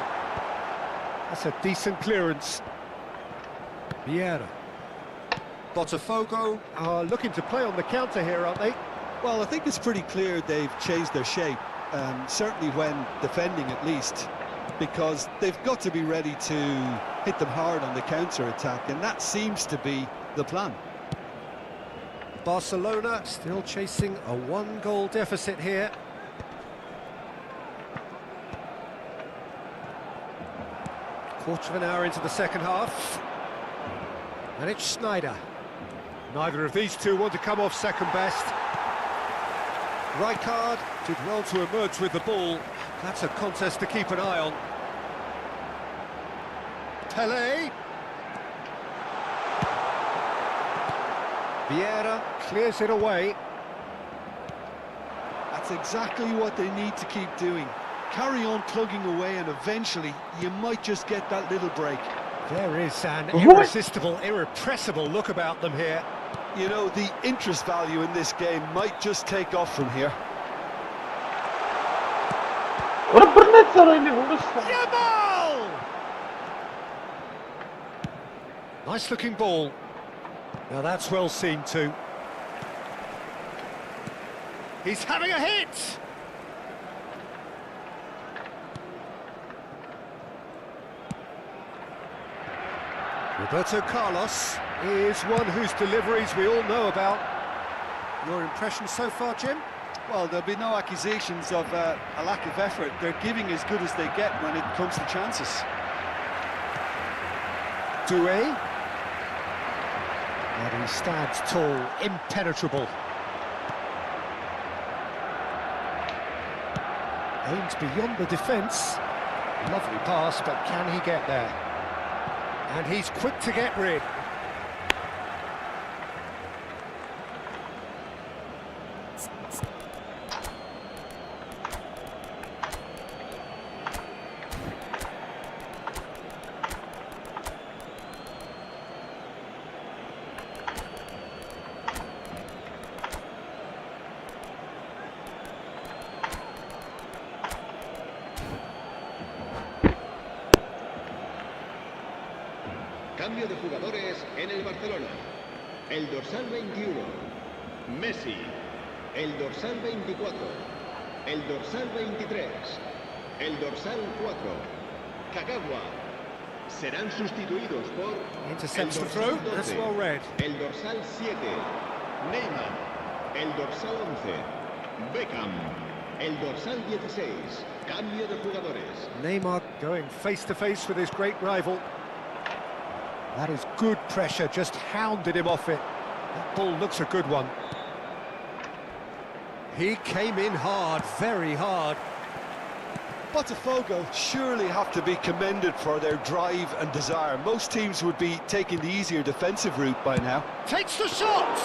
That's a decent clearance. Vieira. Botafogo are looking to play on the counter here, aren't they? Well, I think it's pretty clear they've changed their shape, certainly when defending at least, because they've got to be ready to hit them hard on the counter-attack, and that seems to be the plan. Barcelona still chasing a one-goal deficit here. Quarter of an hour into the second half. And it's Schneider. Neither of these two want to come off second best. Rijkaard did well to emerge with the ball. That's a contest to keep an eye on. Pele. Vieira clears it away. That's exactly what they need to keep doing. Carry on plugging away, and eventually you might just get that little break. There is an irresistible, irrepressible look about them here. You know, the interest value in this game might just take off from here. Yamal! Nice looking ball. Now that's well seen too. He's having a hit! Roberto Carlos is one whose deliveries we all know about. Your impression so far, Jim? Well, there'll be no accusations of a lack of effort. They're giving as good as they get when it comes to chances. Doué. And he stands tall, impenetrable. Aims beyond the defence. Lovely pass, but can he get there? And he's quick to get rid. Cambio de jugadores en el Barcelona. El dorsal 21, Messi. El dorsal 24, el dorsal 23, el dorsal 4, Kagawa. Serán sustituidos por Intercepts el the throw, dorsal that's 12, well read. el dorsal 7, Neymar. El dorsal 11, Beckham. El dorsal 16, cambio de jugadores. Neymar going face to face with his great rival. That is good pressure, just hounded him off it. That ball looks a good one. He came in hard, very hard. Botafogo surely have to be commended for their drive and desire. Most teams would be taking the easier defensive route by now. Takes the shot!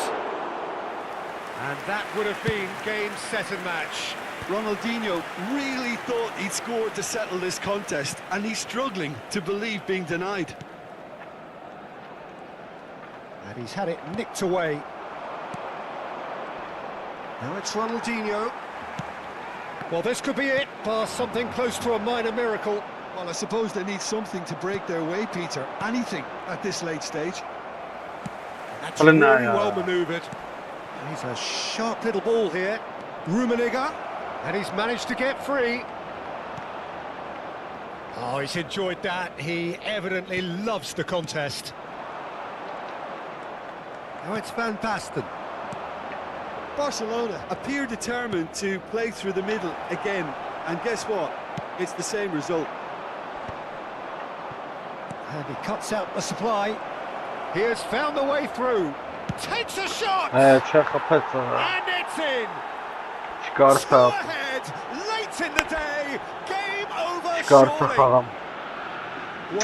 And that would have been game, set and match. Ronaldinho really thought he'd scored to settle this contest, and he's struggling to believe being denied. And he's had it nicked away. Now it's Ronaldinho. Well, this could be it, bar something close to a minor miracle. Well, I suppose they need something to break their way, Peter. Anything at this late stage. That's really well manoeuvred. He's a sharp little ball here. Rummenigge. And he's managed to get free. Oh, he's enjoyed that. He evidently loves the contest. Now it's Van Basten. Barcelona appear determined to play through the middle again, and guess what? It's the same result. And he cuts out the supply. He has found the way through. Takes a shot! And it's in! Score ahead, late in the day, game over surely.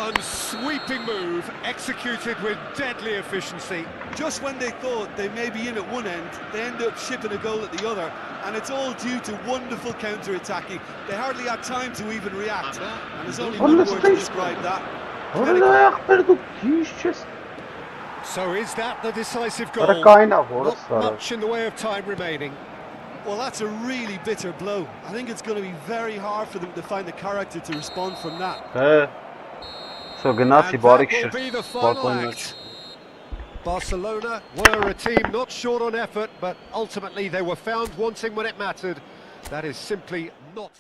One sweeping move, executed with deadly efficiency. Just when they thought they may be in at one end, they end up shipping a goal at the other, and it's all due to wonderful counter-attacking. They hardly had time to even react, and there's only one word to describe that. So is that the decisive goal? Not much in the way of time remaining. Well, that's a really bitter blow. I think it's going to be very hard for them to find the character to respond from that. And that will be the final act. Barcelona were a team not short on effort, but ultimately they were found wanting when it mattered. That is simply not...